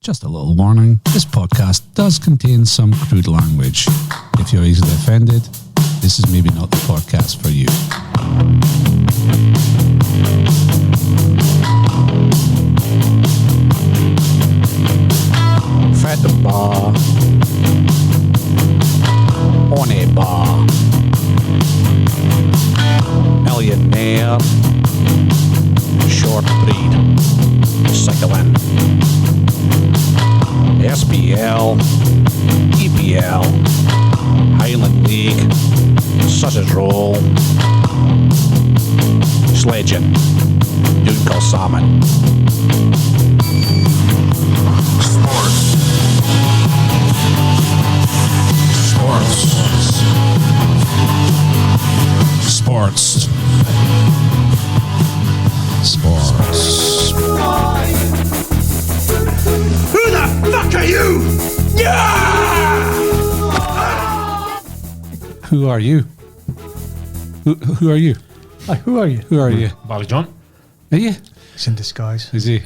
Just a little warning, this podcast does contain some crude language. If you're easily offended, this is maybe not the podcast for you. Fat bar. On a bar. Millionaire. Short breed. Cycling. SPL, EPL, Highland League, sausage roll, sledging, Dunc salmon. Sports. Who the fuck are you? Yeah! Who are you? Who are you? Who are you? Who are you? Barry John. Are you? He's in disguise. Is he?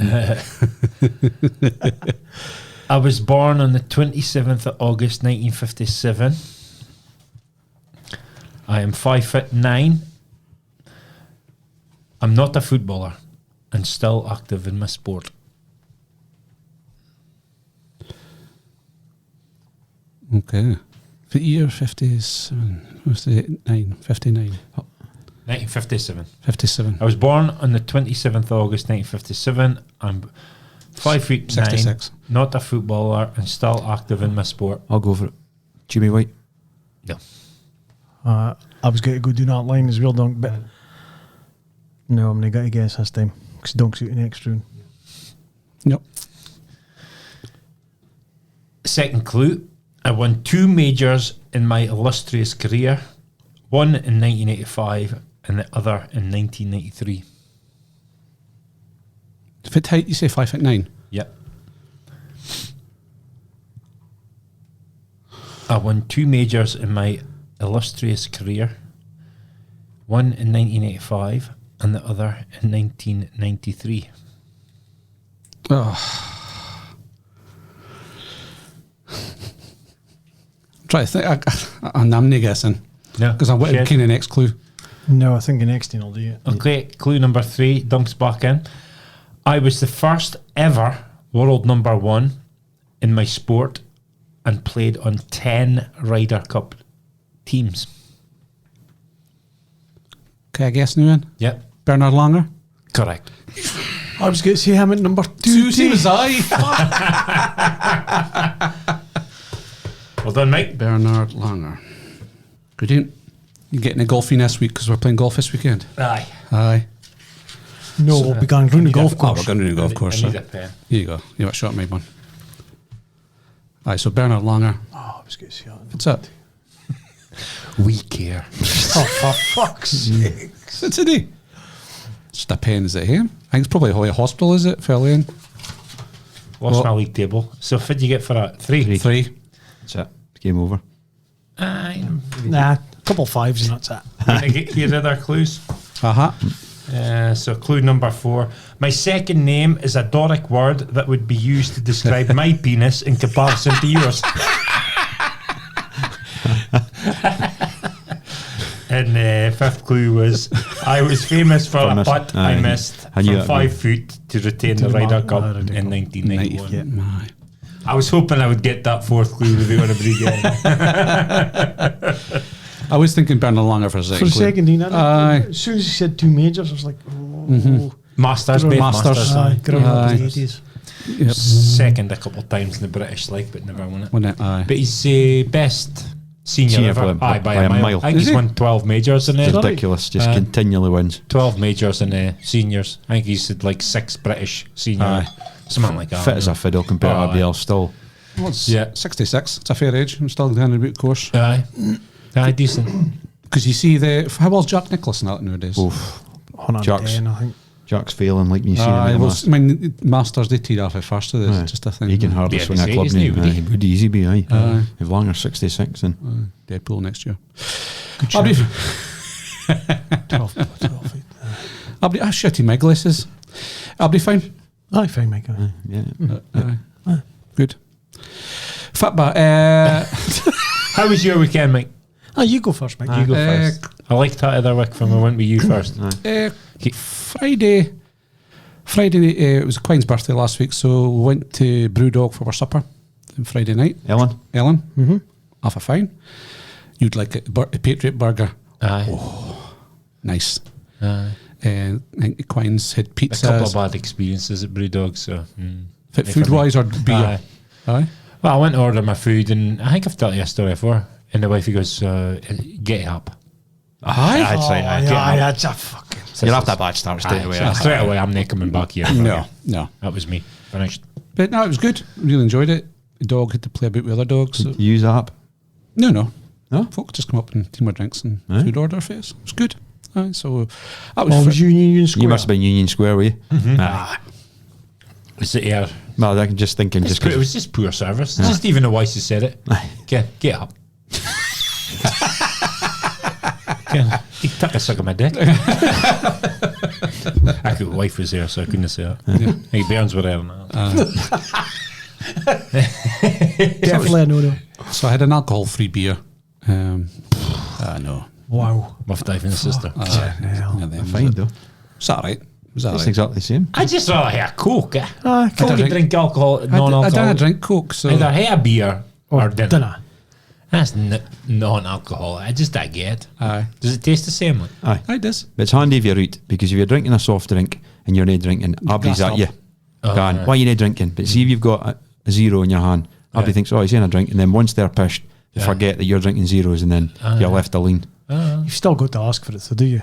I was born on the 27th of August 1957. I am 5'9". I'm not a footballer and still active in my sport. Okay. For year 57, 59, 59. 1957. 57. I was born on the 27th of August 1957. I'm 5'9", 66. not a footballer and still active in my sport. I'll go for it. Jimmy White. No. I was going to go do that line as well, Dunc, but no, I'm going to guess this time because Dunc's out in the next round. Nope. Second clue. I won 2 majors in my illustrious career. One in 1985 and the other in 1993. Fit height, you say 5'9". Yep. I won 2 majors in my illustrious career. One in 1985 and the other in 1993. Oh. Try to think. I'm not guessing. No. Because I'm waiting Shed. kind of next clue. No, I think the next thing will do it. Okay, clue number 3. Dunk's back in. I was the first ever world number 1 in my sport and played on 10 Ryder Cup teams. Okay, I guess now then. Yep. Bernard Langer. Correct. I was going to say him at number 2. Same as I. Well done, mate. Bernard Langer. Good evening. You getting a golfing this week because we're playing golf this weekend? Aye. Aye. No, we'll be going round the golf course. Oh, we're going to do the golf course. I need So. a pen. Here you go. You want to shot my one. Aye, so Bernard Langer. Oh, I was going to say that. What's that? We care. Oh, for fuck's sake. What's it? Just a pen, is it him? I think it's probably a hospital, is it? Fell in. Lost What? my league table. So, what did you get for that? 3? 3. That's it. Game over. Nah, a couple of 5s and that's it. Can I get your other clues? Uh-huh. So, clue number 4. My second name is a Doric word that would be used to describe my penis in comparison to yours. And the 5th clue was I was famous for a putt I missed I knew from that 5 feet to retain the Ryder Cup in 1991. Aye. I was hoping I would get that 4th clue without anybody getting it. I was thinking Bernard Langer for a second. For a second, Dean, Aye. as soon as he said 2 majors, I was like, oh. Masters, Good both old Masters. Aye, good old Aye. 80s. Yep. Second a couple of times in the British League, but never won it. Wasn't it? Aye. But he's best senior ever. player By a mile. I think Is he's he? won 12 majors in It's there. ridiculous. Just continually wins. 12 majors in seniors. I think he's had like 6 British senior. Aye. Something like that. Fit as a fiddle compared to Oh, everybody else still. Well, it's Yeah. 66. It's a fair age. I'm still down the boot course. Aye. Aye, decent. Because you see how old's Jack Nicklaus in that nowadays? Oof. 110, I think. Jack's failing like me seeing Aye, him. well, I mean, Masters, they teed off at first of this. Aye. It's just a thing. He can hardly Yeah, swing a he's club 80s now. now, He would easy be, aye. Aye. If Langer 66 and Deadpool next year. Good I'll be, shout. 12 feet. I'll be, shitty my glasses. I'll be fine. Aye, fine, Mike. Aye. yeah. Aye. Good. Football. How was your weekend, Mike? You go first, mate. You go first. I liked that other week from I went with you first. Friday, it was Quine's birthday last week, so we went to Brewdog for our supper on Friday night. Ellen. Mm-hmm. Half a fine. You'd like it, a Patriot burger. Aye. Nice. Aye. I think Quine's had A pizza. couple of bad experiences at Brewdog, so... Food-wise or beer? Aye. Well, I went to order my food, and I think I've told you a story before. And the wifey goes, get it up. Aye. I'd say Get that's a fucking... you'll have that bad start straight away. Straight away, I'm not coming back here. No. That was me. Finished. But no, it was good. Really enjoyed it. The dog had to play about with other dogs. So. Use that app. No. No? Folk just come up and team our drinks and Aye. food order for us. It was good. Aye, so that Oh, was Union Square? You must have been Union Square, were you? Aye. Was it here? Well, I'm just thinking, It just was just poor service. Just even the wife who said it. Get up. He took a suck of my dick. Actually, the wife was there, so I couldn't say that. Hey, Bairns were there now. Definitely a no. So I had an alcohol-free beer. No. Wow. Muff Dive and the sister. fine though. It's all right. It was all It's right. exactly the same. I just rather have a Coke. Aye, Coke drink- drink alcohol, I non-alcohol. don't drink Coke, so... Either have a beer or dinner. dinner. That's non-alcohol. I just don't get it. Aye. Does it taste the same? Like? Aye. It does. But it's handy if you're out, because if you're drinking a soft drink and you're not drinking, Abby's gassed at up. you. Gone. Why are you not drinking? But see if you've got a zero in your hand, Abby thinks, oh, he's in a drink, and then once they're pissed, they forget that you're drinking zeros, and then you're left alone. You've still got to ask for it, so do you?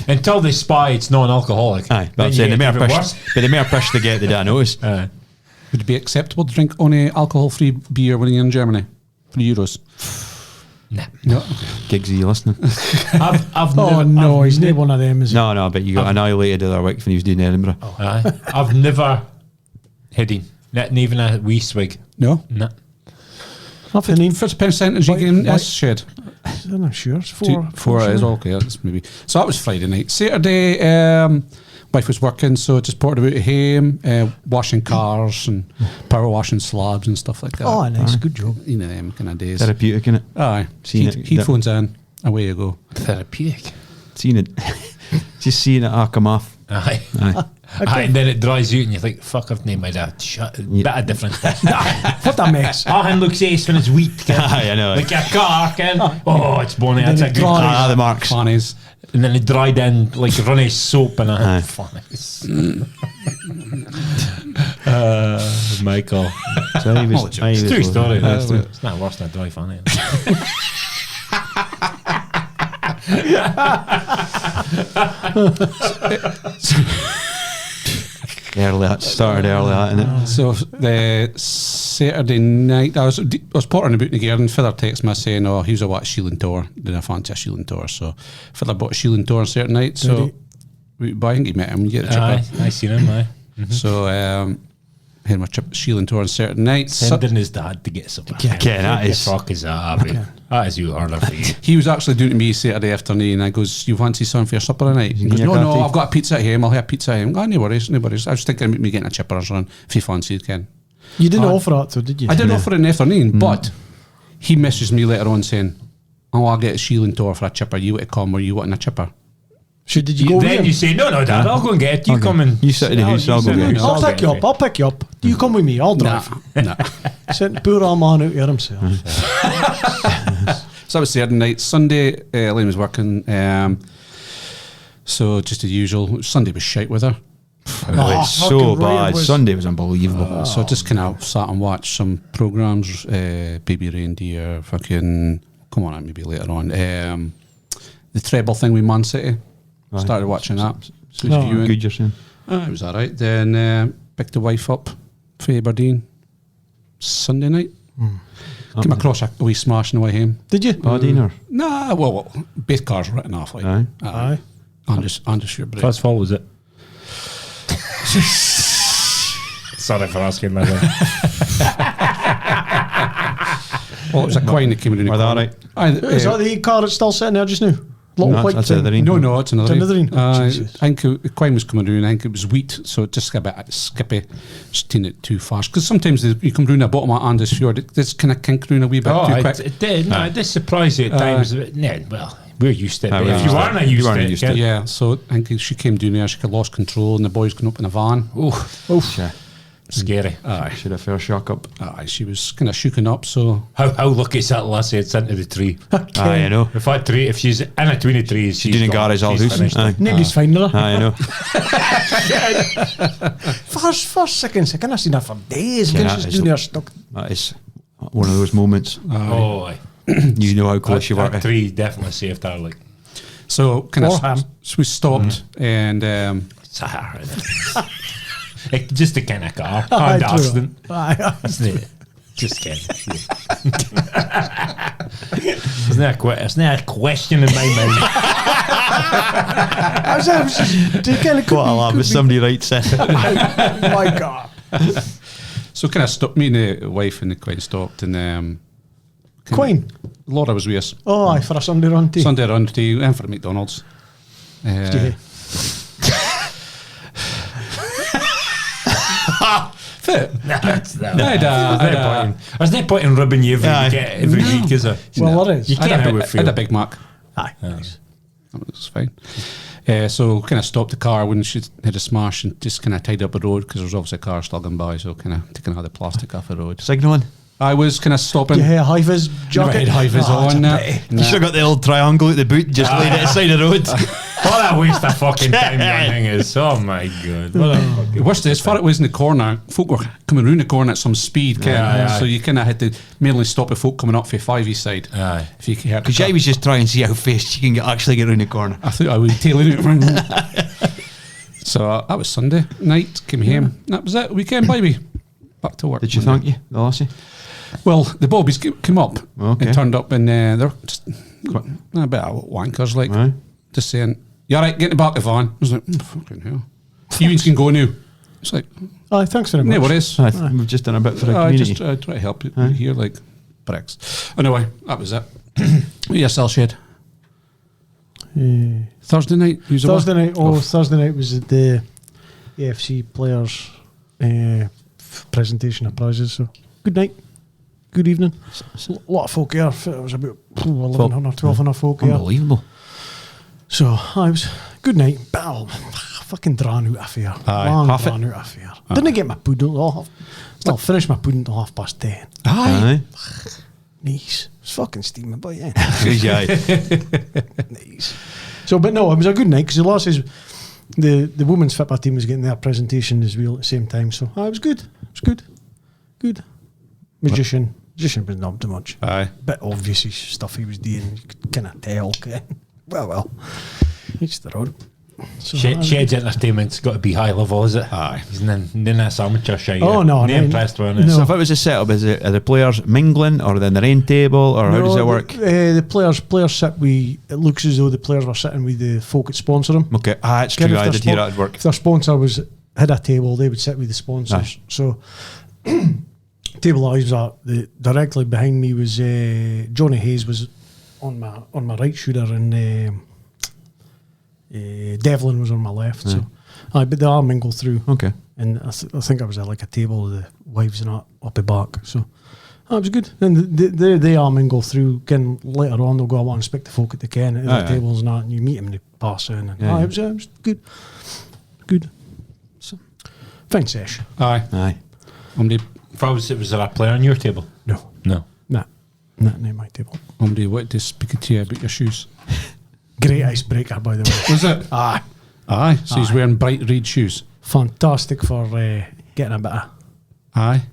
Until they spy it's non-alcoholic. Aye, but Then I'm saying you the get more even pissed, worse. but the more pissed they get, they don't notice. Aye. Would it be acceptable to drink only alcohol-free beer when you're in Germany? For euros? Nah. No. Gigs, are you listening? I've Oh never, no, I've he's ne- not one of them, is he? No, but you got annihilated the other week when he was doing Edinburgh. Aye. I've never heading. Not even a wee swig. No? Nah. Nothing. First percentage you White- getting white- is shared. I'm not sure. It's Four four. is okay. That's maybe. So that was Friday night. Saturday, wife was working, so just ported about home, washing cars and power washing slabs and stuff like that. Oh, nice. Good job. You know them kind of days. Therapeutic, innit? Aye. Seen it. Headphones in, away you go. Therapeutic. Seeing it. Just seeing it come off. Aye. Aye. Aye, and then it dries out and you think, fuck, I've named my dad. Shut bit of difference. What a mess. Arhan looks ace when it's wheat. Aye, I know. Like a car, Ken. Oh, it's bonny. And That's then a it good dries. car. The marks. Fannies. And then it dried in like runny soap and Aye. I funny. Michael. So he was, jokes. aye, he It's was true lovely. story. Aye, It's, true. it's not worse than a dry funny. Started early, that, innit? So the Saturday night, I was porting about in the garden. Feather texted me saying, "Oh, he was a what Shielding tour. Did I fancy a Shielding tour?" So Feather bought a Shielding tour on Saturday night. So, but I think he met him. You get the chipper. Aye, I seen him. Aye. So had my Shielding tour on Saturday night. Sending his dad to get something. Ken, that is- Fuck is that, Abby? That is you order for you. He was actually doing to me Saturday afternoon, and I goes, "You fancy something for your supper tonight?" He goes, Yeah, "No, coffee. I've got a pizza at home. I'll have a pizza at home." Oh, no worries, no worries. I was thinking about me getting a chipper or something if you fancied, Ken. You didn't offer that, though, did you? I did offer it in the afternoon, but he messaged me later on saying, "Oh, I'll get a Shielding tour for a chipper. You want to come or you want a chipper?" So did you go with Then him? you say, no, Dad, I'll go and get it. You come and... You sit in the house, I'll go get it. I'll pick you up. I'll pick you up. You come with me. I'll drive. Nah. Sent poor old man out here himself. So that was Saturday night. Sunday, Elaine was working. So just as usual. Sunday was shite with her. Oh, It's so fucking right, bad. it was- Sunday was unbelievable. So just kind of sat and watched some programs. Babyreindeer, fucking... Come on, maybe later on. The treble thing with Man City. Started watching that. So it was viewing. Good, you're saying. It was all right. Then picked the wife up for Aberdeen Sunday night. Came across a wee smash on the way home. Did you? Aberdeen or? Nah, well, both cars were written off. Like, Aye. Aye. Under your break. First of all, was it? Sorry for asking my dad. Well, it was a Quine that came in. Were they all right? Aye, Is that the car that's still sitting there just now? Little No, white that's thing. it, the rain. No, it's another. It's another one? Jesus. I think Quine was coming round. I think it was wheat, so it just got a bit skippy. Just taking it too fast because sometimes you come round the bottom of Andis Fjord, it's kind of kink round a wee bit too quick. It did. No, it did surprise you at times. Well, we're used to it. we're If used you to aren't it. used You aren't to it, used to it. Yeah, so I think she came down there. She got lost control, and the boys going up in a van. Sure. scary. Should have fair shock up. She was kind of shooken up. So How lucky is that lassie it's into the tree? I know. If that tree, if she's in between the trees, She's doing Gary's all house. Nobody's finding her. I know. First seconds, I can't see that for days. Yeah, She's it's doing her stuck. That is one of those moments. Oh, aye. You know how close you were. That tree definitely saved her. Like, so kind Or him. of so we stopped and just a kind of car, Aye, hand true. accident, Aye. isn't it? Just kidding. Isn't that a question in my mind? I was just kind of What a laugh if somebody writes it. my God. so kind of stopped. Me and the wife and the Quine stopped and Quine. Laura was with us. Oh, aye, for a Sunday run tea. Sunday run tea and for McDonald's. Yeah. Fit. There's no point in ribbing you every week, is there? Well, there is. You I can't had how a it Big feel. Mac. Aye. Nice. That was fine. So kind of stopped the car when she had a smash and just kind of tied up the road because there was obviously a car slugging by, so kind of taking all the plastic off the road. Signalling. I was kind of stopping. Do you have a high-vis jacket? Never had high-vis Oh, it's on. a pity. You should have got the old triangle at the boot and just laid it aside the road. What a waste of fucking time that thing is. Oh my God. What a fucking The worst is, as far it was in the corner, folk were coming round the corner at some speed, so you kind of had to mainly stop the folk coming up for 5 side. Aye. If you heard Because I was just trying to see how fast you can actually get around the corner. I thought I would tail it. So that was Sunday night, came home. That was it, weekend, baby. Back to work. Did you Monday. thank you, the lassie? Well, the Bobbies came up Okay. and turned up, and they're just a bit of wankers, like, Aye. just saying, "You all right, get in the back of the van." I was like, fucking hell. You can go now. It's like, Aye, thanks very much. no worries. We've just done a bit for the I community. just try to help you here, like, bricks. Anyway, that was it. ESL Shed. Thursday night. Who's Thursday away? night. Oh, Thursday night was the AFC players presentation of prizes. So good night, good evening. A lot of folk here. It was about 1,100, 1,200 folk here. Unbelievable. So I was good night. But fucking drawn out affair. Long half it. drawn out affair. Didn't get my pudding till I'll finish my pudding till 10:30. Aye. Nice. It's fucking steaming, but yeah. Nice. So, but no, it was a good night because the losses, the women's football team was getting their presentation as well at the same time. So, it was good. It was good. Good. Magician was not too much. Aye. Bit obvious stuff he was doing. You could kind of tell. Okay. Well. Each their own. So, Shed's entertainment's got to be high level, is it? Aye. He's in this amateur shite. Oh, no, no. Impressed with it. No. So if it was a setup, are the players mingling or then their own table or how does it work? The players sit with. It looks as though the players were sitting with the folk that sponsor them. Okay, that's Kind true. of I their did hear spon- that at work. If their sponsor had a table, they would sit with the sponsors. Aye. So, table I was at, directly behind me was Johnny Hayes was on my right shoulder, and Devlin was on my left. So, but they all mingle through. Okay. And I think I was at like a table with the wives and that up the back. So, it was good. And they all mingle through. Again, later on, they'll go out and speak to folk at the Ken at the tables and that, and you meet them and they pass in. And Yeah, yeah. It was good. Good. So, fine sesh. Aye. Aye. Was there a player on your table? No. No. Nah. Not my table. Somebody wanted to speak to you about your shoes. Great icebreaker, by the way. Was it? Aye. Aye. So he's wearing bright red shoes. Fantastic for getting a bit of Aye.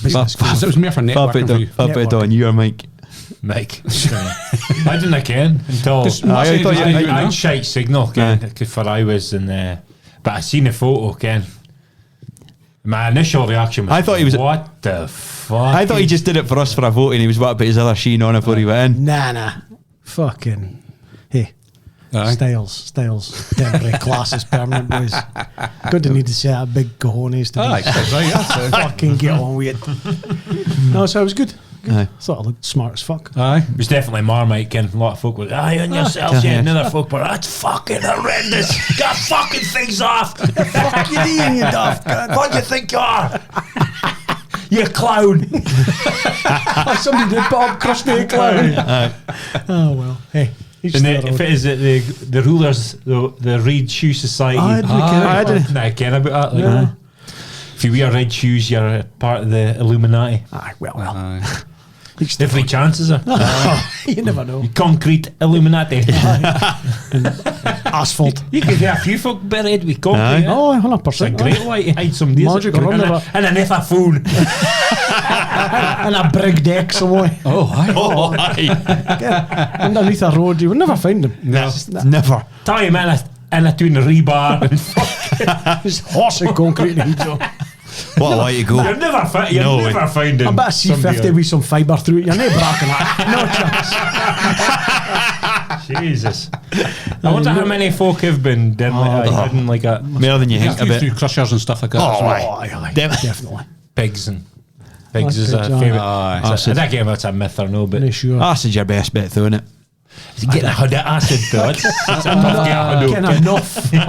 business So it was more for networking for you. Up it on your mic. Mike. I didn't ken until Just- I thought you- I had shite signal for I was in but I seen the photo Ken. My initial reaction was I thought he was- what the fuck? I thought he just did it for us for a vote and he was what about his other sheen on before he went in. Nah. Fucking hey. Aye. Styles. Temporary classes, permanent boys. Good to need to say that big cojones to Aye. be That's right. That's it. fucking get on with it. No, so it was good. Aye. Thought I looked smart as fuck. Aye. It was definitely Marmite, Ken. A lot of folk were, aye, on yourself, yeah. Another folk were, that's fucking horrendous. Get fucking things off. Fuck you, Ian, you daft cunt. What do you think you are? You clown. Somebody did put up Krusty Clown. Oh, well. Hey. And if it is the rulers, the Red Shoe Society. I didn't Nah, I ken about that. Like, Yeah. If you wear red shoes, you're a part of the Illuminati. Aye, well. Aye. Every chances are. You never know. Concrete Illuminati. Asphalt. You could have a few folk buried with concrete. Aye. eh? Oh, It's a 100%. great way to hide some days. Magic or whatever. And an if phone. And a brig deck somewhere. Oh, aye. Oh, aye. Underneath a road, you would never find them. Never. Tie him in a tune rebar. And It's horsey concrete in the What a way to go. You'll never find I bet a C50 with some fibre through it. You're not bracking that. No chance. Jesus. I wonder how many folk have been done like that. More than you think a bit. Through crushers and stuff like that. Oh, as well. aye. Definitely. Pigs is a Pigs, aye. favourite. Aye. I don't know if it's a myth or no, but Not sure. Acid's your best bet, though, isn't it? get a hood of acid, though. That's a tough get a Getting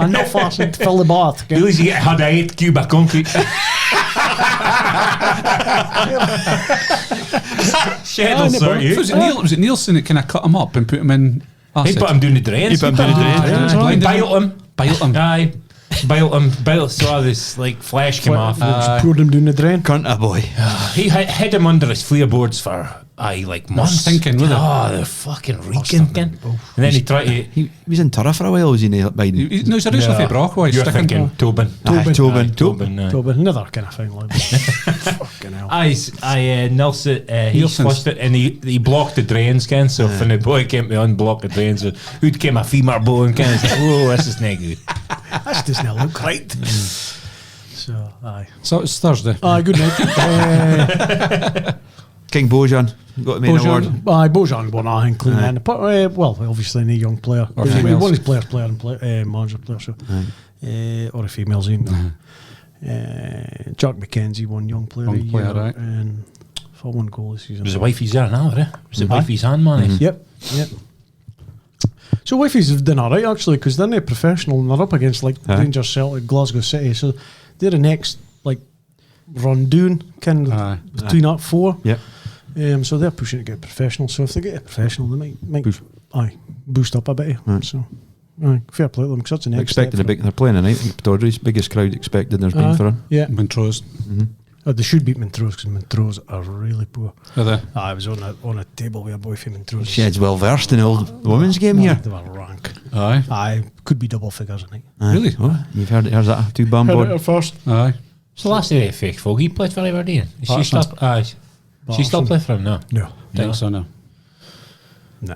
enough acid to fill the bath. At least you get a hood of 8 cube of concrete. Shed'll sort you. Was it Nielsen that kind of cut him up and put him in He acid? put him doing the drains. He put him doing the drains. He Blinded built him. Built him. Aye. Built so all this like flesh came off. Just poured him down the drain. Cunt a boy. He had him under his floorboards for like months. Stinking, wasn't it? Oh, they're fucking reeking. And then he tried to. He was in Turra for a while, was he? Biden. No, he's originally from Brockway. You're thinking Tobin. Tobin. Tobin. Tobin, another kind of thing like that. Fucking hell. Nelson, he Nielsen's. flushed it and he blocked the drains, Ken. So when the boy came to unblock the drains, who'd came a femur bone, Ken? It's like, whoa, this is not good. That doesn't look right. So, aye. So it's Thursday. Aye, good night. King Bojan got the main award. Aye, Bojan won, I think, clean then. But, well, obviously, any young player. Or He females. won his player and manager player, so. Or a female's team. Jack McKenzie won young player of the Young player, year. right. And for one goal this season. Was the wifey's there now, eh? Was the wifey's hand man? Yep. So Wifey's have done alright actually, because they're not professional and they're up against like Rangers, Celtic, Glasgow City. So they're the next like run down kind Aye. of between that four. Yep. So they're pushing to get professional. So if they get a professional, they might boost up a bit. So fair play to them because that's the next Expected step a big. They're playing tonight. Podiatrist, biggest crowd expected there's been for him. Yeah. Montrose. They should beat Montrose because Montrose are really poor. Are they? I was on a table with a boy from Montrose. Shed's well versed in the old women's game here. They were rank. Aye. I could be double figures, I think. Really? Oh, you've heard that 2Bampod. first. Aye. So last day of fake folk, he played for Aberdeen. Is she Barton. still? She still play for him now. No. Think so now. No.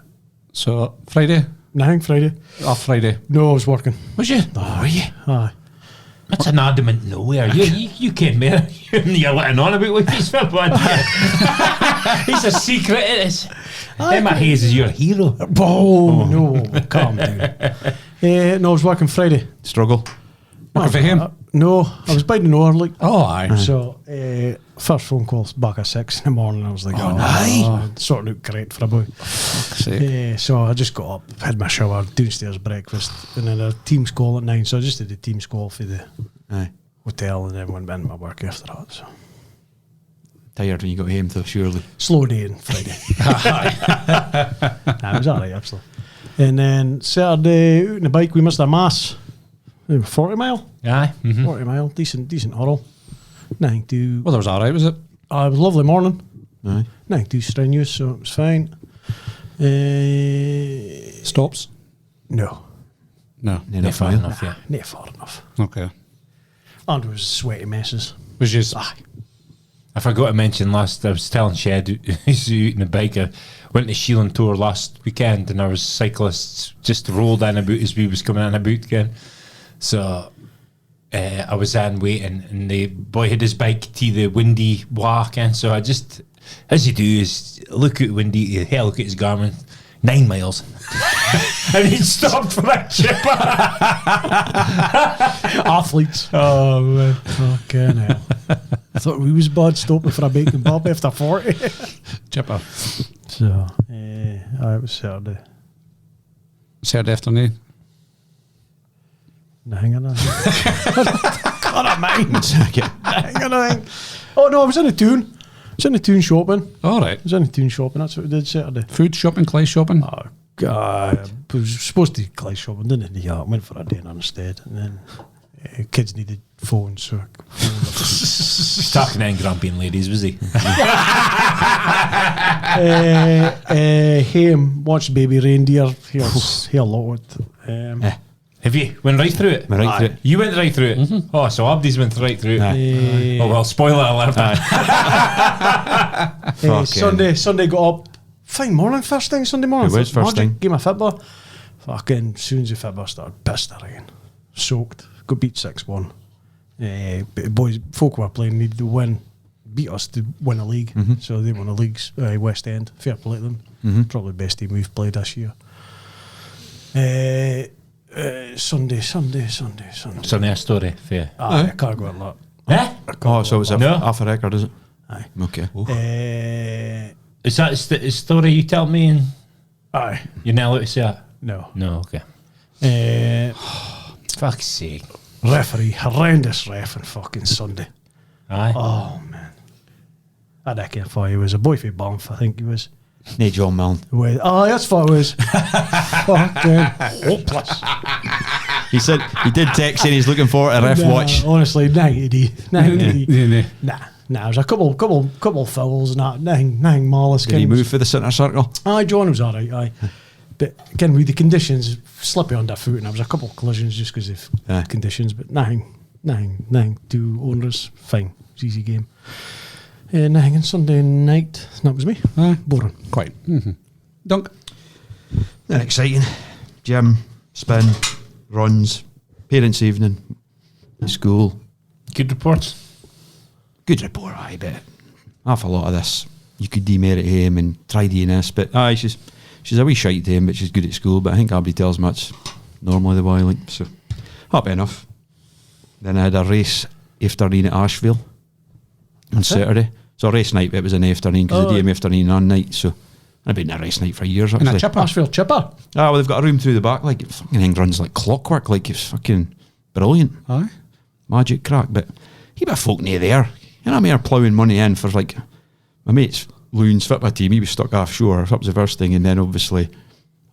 So Friday? Nothing Friday. Off Friday. No, I was working. Was you? Were you? Aye. That's an adamant nowhere. You came there. You're letting on about what he's for. He's a secret. It is. Emma Hayes is your hero. Oh, no. Calm down. No, I was working Friday. Struggle. Working for him? No, I was biding an hour. Like, Oh, aye. so, first phone call back at 6 in the morning. I was like, sorting out great for a boy. So I just got up, had my shower, downstairs breakfast, and then a team's call at 9. So I just did the team's call for the hotel and then went into my work after that. So Tired when you got home, though, surely. slow day on Friday. It was alright, absolutely. And then Saturday, out on the bike, we missed a mass. 40 mile? Aye. 40 mile, decent hurl. Nothing too. Well, that was alright, was it? It was a lovely morning. Aye. Nothing too strenuous, so it was fine. Stops? No, No. Not far enough, yeah. not far enough. Okay. And it was sweaty messes. Was just I forgot to mention I was telling Shed who's out on the bike. I went to Sheelan Tour last weekend and there was cyclists just rolled in about as we was coming in about again. So I was in waiting and the boy had his bike to the windy walk and so I just, as you do, is look at windy, hell, look at his Garmin, 9 miles. And he stopped for that chipper. Athletes. Oh man. Fucking hell. I thought we was bad stopping for a bacon bob after 40. Chipper. So, it was Saturday. Saturday afternoon. Hang on. Can't mind. Hang on. Oh no, I was in the tune. I was in the tune shopping. All right. I was in the tune shopping. That's what we did Saturday. Food shopping, clay shopping. Oh God, I was supposed to clay shopping, didn't it? Yeah, I went for a dinner instead, and then kids needed phones, so Talking to grumpy ladies, was he? Him watched Babyreindeer. He a lot. Have you went right through it? Went right through it. You went right through it. Oh, so Abdi's went right through it. Oh well, spoiler alert. Sunday got up. Fine morning, first thing Sunday morning. It was first thing. Game of football. Fucking soon as the football started, pissed her again. Soaked. Got beat 6-1. But boys, folk were playing needed to win. Beat us to win a league. So they won the leagues. West End. Fair play to them. Probably the best team we've played this year. Sunday. Sunday story for you. I can't go a lot. Oh, so it was No. off a record, is it? Aye. Okay. Is that the story you tell me and Aye. you're not allowed to say it? No. No, okay. Fuck's sake. Referee, horrendous ref on fucking Sunday. Aye. Oh man. I reckon for he was a boy from Banff, I think he was. Nay, John Milne. That's what it was. Fucking hopeless. He said he did text saying he's looking forward to ref watch. Honestly, nighty. Yeah. Nah, it was a couple fouls and that. Nothing malice. Did he move for the centre circle? Aye, John was alright, aye. But again, with the conditions, slippy underfoot, and there was a couple of collisions just because of conditions, but nothing too onerous. Fine, it was easy game. Nothing on Sunday night. That was me. Boring. Quite. Dunc. Then exciting. Gym, spin, runs, parents' evening, school. Good reports. Good report, aye, but half a lot of this you could demerit him and try doing this, but aye, she's a wee shite to him, but she's good at school. But I think Abby tells me that's normally the way, like, so happy enough. Then I had a race afternoon at Asheville on Saturday. So race night, but it was an afternoon because the DM afternoon and night. So I've been in a race night for years. And a Actually, chipper. Asheville chipper. well, they've got a room through the back, like it fucking thing runs like clockwork, like it's fucking brilliant. Aye. Magic crack, but he bit of folk near there. You know, I mean, are ploughing money in for like my mate's Loon's football team. He was stuck offshore. That was the first thing, and then obviously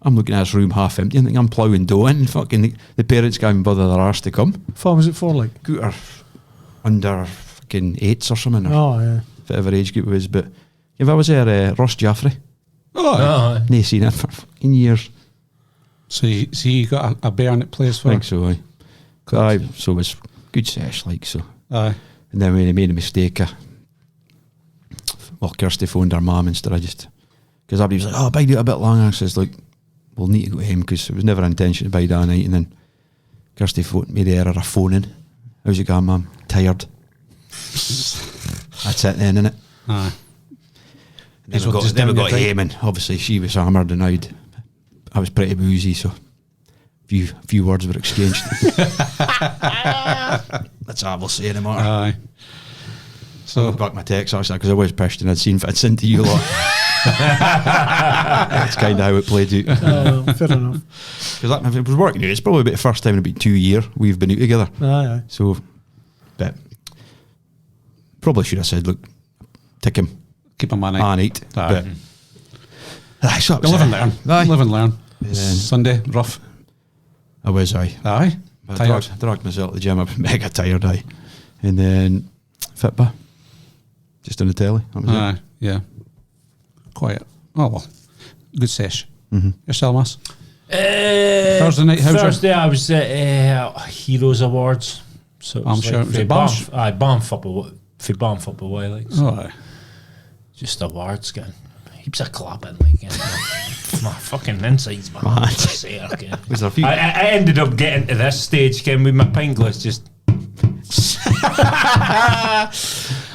I'm looking at his room half empty. I think I'm ploughing dough in. Fucking the parents can't even bother their arse to come. What far was it for, like? Gooter under fucking 8s or something, or Oh, yeah. whatever age group it was. But if I was there, Ross Jaffrey, Oh, no seen it for fucking years. so you got a bairn that plays I for. think so. Aye. So it was good sesh, like so. Aye. And then when they made a mistake, Kirsty phoned her mum instead of just, because everybody was like, oh, bide out a bit longer. I says, like, we'll need to go home because it was never intention to bide all night. And then Kirsty made the error of phoning. How's it going, mum? Tired. That's it then, innit? Aye. Then So we just got down your home, and obviously she was hammered and I was pretty boozy, so few words were exchanged. That's all we'll say anymore. Aye. So I got my text actually because I was pissed and I'd sent to you lot. That's kind of how it played out. Fair enough. Because it was working. It's probably about the first time in about 2 years we've been out together. Aye. So, but probably should have said, look, take him Keep him on on 8. Aye. But so You live and learn. Aye. Live and learn. Yeah. Sunday, rough. I was, aye. Aye. I Tired. dragged myself to the gym. I was mega tired, aye. And then Fitba, just on the telly. That was it. Aye. Yeah. Quiet. Oh well. Good sesh. Yourself, Mass. Thursday night. How's Thursday, I was at Heroes Awards. So I'm sure it was at Banff. Aye, Banff up for Banff up a while, like. So Oh, aye. just awards, getting heaps of clapping, like. You know. My fucking insides, man. Man. Was there a few? I ended up getting to this stage again with my pint glass just. I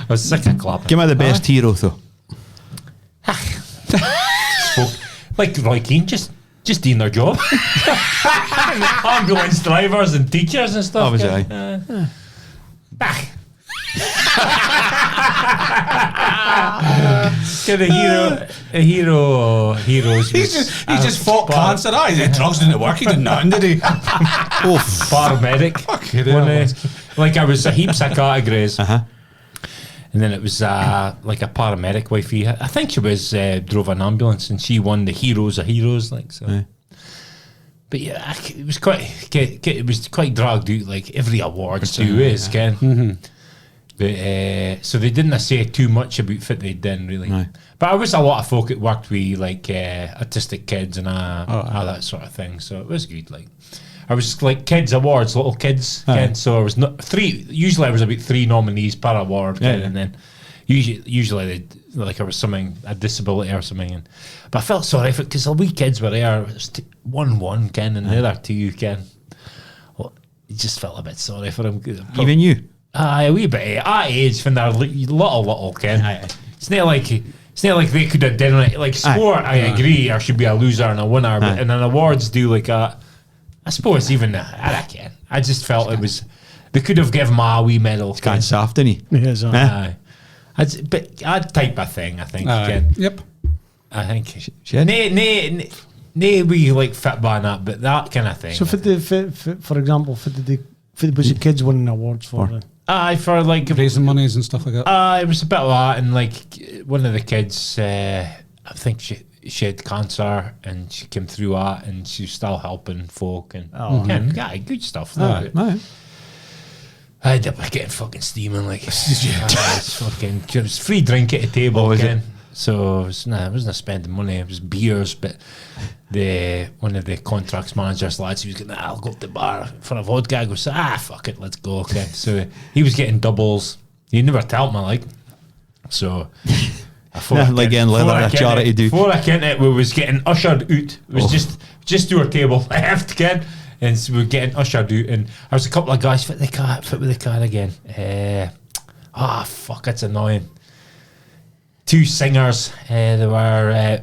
was sick of clapping. Give me the best hero, though. Like Roy Keane, just doing their job. Ambulance drivers and teachers and stuff. Obviously, Get heroes. He's just fought cancer. He did drugs, didn't work. He did nothing, did he? Paramedic. Like I was a heaps of categories. And then it was like a paramedic wifey. I think she was drove an ambulance, and she won the Heroes of Heroes, like so. Yeah. But yeah, it was quite dragged out, like every awards is, Ken. But so they didn't say too much about fit they didn't really. No. But I was a lot of folk that worked with like autistic kids and all that sort of thing. So it was good. Like I was like kids awards, little kids, Ken. So I was not three. Usually I was about 3 nominees per award, Ken, and then usually like I was a disability or something. But I felt sorry for because the wee kids were there. It was 1-1, Ken, and the other 2, Ken. Well, you just felt a bit sorry for them. Even you? A wee bit at our age when they're little, Ken. It's not like they could have done it. Like sport, I agree, there should be a loser and a winner, but and then awards do like a. I suppose even I can. I just felt it was. They could have given a wee medal. Kind of soft, didn't he? Yes, but that type of thing, I think. Ken. Yep. I think. Nay, we like fit by that, but that kind of thing. So for example, was the kids winning awards for it? For like raising monies and stuff like that. It was a bit of that, and like one of the kids, I think she had cancer, and she came through that, and she's still helping folk, and good stuff. I ended up getting fucking steaming, like it was free drink at the table again. So it wasn't spending money, it was beers, but one of the contracts managers lads, he was going, I'll go to the bar for a vodka. I go, fuck it, let's go. Okay. So he was getting doubles. He never told me, like. So like getting leather at a charity do. Before I came it, we was getting ushered out. It was just to our table left, Ken. And so we were getting ushered out, and there was a couple of guys fit with the car again. Fuck, that's annoying. 2 singers, they were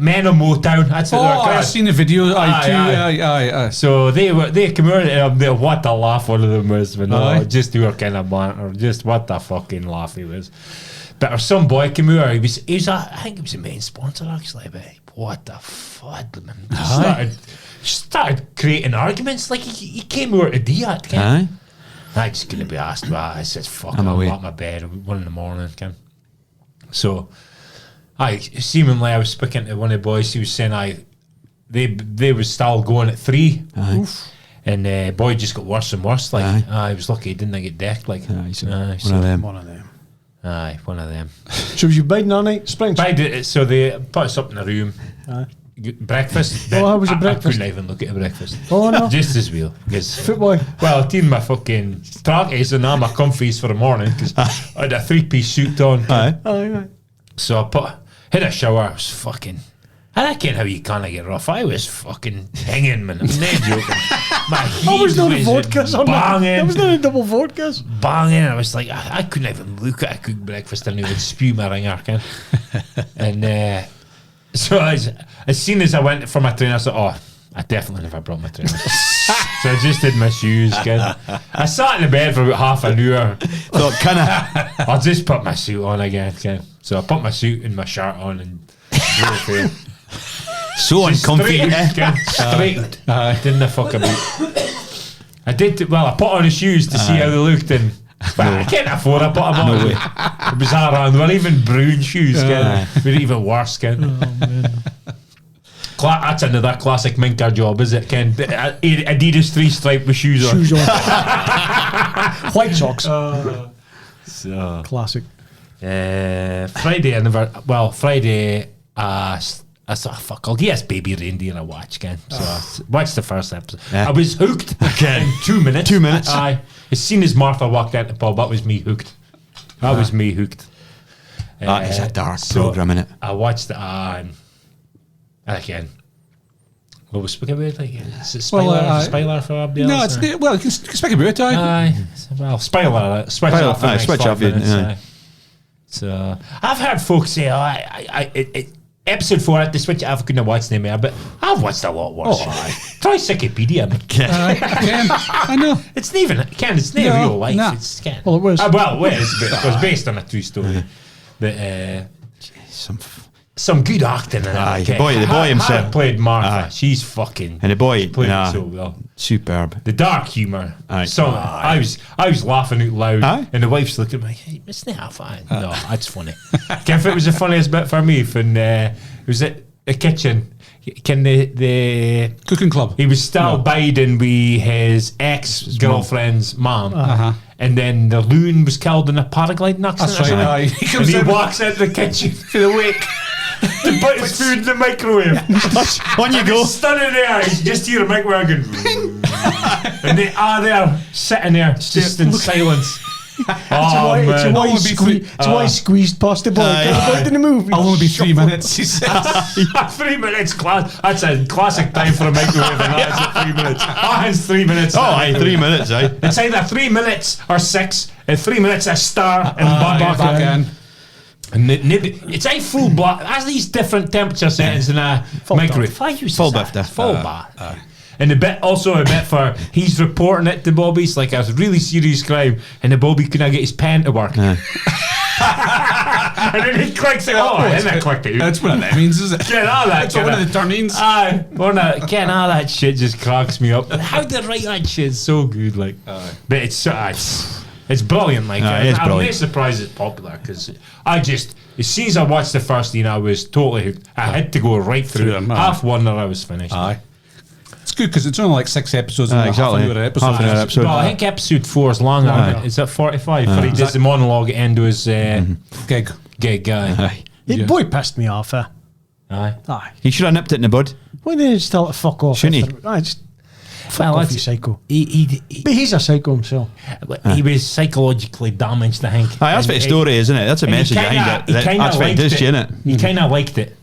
men of Motown. That's what they were. I've seen the video. Aye. So they came out and what a laugh one of them was. But no, just they were kind of banter. Just what a fucking laugh he was. But some boy came out. He was I think he was the main sponsor actually. But what the fud, man! Started creating arguments like he came out to do that. I just couldn't be asked about. I said, "Fuck, I'm at my bed at 1 a.m, Ken." So, seemingly I was speaking to one of the boys. He was saying, they was still going at 3, and boy just got worse and worse. Like, I was lucky he didn't get decked. Like, one of them. Aye, one of them. So was you biding all night? So they put us up in the room. Breakfast. How was the breakfast? I couldn't even look at the breakfast. Oh no, just as well. Footboy. Well, I teamed my fucking trackies and all my comfies for the morning because I had a 3-piece suit on. Aye. So I had a shower. I was fucking. I can't how you can't get rough. I was fucking hanging, man. I'm not joking. My heat was vodkas on banging. There was no double vodkas. Banging. I was like, I couldn't even look at a cooked breakfast and it would spew my ringer, Ken. And so as soon as I went for my trainer, I thought, I definitely never brought my trainer. So I just did my shoes, Ken. I sat in the bed for about half an hour. So I'll just put my suit on again, Ken. So I put my suit and my shirt on and drove so uncomfy. Straight. Didn't I fuck about. I did. I put on the shoes to see how they looked, and I can't afford. I put them on. It was around. They were even brown shoes. They were even worse. Ken. That's another classic minker job, is it, Ken? Adidas 3-stripe with shoes on. White socks. So classic. Friday, Friday. I thought, fuck, I'll give us Babyreindeer a watch, Ken. So I watched the first episode. I was hooked in 2 minutes. 2 minutes. As soon as Martha walked out the pub, that was me hooked. That is a dark programme, innit? I watched it, and again, what was speaking about? Like, is it spoiler for everybody else? No, you can speak about it, well, spoiler, switch off. Switch off, So, I've heard folks say, episode 4, I had to switch it off, I couldn't watch it anymore, but I've watched a lot worse. Try Wikipedia. I know. It's not even, it's not real life. No. It's Ken. Well, it was. It was based on a true story. But Some good acting in Aye, it. the boy himself. Hannah played Martha. Aye. She's fucking. And the boy, played it so well. superb. The dark humour. Aye. So I was laughing out loud, Aye. and the wife's looking at me. Hey, it's not fine. No, that's funny. If it was the funniest bit for me, when it was at the kitchen. Can the Cooking club. He was still biding with his ex-girlfriend's mom. And then the loon was killed in a paragliding accident. That's right. Aye. He comes and he walks into the kitchen for the wake to put his food in the microwave. On you go. He's standing there. He's just hear a microwave going. And they are there, sitting there, just in silence. It's why he squeezed past the boy. In the movie. I'll only be 3 minutes, he says. 3 minutes, class. That's a classic time for a microwave, and that is 3 minutes. It's 3 minutes. Oh, aye, 3 minutes, aye. It's either 3 minutes or 6, and 3 minutes a star, and back again. And it's a full black. Has these different temperature settings in a microwave. Full biff, full bath. And a bit for he's reporting it to Bobby's like a really serious crime, and the Bobby couldn't get his pen to work. And then he clicks it. Isn't it quick? That's what that means, is it? Get all that. It's one of the turnings. Aye, getting all that shit just cracks me up. How they write that shit is so good, like. But it's brilliant, like. It's I'm brilliant. not surprised it's popular because as soon as I watched the first scene, I was totally hooked. I had to go right through them, half one, or I was finished. Aye. It's good because it's only like 6 episodes. Exactly. Half an hour episode. Half an hour episode. Well, I think episode 4 is longer. Is that 45? But he does the monologue at the end of his Gig. Aye. The boy pissed me off. Aye. He should have nipped it in the bud. Why didn't he just tell it to fuck off? Shouldn't he? Just fuck off, you psycho. He But he's a psycho himself. he was psychologically damaged, I think. Aye, that's what the story is, isn't it? That's a message behind it. That's what it does, isn't it? He kind of liked it.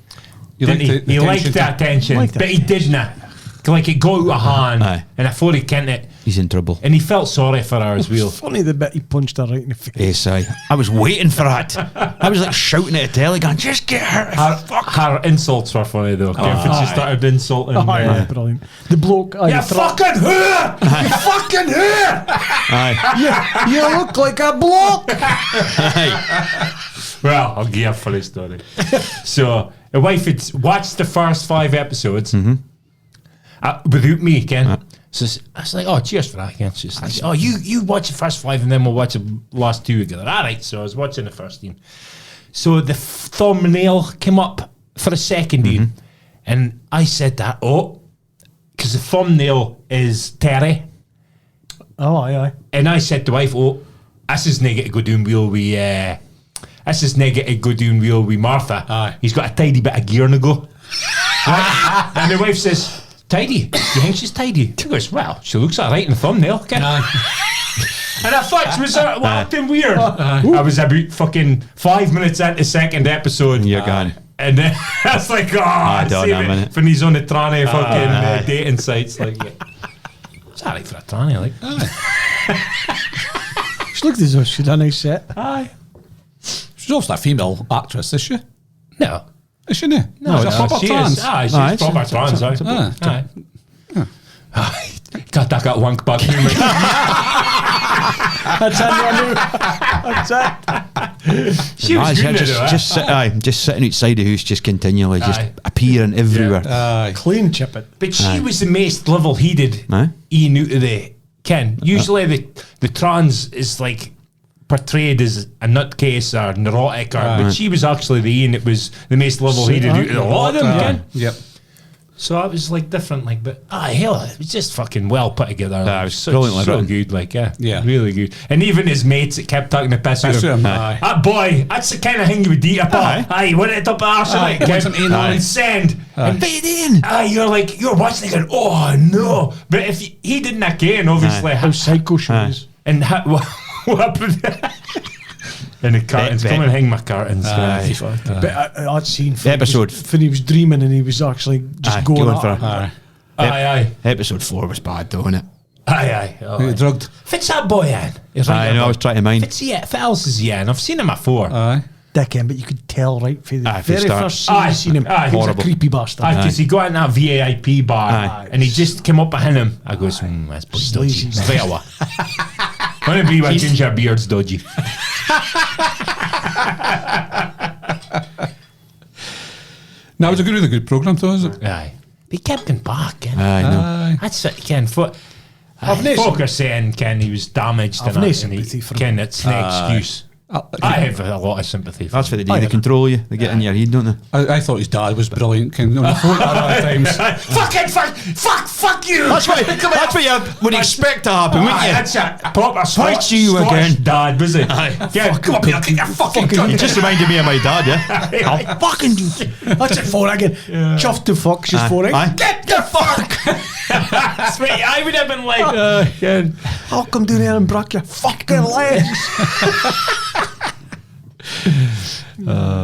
You Didn't liked he? He liked attention the attention, Liked it. but he didn't. Like it got out of hand, Aye. and before he kent it, He's in trouble. and he felt sorry for her as well. Funny the bit he punched her right in the face. Yes, aye. I was waiting for that. I was like shouting at the telly, going, "Just get her!" Her insults were funny though. When she started insulting him. Brilliant. The bloke. You fucking whore! You fucking whore! Aye. You look like a bloke. Well, I'll give you a funny story. So, the wife had watched the first 5 episodes without me, Ken. So I was like, "Oh, cheers for that, Ken." She's like, "Oh, you watch the first 5 and then we'll watch the last 2 together." All right. So I was watching the first scene. So the thumbnail came up for a second, and I said that, because the thumbnail is Terry. Oh, aye. And I said to wife, this is negative go down wheel with Martha. Aye. He's got a tidy bit of gear in the go. Right? And the wife says, tidy? You think she's tidy? She goes, well, she looks alright in the thumbnail. Okay? And I thought she was acting weird. I was about fucking 5 minutes into the second episode. You're gone. And then I was like, I don't know, save man. it when he's on the tranny fucking dating sites. Like, it's alright for a tranny, like. She looked as though she'd a nice set. Aye. She's also a female actress, is she? No. Is she not? No, she's a proper she trans. is. Aye, she's Aye, proper trans. Got that got wank back. That's how I knew. That's it. She was good just sitting outside the house, just continually, just Aye. appearing everywhere. Aye. Clean chip it. But she was the most level-headed Aye. Ian out of the Ken. Usually the trans is like portrayed as a nutcase or neurotic, but she was actually the Ian that was the most level-headed out of a lot of them, Ken. Yep. So I was like different, like, but hell, it was just fucking well put together. Like, it was so brilliantly written. good, like, Yeah. really good. And even his mates that kept talking the piss out of him. Aye. That boy, that's the kind of thing you would eat up. Aye, want it up arse Aye, like, want some anal. and send. And Fade in. you're like, you're watching it going, oh no. But if he didn't again, obviously. How psycho she is. And what happened? And the curtains, Bet. come and hang my curtains. But I'd seen The episode. when he was dreaming and he was actually just going for at her. it. Aye. Episode 4 was bad, though, wasn't it? Aye. He got drugged. Fits that boy in. He's I know, I was trying to mind. If else is Ian, I've seen him before. Aye. Dickhead, but you could tell right from the Aye, from the very start. first scene you seen him. Aye. He was a Horrible. creepy bastard. Because he got in that VIP bar Aye. and he just came up behind him. I goes, that's pretty dodgy. Sleazy. Straight away. Want to be with ginger beard's dodgy. No, it was a really good programme, though, was it? Aye. He kept going back, Ken. I know. Aye. That's it, Ken. I've no Folk are saying, Ken, he was damaged. I've and no that, sympathy for him. Ken, it's an excuse. I have a lot of sympathy for That's him. what they do. They control you. They get in your head, don't they? I thought his dad was brilliant. Ken, on the phone a lot of times. Fuck you! That's what you would expect to happen, wouldn't you? That's a proper Fight you Scottish again. dad, was it? Ken, come up here, get your fucking gun. You just reminded me of my dad, yeah? I'll fucking do. That's it for again. Chuff the fuck, she's for it. Get the fuck! Sweet, I would have been like, Ken. I'll come down here and break your fucking legs.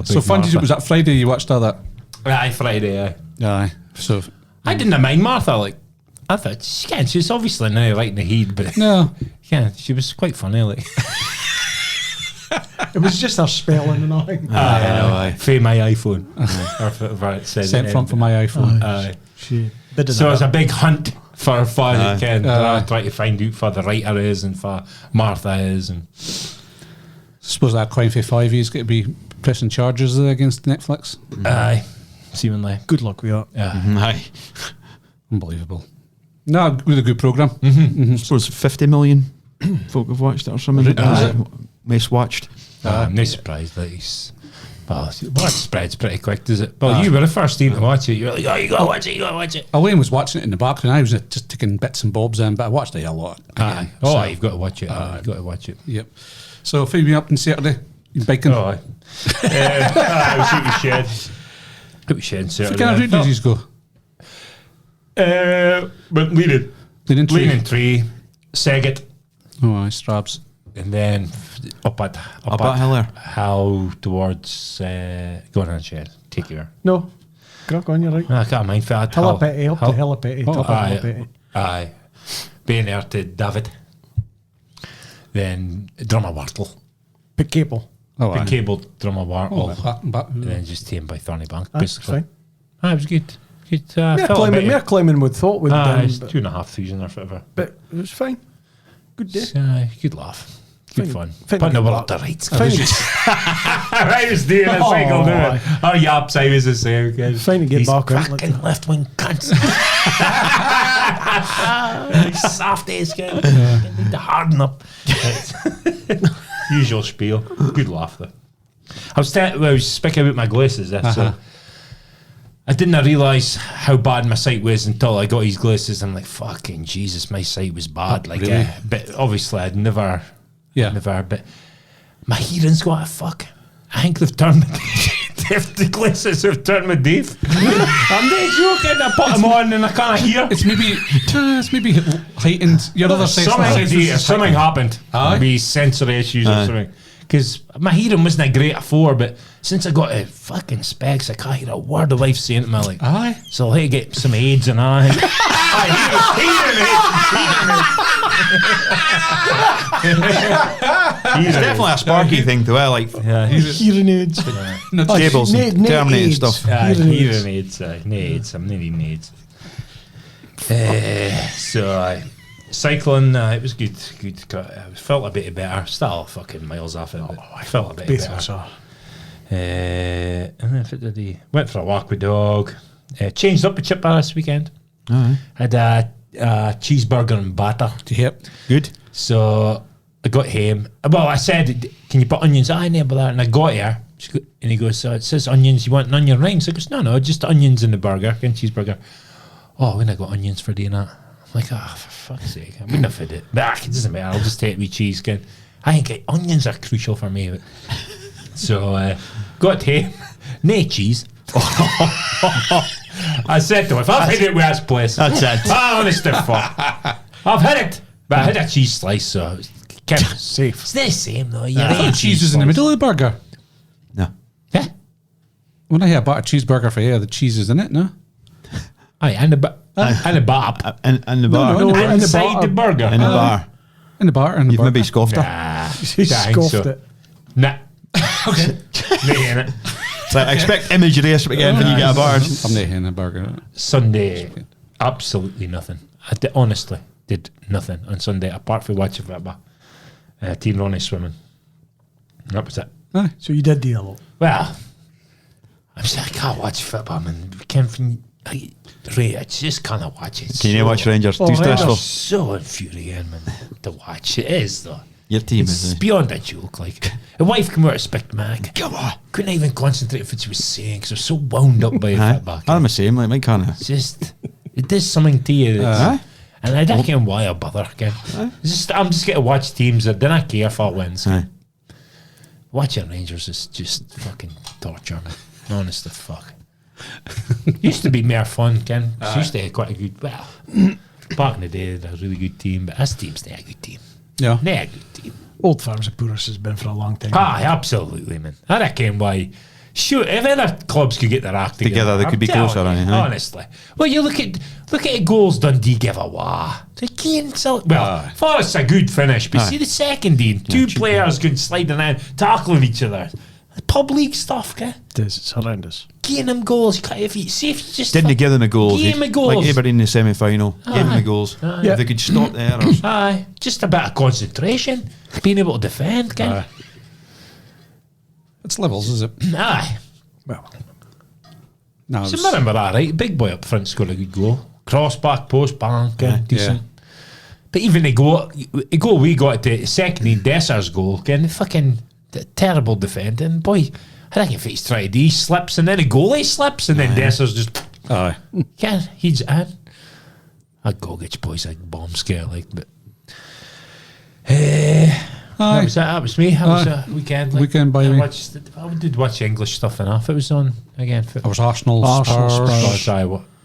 So fun. Was that Friday you watched all that? Aye, Friday, aye. Aye. So I didn't mind Martha, like, I thought, she was obviously now right in the heat, but no. yeah, she was quite funny, like. It was just her spelling and all. Aye. For my iPhone. Or whatever it says. Sent from my iPhone. Aye. She did it. So it was a big hunt for her father, Aye. Ken. Trying to find out for the writer is and for Martha is. And Suppose that crime for 5 years going to be pressing charges against Netflix. aye, seemingly. Good luck with that. Yeah. Aye. Unbelievable. No, really good programme. I suppose 50 million folk have watched it or something. Aye. Most watched. I'm no surprised that he's. Well, it spreads pretty quick, does it? Well, you were the first team to watch it. You're like, oh, you gotta watch it, you gotta watch it. Elaine was watching it in the background. I was just taking bits and bobs in, but I watched it a lot. Aye. again. Oh, So, you've got to watch it. You've got to watch it. Yep. So, if you up on Saturday, you biking? Oh, aye. I was out with Shed. Out with Shed, What certainly. kind of route did you go? But leading Leading tree. tree, Segget, Oh, aye, Strabs. and then up at Hill there. Hill towards going on Shed. Take care. No. Crack on, you're right. I can't mind for that. Hillipetty, up to Hillipetty, top of Aye, Hillipetty. aye. Being there to David. Then Drummer Wartle. Pick cable. Oh, Big aye. cable Drummer Wartle. And And then just tamed by Thorny Bank, That's basically. fine. It was good. Good. More climbing would thought would It's but 2,500 or whatever. it was fine. Good day. It's, good laugh. Good Fine- fun. fine Putting the to world get up to rights. Fine, I was doing a cycle doing it. Oh, yaps, I was the same. Guys. fine to get These back out. cracking left wing cunts. These soft ass guys. You need to harden up. Usual spiel. Good laugh though. I was speaking about my glasses there, so I didn't realise how bad my sight was until I got these glasses. I'm like, fucking Jesus, my sight was bad. Like, really? but obviously I'd never, Yeah. but my hearing's got a fuck. I think they've turned the glasses have turned me deaf. I'm not joking. I put them on and I can't hear. It's maybe heightened. Your other Something happened. Aye. Maybe sensory issues or something. Because my hearing wasn't great before, but since I got fucking specs, I can't hear a word of life saying to me. Like, Aye. so I'll have to get some aids and I. It's definitely a sparky thing to wear, like Hearing aids. cables and Nate terminating aids. stuff. Hearing aids. Aids. I'm needing aids. So cycling, it was good. I felt a bit better. Still fucking miles off it. But I felt a bit Both of better. us are. And then what did he went for a walk with dog. Changed up a chip bar this weekend. Had a cheeseburger and batter. Yep. Good. So I got home. Well, I said, "Can you put onions?" I never that. And I got here, and he goes, "So it says onions. You want an onion ring?" So I goes, "No, just onions in the burger and cheeseburger." Oh, when I got onions for dinner, I'm like, "Oh, for fuck's sake, I wouldn't have had it." But it doesn't matter. I'll just take it with cheese. I think onions are crucial for me. So got home, no cheese. I said to him, if I've hit it with this place, That's it. honest to fuck, I've hit it. But I had a cheese slice, so it's kept Safe. It's the same though. I Yeah, thought cheese was in the middle of the burger. No. Yeah. When I hear about a cheeseburger for you, the cheese is in it, no? Aye, and the bap. In the bar. no, in the Inside bar. the burger. In the bar. In the bar. In the You've burger. maybe scoffed her. Nah, He I think scoffed so. it. Nah. Okay. Nah, in it. So I expect imagery again when you get a bar. I'm not having a burger. Sunday, absolutely nothing. Honestly, did nothing on Sunday apart from watching football. Team Ronnie swimming. And that was it. Aye. So you did do a lot. Well, I'm just, I can't watch football, man. I just can't watch it. Can you watch Rangers? Too Rangers. stressful. So infuriating, man, to watch. It is, though. Your team It's is. beyond a joke. Like, a wife came out of spec, man. Come on. Couldn't even concentrate what she was saying because I was so wound up by football. I'm the same. Like, Mike kind of. It's just, it does something to you. That's, and I don't care why I bother again. I'm just going to watch teams that don't care if I wins. Watching Rangers is just fucking torture, man. Honest to fuck. Used to be more fun, Ken. Used to have quite a good, well, back in the day, they had a really good team, but this team's not a good team. Yeah. Not a good team. Old Firms of Puris has been for a long time. Absolutely, man. I reckon why. Sure, if other clubs could get their act Together, they I'm could be telling closer, you, aye. honestly. Well, you look at the goals Dundee give away. They can't sell. Well, Forest's a good finish, but see the second team, two players going sliding in, tackling each other. Pub league stuff, okay? It's horrendous. Giving them goals. If you just Didn't they give them a goal? Give them a goal. Like Aberdeen in the semi-final. Gave them the goals. If they could stop the errors. Aye, just a bit of concentration, being able to defend, Ken. It's levels, is it? Aye. Well, No, So remember that, right? Big boy up front scored a good goal. Cross back, post, bang, decent. But even the goal we got at the second in Desser's goal, again, fucking terrible defending. Boy, I think if he's tried, he slips and then the goalie slips and then Desser's just, he's in. I'd go get your boys like bomb scare, like, but. That was me. How was that weekend? Like, Weekend by me. I did watch English stuff enough. It was on again. I was Arsenal, Spurs.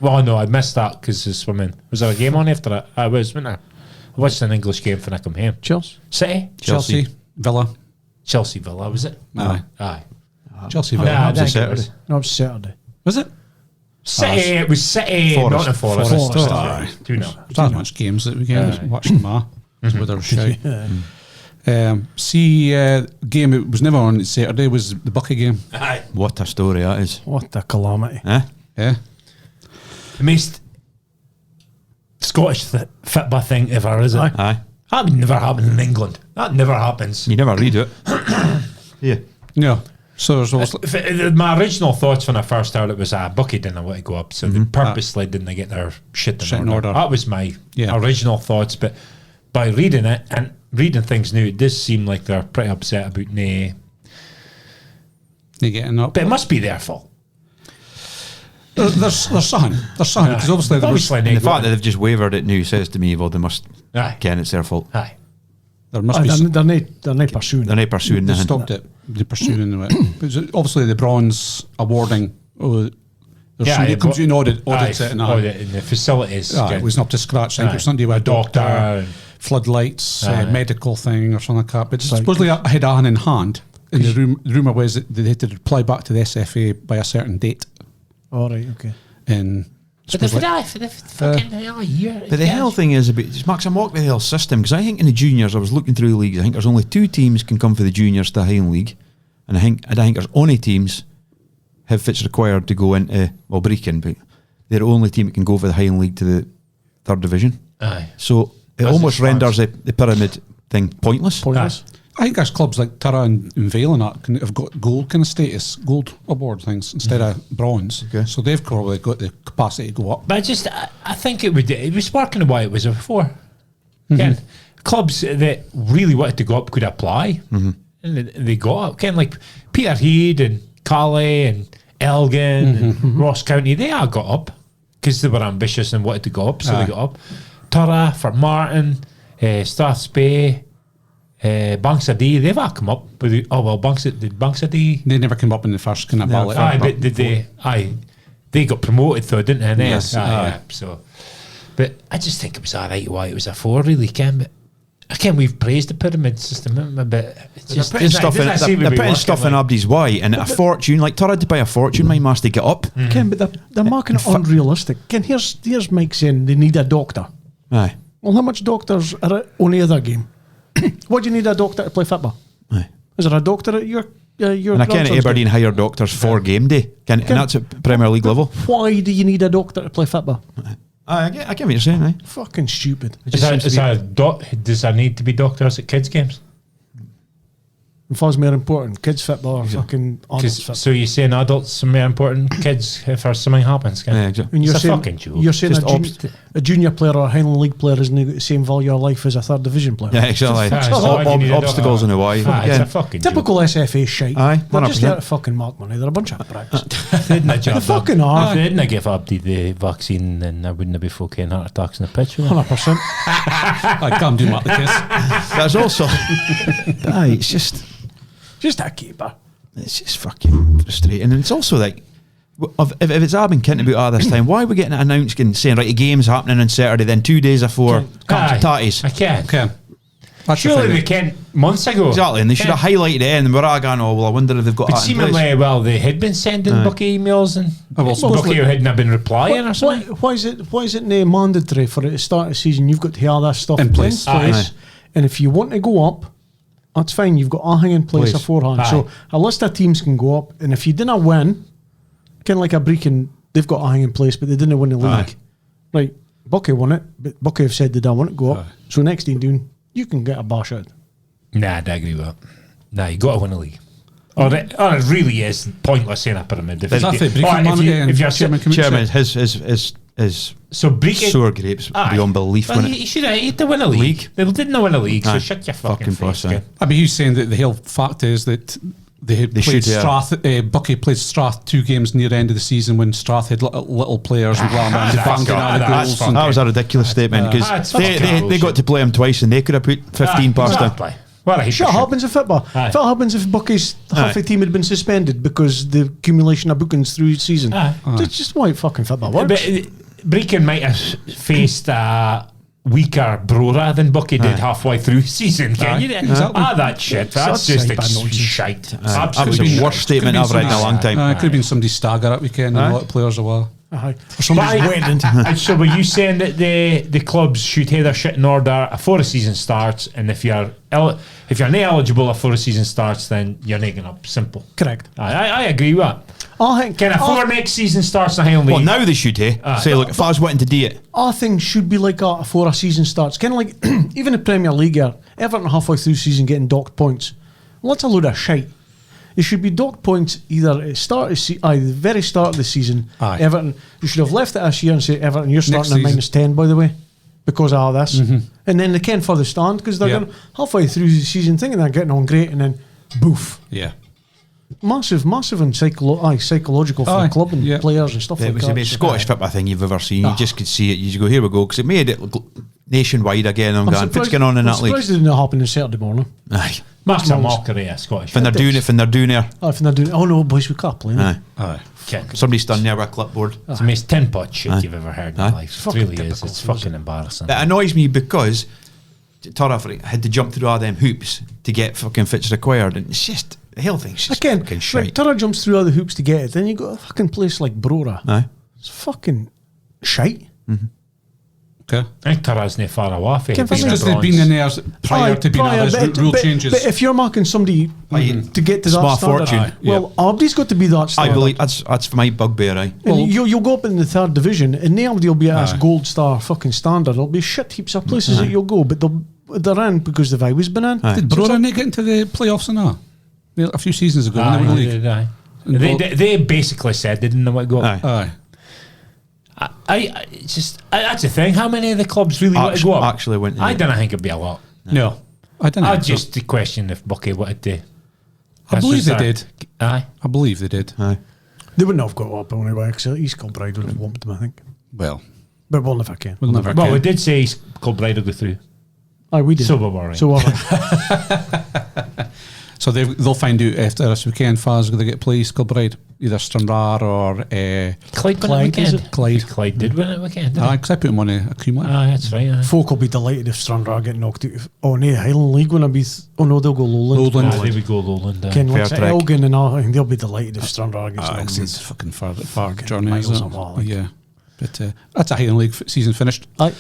Well, no, I missed that because of swimming. Was there a game on after that? I was, wasn't I? I watched an English game when I come home. Chelsea. City? Chelsea, Villa. Chelsea Villa, was it? Aye. Aye. Chelsea, Villa. Yeah, I was a think it Saturday. was. No, it's Saturday. Was it? City, it was City, Forest. not a Forest. Forest. Aye. 2-0. There's not much games that weekend. Watched them all. With their shout. Game it was never on Saturday was the Buckie game. Aye. What a story that is. What a calamity. Yeah. The most Scottish football thing ever, is it? Aye. That would never happen in England. That never happens. You never read it. Yeah. Yeah. So there's always My original thoughts when I first heard it was Buckie didn't want to go up, so they purposely didn't get their shit in order. That was my original thoughts, but by reading it and reading things now, it does seem like they're pretty upset about they getting up. But it must be their fault. There's something because obviously there was, And the fact that they've just wavered it now says to me, well, they must ken it's their fault. Aye. there must be. They're not pursuing. They're not pursuing They nothing. stopped it. They're pursuing it. But obviously the bronze awarding. It comes in audits it and audit in the facilities. it wasn't up to scratch. I think it was something with a doctor, floodlights, medical thing or something like that. But supposedly I had Allan in hand. And the rumour was that they had to reply back to the SFA by a certain date. All right, okay. And But for the fucking hell year. But the hell thing is about Max, I'm walking the hell system because I think in the juniors, I was looking through the leagues. I think there's only 2 teams can come for the juniors to the Highland League, and I think there's only teams if it's required to go into Brechin, but they're the only team that can go for the Highland League to the 3rd division. Aye. So it almost renders the pyramid thing pointless. I think there's clubs like Tara and Vale and that have got gold kind of status, gold award things instead of bronze. Okay. So they've probably got the capacity to go up. But I think it was working the way it was before. Again, clubs that really wanted to go up could apply, and they got up. Again, like Peterhead and Cowie and Elgin and Ross County, they all got up because they were ambitious and wanted to go up, so they got up. Tara, Fort Martin, Strathspey, Banks of D, they've all come up. But Banks of D, They never came up in the first kind of ballot. but they got promoted though, didn't they? And then, Yes. so, but I just think it was alright why it was a 4, really, Ken. But again, we've praised the pyramid system, but it's just They're putting stuff in Abdi's way, and a fortune, like Tara had to pay a fortune, my master to get up. Ken, but they're marking it unrealistic. Ken, here's Mike saying they need a doctor. Aye. Well, how much doctors are at only other game? What do you need a doctor to play football? Aye. Is there a doctor at your And I can't Aberdeen hire doctors for game day, and that's at Premier League level. Why do you need a doctor to play football? I get what you're saying, aye. Fucking stupid. Does there need to be doctors at kids' games? And Fuzz more important. Kids football or fucking adults 'Cause- football. So you're saying adults are more important than kids if something happens? Ken? Yeah, exactly. And It's a fucking joke. You're saying Just a junior player or a Highland League player isn't got the same value of life as a third division player. Yeah, exactly. Aye, so why do you need a Obstacles in the way. It's Yeah. a fucking joke. Typical SFA shite. Aye, They're just 100%. there to fucking mark money. They're a bunch of pricks. They didn't fucking are. If they didn't give up the vaccine, then there wouldn't be fucking heart attacks in the pitch. would there? 100%. I can't do Mark the Kiss. That's also. Aye, it's just keeper. it's just fucking frustrating, and it's also like. If it's all been kinting about all this time, why are we getting it announced and saying, right, the game's happening on Saturday, then 2 days before Aye. tatties? I can't. Okay. That's the Surely thing. they can months ago. Exactly, and they should have highlighted it, and we're all going, oh, well, I wonder if they've got But that in place. seemingly, well, they had been sending Buckie emails and Buckie hadn't been replying or something. Why is it not mandatory for it to start the season? You've got to have that stuff In place. Aye. And if you want to go up, that's fine. You've got everything in place Place. beforehand. Aye. So a list of teams can go up, and if you didn't win, kind of like a Brecon, they've got everything in place, but they didn't win the league. Aye. Right, Buckie won it, but Buckie have said they don't want to go up. Aye. So next thing doing, you can get a bash out. Nah, I agree with that. Nah, you got to win a league. Or it really is pointless saying a pyramid. If Is you that get- the Brecon or man again? if you're Chairman si- Chairman, his so Brecon, sour grapes beyond belief. Well, When he should have win a league. They didn't win a league, so Aye. shut your fucking Fucking face. boss, aye. Ken. I mean, he's saying that the whole fact is that they played should, yeah. Strath. Buckie played Strath 2 games near the end of the season when Strath had little players and blah blah. That's fucking- that was a ridiculous statement because That's they fucking got to play him twice and they could have put 15 past him. Exactly. Well, I hate Shit the happens in football. Aye. If it happens if Buckie's half the Aye. team had been suspended because the accumulation of bookings through the season. Aye. That's just why fucking football works. But Brecon might have faced a weaker Brora than Buckie did halfway through the season. Can you? exactly. That shit. That's That's just bad nonsense. shite. That was Absolutely the worst statement I've read in a long time. It could have been somebody's stagger up weekend and a lot of players as well. Aye. Or somebody's But wedding. and so were you saying that the clubs should have their shit in order before the season starts, and if you're not eligible before the season starts, then you're not going up. Simple. Correct. I agree with that. I think Can before next season starts in the Highland Well, League? now they should, say, look, if I was wanting to do it, our thing should be like that before a season starts. Kind of like even the Premier League here, Everton halfway through the season getting docked points. Well, that's a load of shite. It should be docked points either at the very start of the season. Aye. Everton, you should have left it this year and say, Everton, you're starting at season. -10, by the way, because of all this. And then they can further stand because they're Yeah. going halfway through the season thinking they're getting on great, and then boof. Yeah. Massive and psychological for Aye, the club and yeah. players and stuff it like was that. the most So- Scottish football thing you've ever seen. You just could see it. You just go, here we go, because it made it nationwide again. I'm going, what's going on in that league? surprised it didn't happen on Saturday morning. Aye. Mark's a mockery of Scottish. When they're doing it, when they're doing it. Oh, if they're doing, oh no, boys, we can't play. Aye. Aye. Somebody's done there with a clipboard. It's the most tin pot shit Aye. you've ever heard in Aye. your life. It Fucking really is. typical, It's isn't fucking embarrassing. It annoys me because Turriff had to jump through all them hoops to get fucking fits required, and it's just the whole thing's just Again, fucking right, shite. Turra jumps through all the hoops to get it. Then you got a fucking place like Brora. Aye. It's fucking shite. Okay. I think Tara's not far away. Can't It's find just they've been in there prior Aye, to being all this rule changes. But if you're marking somebody to get to that Small standard, fortune. well, Abdi's got to be that I standard. believe that's my bugbear, aye. And you'll go up in the third division, and nobody will be at Aye. this gold star fucking standard. There'll be shit heaps of places that you'll go, but they're in because they've always been in. Aye. Did Brora not get into the playoffs and that? A few seasons ago when they were in the league. They basically said they didn't know what to go. Aye. Aye. It's just that's the thing. How many of the clubs really want to go up? Actually went in I it. don't think it'd be a lot. No. I don't know. I just question if Buckie wanted to. I believe they did. Aye. I believe they did. Aye. They wouldn't have got up anyway, because East Kilbride would have whomped them, I think. Well, But we'll never can. we'll never Well, we can. did say Kilbride will go through. Aye, we did. So we were right. So So they'll find out after this weekend. Faz going to get placed Kilbride, either Stranraer or Clyde won Clyde, it is weekend. it? Clyde. Did win it weekend. Didn't Because I put him on a cumulative. Aye, that's right. Aye. folk will be delighted if Stranraer get knocked out. Oh, no, Highland League will be. Oh no, they'll go Lowland. Lowland. Aye, there we go, Lowland. Ken Fair looks at track. Elgin and all, and they'll be delighted if Stranraer gets Ah, knocked it's out. fucking far Fucking journey, miles isn't of all, it? like. Yeah. But that's a Highland League season finished. Aye.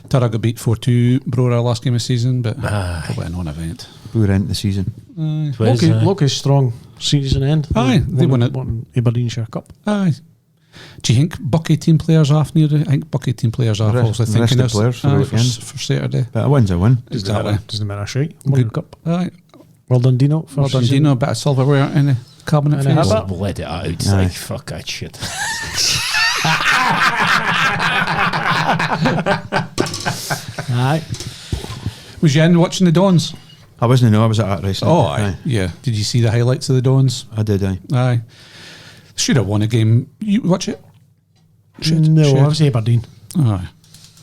Tara got beat 4-2 Brora last game of season, but Aye. probably a non-event. Poor end of the season. Look is strong season end. Aye, they won it. Won Aberdeenshire Cup. Aye. Do you think Buckie team players off near I think Buckie team players off The rest- also the thinking rest of this the players for the weekend. for Saturday. But a win's a win. Exactly. Doesn't matter shite. Won the cup. Aye. Well done, Dino. Well done, Dino. A bit of silverware in the cabinet. And a face. habit. Let it out. It's Aye. like, fuck that shit. Aye. Was you in watching the Dons? I wasn't. No, I was at that race. Oh, aye. Yeah. Did you see the highlights of the Dons? I did. Aye. Aye. Should have won a game. You watch it? No, I was Aberdeen. Aye.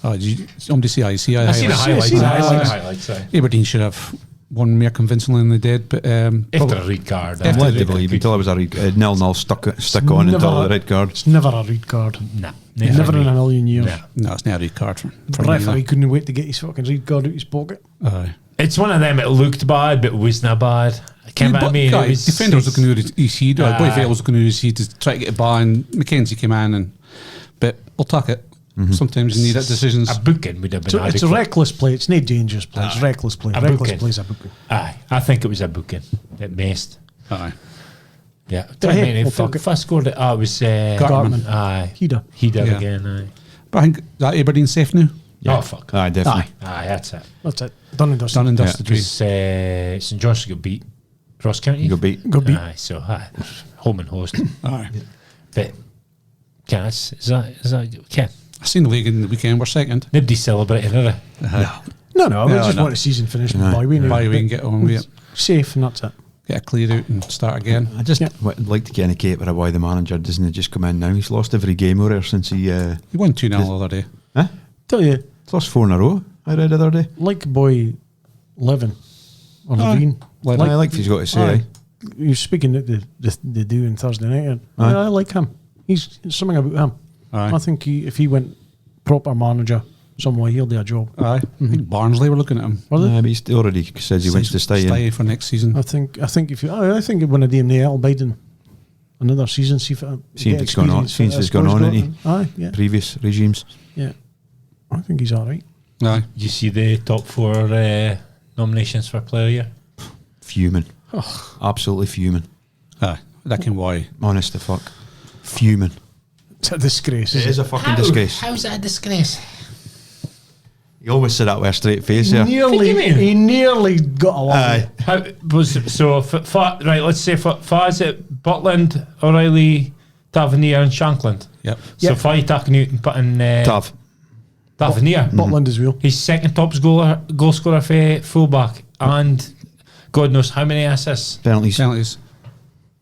Oh, did you, somebody see? I see. I see the highlights. see the I see the highlights. highlights. Aye. Aberdeen should have won more convincingly than they did, but After a red card. I'm led to believe until I was a 0-0 stick on until the red card. It's never a red card. Nah. Never in a million years. Nah. no, it's not a red card for The me, referee no. couldn't wait to get his fucking red card out his pocket. Aye. It's one of them. It looked bad, but wasn't bad. I mean, Guy, it was defender was looking over his head. Aye. Boy Vale was looking over his head to try to get a ball, and Mackenzie came in, but we'll take it. Sometimes you need that decisions. a booking would have been So it's a adequate. reckless play. It's not dangerous play. It's reckless play. A Reckless booking. play is a booking. Aye, I think it was a booking at most. Aye. Yeah, Aye, I mean, we'll if take it. if I scored it, it was Gartman. Aye, Header. he did Yeah. again. Aye. But I think that Aberdeen safe now. Oh fuck. Aye, definitely. Aye, that's it. That's it. Done and dusted. Done and dusted. Because St John's got beat Ross County. You go beat. Go beat. Aye, so home and host. Aye. But yeah, is that okay? I seen the league in the weekend. We're second. Nobody celebrated, are they? No, we No, just no. want the season finished No. by we Bye, we can get on with it. safe and that's it. Get a clear out and start again. I just Yeah. would like to get in a caper of why the manager doesn't just come in now. He's lost every game over there since he. You won 2-0 the other day. Huh? Tell you, He's lost 4 in a row. I read the other day. like boy Levin or Aye. Levine. I like what he's got to say. Aye. You're speaking at the do on Thursday night. Aye. I like him. He's something about him. Aye. I think if he went proper manager some way, he'll do a job. Aye. I think Barnsley were looking at him. Were they? But he's already says he wants to stay in. for next season. I think if you, I think when a DM I'll bide in another season, see if it See if get it's gone on. experience See if for it's gone on, Scotland. ain't he? Aye, yeah, Previous regimes. yeah. I think he's all right. Aye. You see the top 4 nominations for Player of the Year? Fuming. Absolutely fuming. Aye. That can why. Honest to fuck. Fuming. It's a disgrace. It is a fucking disgrace. How's that a disgrace? You always said that with a straight face, yeah. Nearly, What do you mean? he nearly got away. Aye. How was so? Right, let's say is it Butland, O'Reilly, Tavernier, and Shankland. Yep. So Yep. Fi taking out and putting Tough. Tavernier. Butland is real. He's second top goal scorer for fullback, and God knows how many assists. Penalties. Penalties.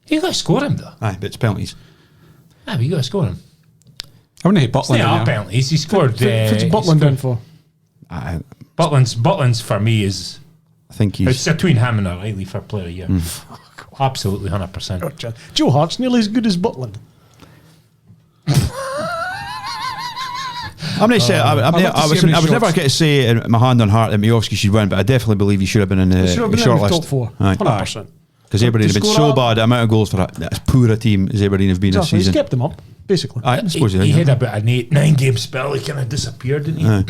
You got to score him though. Aye, but it's penalties. But you got to score him. I wouldn't hate It's Butland not in there. penalties. He scored. What's he Butland scored- down for? I Butland's for me is think it's he's. between him and O'Reilly for Player of the Year. Absolutely 100%. Gotcha. Joe Hart's nearly as good as Butland. I'm not saying. I love to see was him in never shorts. going to say in my hand on heart that Miovski should win, but I definitely believe he should have been in the Should have been short in the list. top 4. Aye. 100%. Because Aberdeen have been score so up. bad, the amount of goals for that, as poor a team as Aberdeen have been this Exactly. He's season. kept them up, basically. I suppose He had yeah. about an 8-9 game spell. He kind of disappeared, didn't he? Aye.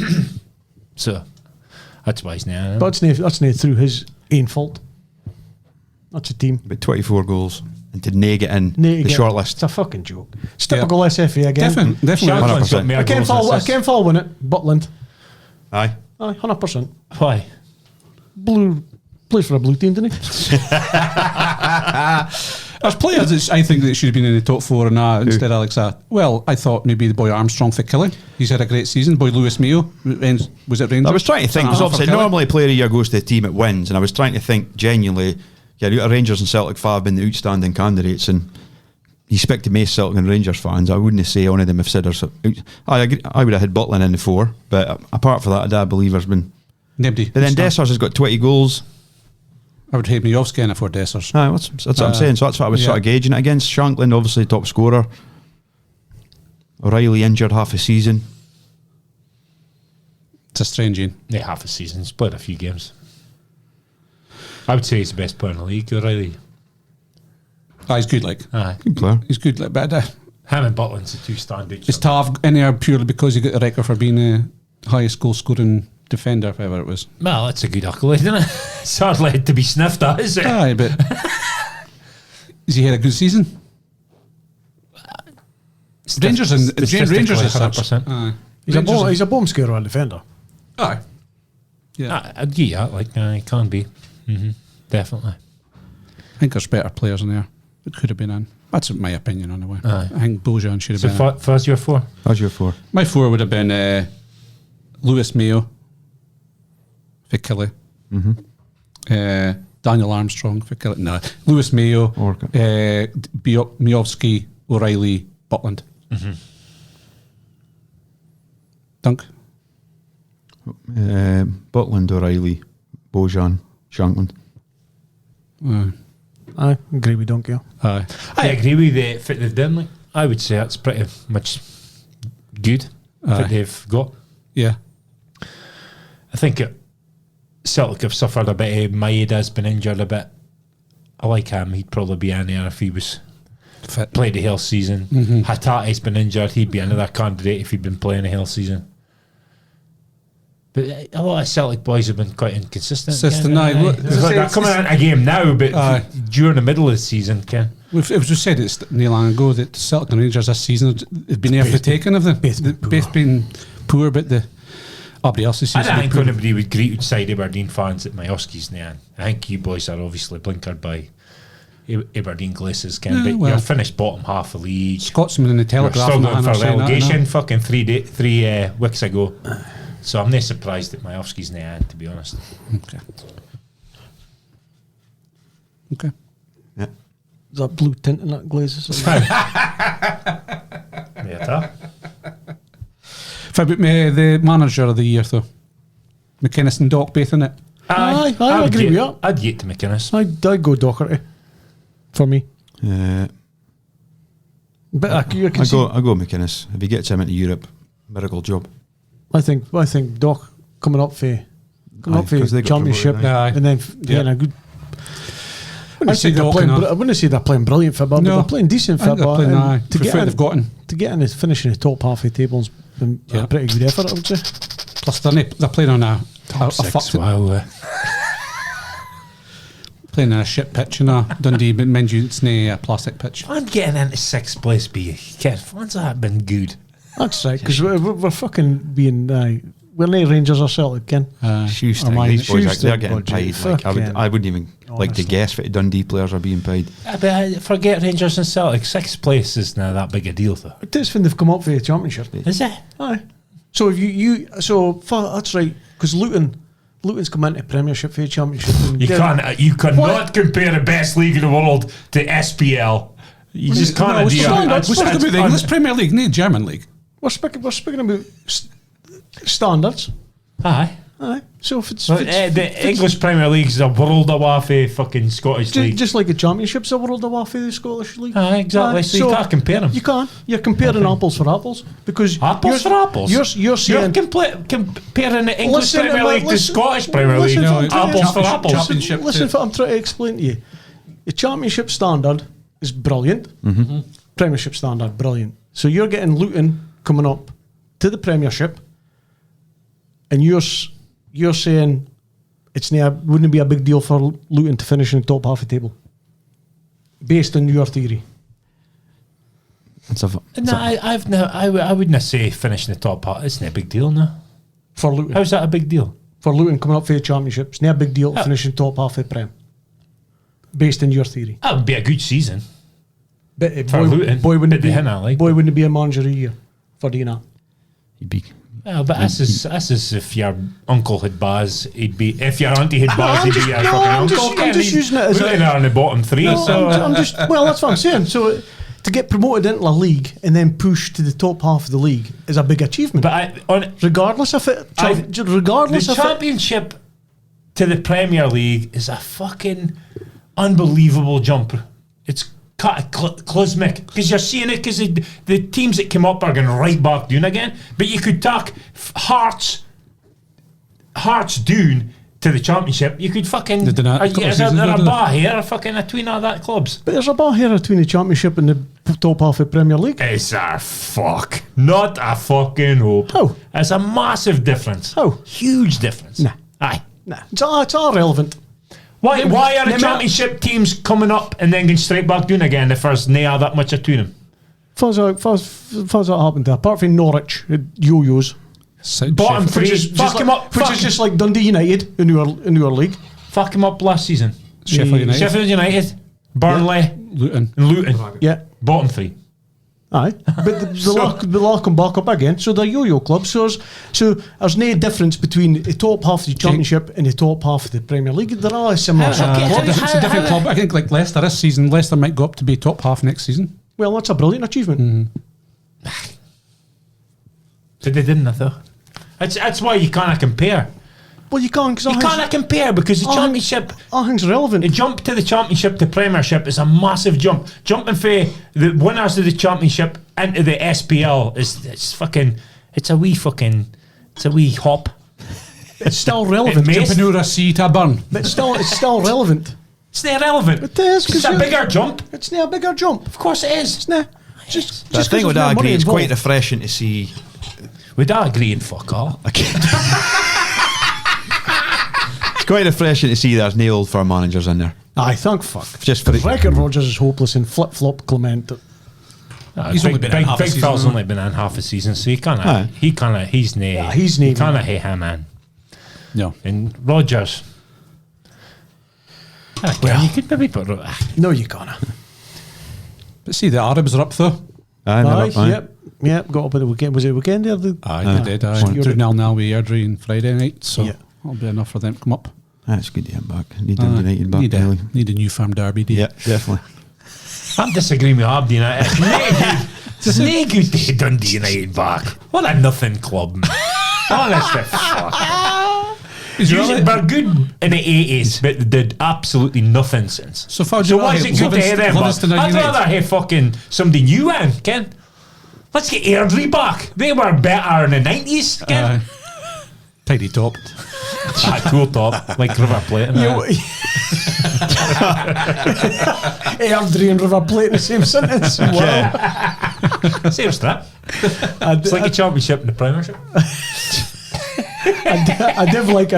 So that's why he's now. But that's not through his own fault. That's a team. About 24 goals and to neg it in Need to the get- short It's list. a fucking joke. It's typical SFA again. Definitely. Shankland's got 100%. more I can't goals than fall. I can't fall win it. Butland. Aye. Aye, 100%. Why? Blue plays for a blue team, didn't he? There's players that I think that should have been in the top 4 and that instead of Alex. Well, I thought maybe the boy Armstrong for Killie. He's had a great season. Boy Lewis Mayo. Was it Rangers? I was trying to think, because obviously normally Player of the Year goes to the team that wins, and I was trying to think genuinely, yeah, Rangers and Celtic 5 have been the outstanding candidates, and you speak to most Celtic and Rangers fans, I wouldn't say any of them have said there's I agree, I would have had Butland in the 4, but apart from that, I don't believe there's been. Nobody. But then Dessers has got 20 goals. I would hate Miovski in it for Dessers. Aye, that's what I'm saying. So that's what I was sort of gauging it against. Shankland, obviously top scorer. O'Reilly injured half a season. It's a strange one. Yeah, half a season. He's played a few games. I would say he's the best player in the league, O'Reilly. He's good, like. Aye. Good player. He's good, like. But Him and Butland's the 2 standouts. is Tav in there purely because he got the record for being the highest goal scoring defender, whoever it was? Well, that's a good accolade, isn't it? It's hardly to be sniffed at, is it? Aye, but has he had a good season? Rangers and Rangers is such. 100%. Aye. He's a bomb scorer and defender. Aye. Yeah. I'd give you that, like, he can be. Definitely. I think there's better players in there that could have been in. That's my opinion anyway. Aye. I think Bojan should have So been in. first your 4? How's your 4? My 4 would have been Lewis Mayo for Kelly. Daniel Armstrong for Kelly. No, Lewis Mayo, Miovski, O'Reilly, Butland. Dunc. Butland, O'Reilly, Bojan, Shankland. I agree with Dunc, yeah. Aye. I agree with the fit they've done. Like, I would say that's pretty much good that they've got. Yeah. I think Celtic have suffered a bit. Maeda's been injured a bit. I like him. He'd probably be in there if he was Fit. played the whole season. Hatate's been injured. He'd be another candidate if he'd been playing the whole season. But a lot of Celtic boys have been quite inconsistent. They're coming in a game now, but during the middle of the season, Ken. It was just said it's not long ago that Celtic and Rangers this season had been there for the taking of them. Both been poor, but everybody else seems I don't to be think poor. anybody would greet outside Aberdeen fans that Majowski's now. I think you boys are obviously blinkered by Aberdeen glaces, Ken. Yeah, But well, you're finished bottom half of the league. Scotsman in the You're Telegraph. struggling and for saying that, relegation fucking 3 weeks ago. So I'm not surprised that Majowski's now, to be honest. Okay. Yeah. Is that blue tint in that glaze or something? If about me, the manager of the year, though, McInnes and Doc both in it. Aye, I would agree get- with that. I'd get to McInnes. I'd go Docherty for me. But I I go McInnes. If he gets him into Europe, miracle job. I think Doc coming up for Aye, 'cause they got championship, promoted, aye. and then getting a good. I wouldn't say they're playing. I wouldn't say they're playing brilliant football, but they're playing decent I think they're football. playing, and to get in, they've gotten. to get in and finish in the top half of the table's been a pretty good effort, I would say. Plus, they're playing on a fucked playing on a shit pitch, Dundee, but mind you, it's a plastic pitch. I'm getting into 6th place, B. Ken, when's that been good? That's right, because we're fucking being. We're not Rangers or Celtic, Ken. Shoestring. These boys, they're getting paid. Like, I wouldn't even like to Honestly. guess what the Dundee players are being paid. But forget Rangers and Celtic. 6th place is not that big a deal, though. It is when they've come up for the championship. Is it? Aye. So if that's right, because Luton's come into Premiership for the championship. And You cannot compare the best league in the world to SPL. You just can't We're do talking that. about the English Premier League, not German League. We're speaking about standards. Aye. Aye. So if it's, The English Premier League is a world away from fucking Scottish League. just like the Championship's a world away for the Scottish League. Aye, exactly. So you can't compare them. You can't. You're comparing apples for apples because Apples for apples? You're You're saying comparing the English Listen, Premier League to listen, Scottish Premier League. listen, No, I'm trying to- Apples for apples. Championship Listen, to- what I'm trying to explain to you. The Championship standard is brilliant. Premiership standard, brilliant. So you're getting Luton coming up to the Premiership, and you're saying wouldn't it be a big deal for Luton to finish in the top half of the table, based on your theory? I wouldn't say finishing the top part. It's not a big deal, no. For Luton, How's that a big deal? for Luton coming up for the Championship, it's not a big deal to finish in the top half of the Prem, based on your theory. That would be a good season. But For Luton, wouldn't but they hinna, like. boy wouldn't it be a manager a year for doing that? He'd be. Well, but this is if your uncle had bars, he'd be. If your auntie had bars, I'm he'd just- be your no, fucking I'm uncle. just- I'm just using it as Luton are in the bottom 3. No, so I'm just well, that's what I'm saying. So to get promoted into a league and then push to the top half of the league is a big achievement. but regardless of it, regardless the of it, championship to the Premier League is a fucking unbelievable jump. It's cosmic because you're seeing it because the teams that come up are going right back down again. But you could talk Hearts down to the championship. You could fucking. They've done that a couple of Is there seasons ago, a didn't bar here? Fucking a tween of that clubs. but there's a bar here between the Championship and the top half of the Premier League. It's a fuck. Not a fucking hope. How? It's a massive difference. How? Huge difference. Nah. Aye. Nah, it's all relevant. Why are the Name- championship teams coming up and then going straight back down again if there's nail that much between them? Fuzz that happened there. Apart from Norwich, yo-yos, Bottom three, which is just like Dundee United in your league. fuck him up last season. Sheffield United. Sheffield United, Burnley, Luton. and Luton. Yeah. Bottom 3. Aye, but the lot come back up again. So they're yo-yo clubs. So there's no difference between the top half of the Championship and the top half of the Premier League. They're all similar. Okay, It's a different club. I think like Leicester this season, Leicester might go up to be top half next season. Well, that's a brilliant achievement. But they didn't, though. That's why you can't compare. Well, you can't because You can't compare because the Championship. All things relevant. The jump to the Championship to Premiership is a massive jump. Jumping for the winners of the Championship into the SPL it's a wee hop. It's still relevant. It may- Jumping over a sea to a burn. But it's still relevant. It's not relevant. It is, 'cause It's a you- bigger jump. It's not a bigger jump. Of course it is. It's not. Just But I think 'cause with there's that no money agree, it's quite involved. refreshing to see. Would I agree in fuck all? It's quite refreshing to see there's no old firm managers in there. Aye, thank fuck. Just for the Reckon Rodgers is hopeless and flip-flop Clement. He's only been in half a big season, fella's hasn't only been in half a season, so he's Aye. nae. he's nae, He can't man. hate him, man. No. And Rodgers. Well, you could maybe put. No, you can't. But see, the Arabs are up though. Aye, they're up, aye. Yep. Got up at the weekend. Was it weekend there? Aye, they did. Aye. Secured it. 2-0 with Airdrie on Friday night, so Yeah. that'll be enough for them to come up. That's good to get him back. Need them United back. Really. Need a new farm derby, do you? Yeah, definitely. I'm disagreeing with Abdi now. It's nae good to get Dundee United back. What a nothing club, man. Honestly, fuck. Usually, they're good in the 80s, but they did absolutely nothing since. So far, So why is it good to hear them back? Livingston I'd United. rather hear fucking somebody new in, Ken. Let's get Airdrie back. They were better in the 90s, Ken. Tidy top. Cool top, like River Plate. Airdrie and River Plate in the same sentence. Wow. Same strip. It's like a championship and the Premiership. I never like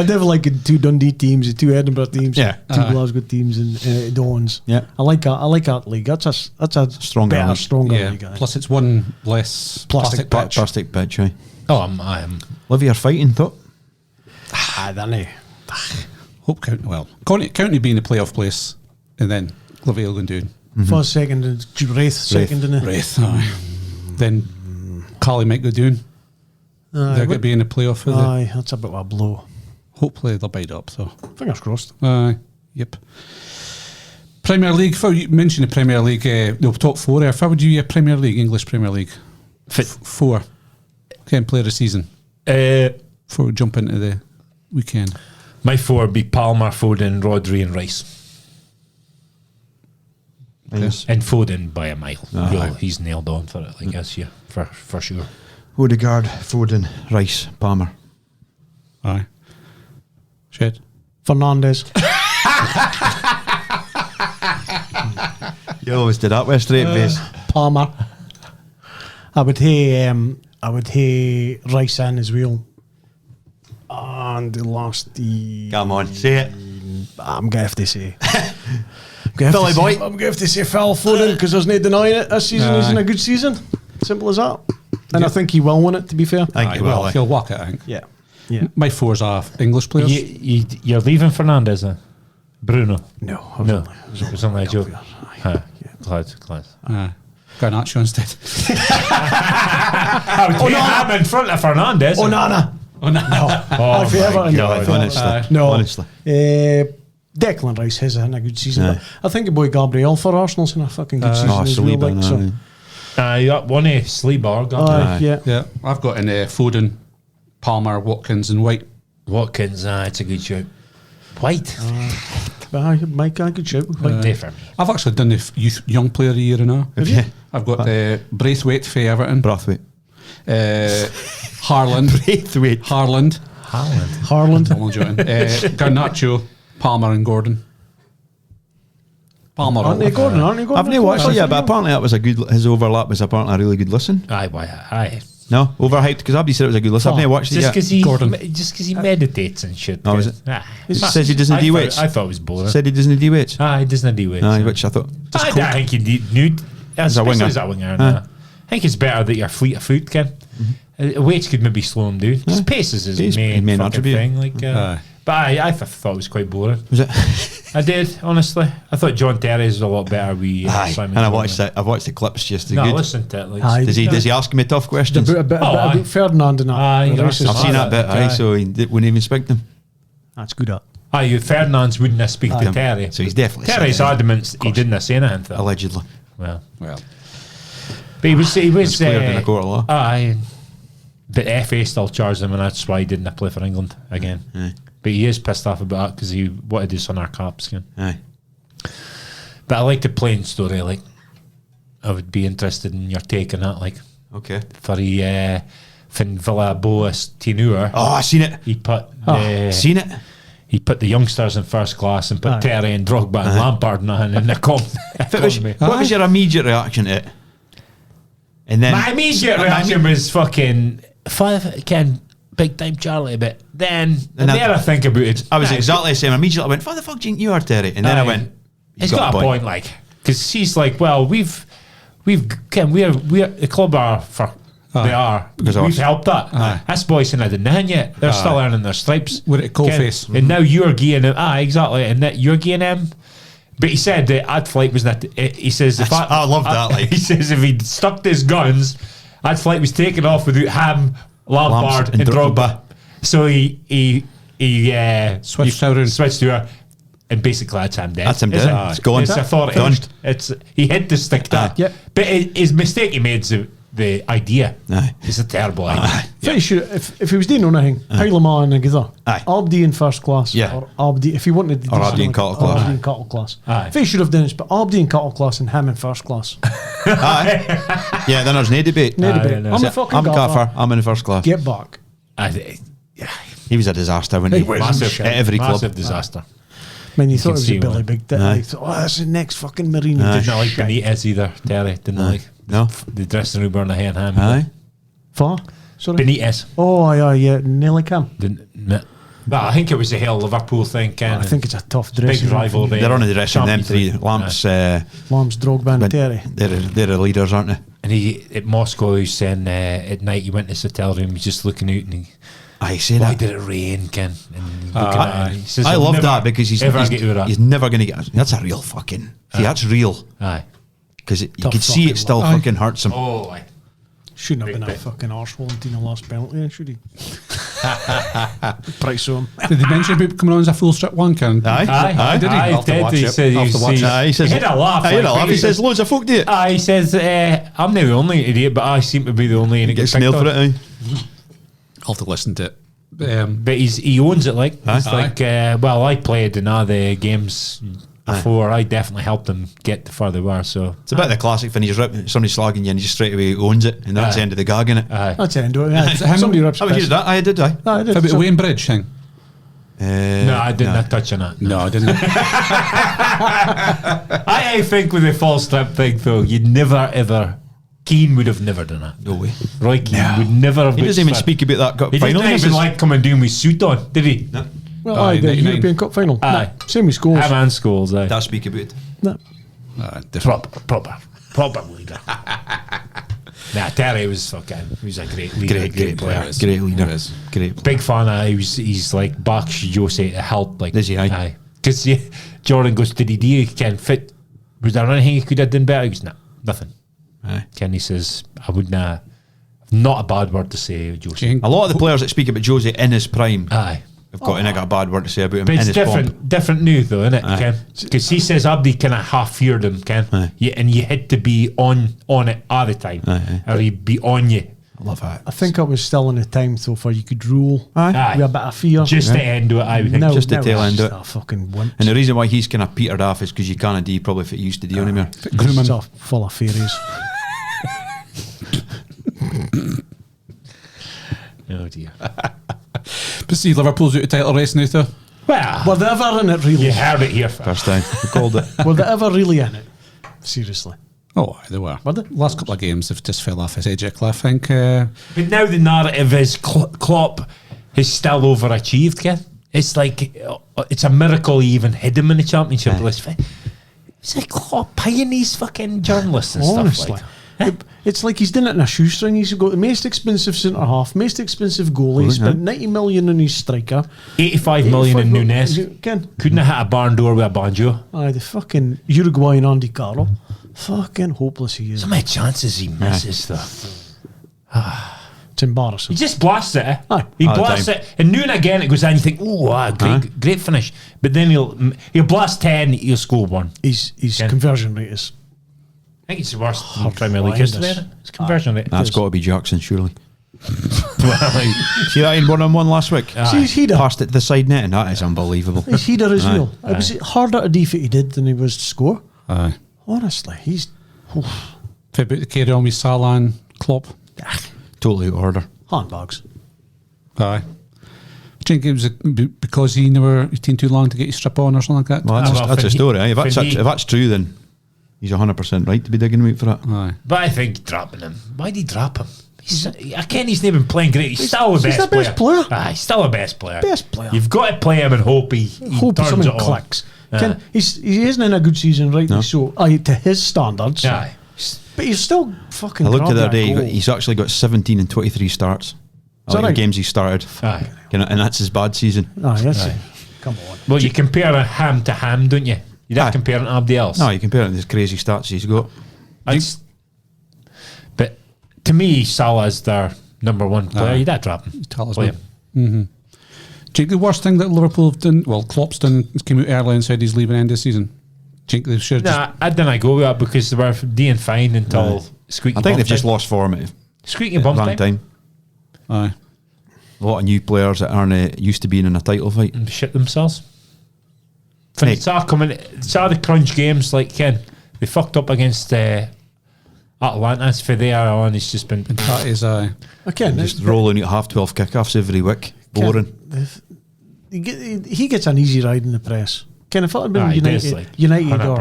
the two Dundee teams, the two Edinburgh teams, Yeah. two Glasgow teams, and Dons. Yeah. I like that league. That's a Stronger better, league. stronger Yeah. league. Aye. Plus, it's one less plastic patch. Plastic pitch, aye. Oh, I am. Livy are fighting, though. Then Hope County being the playoff place, and then Livy will go and do first, second, and Wraith second in the Wraith. Aye. Then Cowie might go down. They're going to be in the playoff. For Aye, that's a bit of a blow. Hopefully they'll bide up. So, Fingers crossed. yep. Premier League. For you mentioned the Premier League, the top four there. How would you Premier League, English Premier League? Four. Can player of the season. Before we jump into the weekend. My four would be Palmer, Foden, Rodri, and Rice. Nice. And Foden by a mile. Aye. Well, he's nailed on for it, I guess, yeah, for sure. Odegaard, Foden, Rice, Palmer. Aye. Shed. Fernandez. You always did that with a straight face. Palmer. I would have Rice in as well. And the last Come on, say it. I'm gonna have to say Philly boy. I'm gonna have to say Phil Foden because there's no denying it. This season isn't a good season. Simple as that. And I think he will win it, to be fair. I think Aye, he will. well, he'll walk it, I think. Yeah. Yeah. My fours are English players. You're leaving Fernandez, Bruno? No. No, it was only a joke. Aye. Glad. Garnacho instead. I would take him in front of Fernandez. Onana. Oh, no. Oh, If you ever- my God. Honestly. No. Honestly. Declan Rice has had a good season. Aye. But I think the boy Gabriel for Arsenal's in a fucking good season Oh, as well. Saliba, Like, so. aye. You got one of Sleebar, Aye, yeah. Yeah, I've got in Foden, Palmer, Watkins, and White. Watkins, it's a good shout. White. Aye, Mike, I could shout. Like, Different. I've actually done the young player of the year now. Have you? I've got Braithwaite for Everton, Braithwaite. Harland, Braithwaite. Harland, Harland. I'm only joking. Garnacho, Palmer, and Gordon. Palmer, Aren't they Gordon? I've never watched it yet, but apparently that was a good. His overlap was apparently a really good listen. Aye. No, overhyped because Abdi said it was a good listen. I've never watched it Just yet. because he, Gordon. meditates and shit. Oh, is it? He says he doesn't do weights. I thought it was boring. Said he doesn't do weights. He doesn't do weights. Aye, which I thought. I think he nude. As a winger. As a winger. I think it's better that you're fleet of foot, Ken. Weights could maybe slow him down. His pace is his Pace, main main fucking attribute. thing. Like, But I thought it was quite boring. Was it? I did, honestly. I thought John Terry's was a lot better. And I watched it. I've watched the clips just as No, good. listen to it. Like, Aye. Does he ask me tough questions? A bit about Ferdinand and that. Aye, The that's- racist- I've seen that bit. Aye. So he wouldn't even speak to him. That's good at. Ferdinand's wouldn't speak to Aye. Terry. So he's definitely Terry's said it. arguments, he didn't say anything to it. Allegedly. Well, Well, but he was It's cleared in a court of law. Aye. But FA still charged him, and that's why he didn't play for England again. Aye. But he is pissed off about that because he wanted his on our caps again. Aye. But I like the playing story. Like, I would be interested in your take on that. Like, Okay. for he fin Villa Boas Tinua, Oh, I seen it. he put Seen it. he put the youngsters in first class and put Aye. Terry and Drogba and Lampard in the What was your immediate reaction to it? And then My immediate reaction was fucking Ken big time Charlie, but then the And more I think about it, I was nah, exactly the same. Immediately I went, "Why the fuck do you think you are, Terry?" And then I Aye. went, He's got a point, like, because he's like, well, we've Ken, we're the club are for they are Because of we've us. helped that. This boys ain't had nothing yet. They're still earning their stripes. We're at Coalface. Ken, and now you're geeing him. Exactly, and that you're geeing him. But he said the ad flight was not. He says if I love that, like. he says if he'd stuck to his guns, ad flight was taken off without Ham, Lampard, and and Drogba. Drogba. So he Switched he around. switched to her, and basically that's him dead. That's him Is dead. it? It's gone. It's authority. Done. It's he had to stick to that. Yep. But his mistake he made is the idea. Aye. It's a terrible idea. If he was doing anything, Hylema and Agatha, Aye. Abdi in first class, Yeah. or Abdi if he wanted to do Or Abdi something in Cuttle class. Abdi in Cuttle class. Aye. If he should have done it, but Abdi in Cuttle class and him in first class. Aye. Yeah, then there's no debate. No Aye, debate. no. I'm So, a fucking I'm gaffer. gaffer. I'm in the first class. Get back. He was a disaster when he Massive, at every club. massive disaster. I mean, he thought it can was see a Billy why. Big Dick. Aye. He thought, oh, that's the next fucking Marine. Aye. Didn't like Benitez either. Terry didn't like No. the dressing room burn the hair and ham. Aye. Far? Sorry. Benitez Oh, aye, yeah, nearly cam. didn't. But I think it was a hell Liverpool thing. Ken. I think it's a tough big dressing room. rivalry. They're on the direction. Them Champions three League. lamps. Lamb's Drogba and But Terry. they're the leaders, aren't they? And he at Moscow, he was saying at night he went to his hotel room, he's just looking out and he, I say why that. did it rain, Ken? And looking at it, he says, I "I'll love never that because he's ever get over that." he's never going to get. That's a real fucking. See, that's real Aye. because you Tough can see fucking it still luck. fucking hurts him. Oh, aye. Shouldn't have Big been a bit. fucking arsehole until the last penalty, then, should he? Price of him. did they mention about coming on as a full strip one, Karen? Aye, Aye, did he? Aye, I'll have to did. watch He it. said I'll have to watch it. Aye, he says. He had a laugh. He had a like, laugh. He says loads of folk do it. He says, I'm not the only idiot, but I seem to be the only He idiot. gets nailed for it. Aye. I'll have to listen to it. But he owns it. Like it's Aye. like well, I played in other games before. I definitely helped him get to far they were. So It's a bit of the classic when he's somebody's slagging you and he just straight away owns it, and that's the Aye. end of the gag, innit? aye. That's the end of it. Yeah. Is it him? Somebody rips Oh, here's that. I did. Aye. I did. About the So- Wayne Bridge thing? No, I did not touch on that. No, I didn't. I think with the false strip thing though, you'd never ever. Keane would have never done that. No way. Roy Keane would never have. He doesn't even bootstrapped. speak about that cup He final. didn't even He like coming doing with suit on, did he? No. Well, Aye, aye, the 99. European Cup final. Aye. No, same with scores. Ham and schools, aye. Does speak about it. No. Different. Proper leader. Nah, Terry was fucking. He was a great leader, great player. Great leader. He is. Great. Big fan of. He's like backs Jose to help. Like, Is he, aye? Because Jordan goes, did he can fit? Was there anything he could have done better? He goes, no, nothing. Aye. Kenny says, I would not. Not a bad word to say, Do you Jose. think- A lot of the players that speak about Jose in his prime Aye. have got a bad word to say about him But in it's his different, pomp. different new though, isn't it, Aye. Ken? Because he says Abdi kind of half feared him, Ken. Aye. And you had to be on it all the time, Aye. or he'd be on you. I love that. I think I was still in a time so far you could rule Aye. Aye. with a bit of fear. Just the end of it, I would think. No, just the no, tail it's end of just it. a fucking wimp. And the reason why he's kind of petered off is because you can't do probably if it used to do anymore. Grooming. It's all full of fairies. Oh dear. But see, Liverpool's out of title race now, though. Well, Were they ever in it, really? you heard it here first. First time. We called it. Were they ever really in it? Seriously. Oh, aye, they were. Were they? Last couple of games, they've just fell off his edge of a cliff, I think. But now the narrative is Klopp is still overachieved, Ken. It's like, it's a miracle he even hid him in the championship list. It's like Klopp paying these fucking journalists and Honestly. stuff like that. It's like he's done it in a shoestring. He's got the most expensive centre half, most expensive goalie. He spent 90 million on his striker, 85 million in Nunes. Ken, Couldn't have hit a barn door with a banjo. aye, the fucking Uruguayan Andy Carroll. Fucking hopeless he is. So many chances he misses, though. It's embarrassing. He just blasts it. Aye. He All the blasts time. it, and noon again it goes in. You think, oh, great finish. But then he'll blast 10, he'll score 1. His Ken. conversion rate is. I think it's the worst in Premier League history. Isn't it? It's conversion rate. That's got to be Jackson, surely. Well, See that in 1-on-1 last week? See, his header. Passed it to the side net, and that is unbelievable. His header is Aye. real. It was harder to defeat he did than he was to score. Aye. Honestly, he's If about to carry on with Salah and Klopp. Totally out of order. handbags. Aye. I think it was because he never taken too long to get his strip on or something like that. Well, that's a story. Eh? If Findy- that's true, then he's 100% right to be digging him out for that. Aye. But I think dropping him. Why'd he drop him? I can't. He's not even playing great. He's still the he's best the best player. Aye, he's still the best player. Best player. You've got to play him and hope he Hope turns something it on. clicks. He isn't in a good season, right? No. So, to his standards. Aye. But he's still fucking. I looked at the other day. cardiac goal. He's actually got 17 and 23 starts. Is that Like the right? games he started, Aye. and that's his bad season. Aye, that's Aye. it. Come on. Well, you compare a ham to ham, don't you? You don't Aye. compare it to anybody else. No, you compare it to his crazy stats he's got. But to me, Salah's their number one player. Aye. You don't drop him. Talisman. Play him. Do you think the worst thing that Liverpool have done, well, Klopp's done, came out early and said he's leaving end of the season? Do you think they should just... Nah, I didn't go with that because they were doing fine until squeaky I think bum they've just time. lost form at Squeaky bum wrong time. time. Aye. A lot of new players that aren't used to being in a title fight. And shit themselves. When Mate. saw the crunch games like Ken, they fucked up against Atlantis for there on. It's just been That is, Again, Just rolling out half 12 kickoffs every week. Boring. he gets an easy ride in the press. Ken, if it had been Aye, he does, United, like, or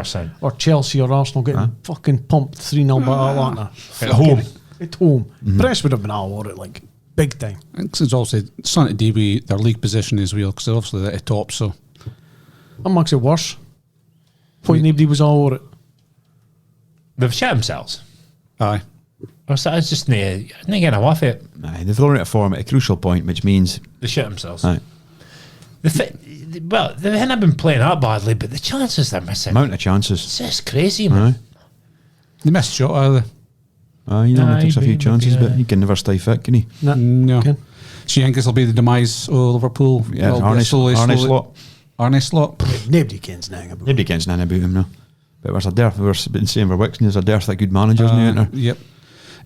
100%. Chelsea or Arsenal getting fucking pumped 3-0 by Atlanta At home. At home, press would have been all over it, like big time. I think it's also something to do with their league position as well, because obviously they're at the top, so... That makes it worse. Point nobody was all over it. they've shit themselves. Aye. Or so it's just not getting away with it. Aye, they've thrown it a form at a crucial point, which means They shit themselves. aye, Well, they haven't been playing that badly, but the chances they're missing. amount of chances. It's just crazy, man. Aye. They missed shot out of You know, Aye, he takes a few maybe, chances, but aye. he can never stay fit, can he? No. No. Ken? So you think this will be the demise of Liverpool? Yeah, Well, Arne slowly- Slot. Arne Slot. Nobody kens nothing about it. Nobody kens nothing about him now. But there's a dearth, we've been saying for weeks, and there's a dearth of good managers now, isn't there? Yep.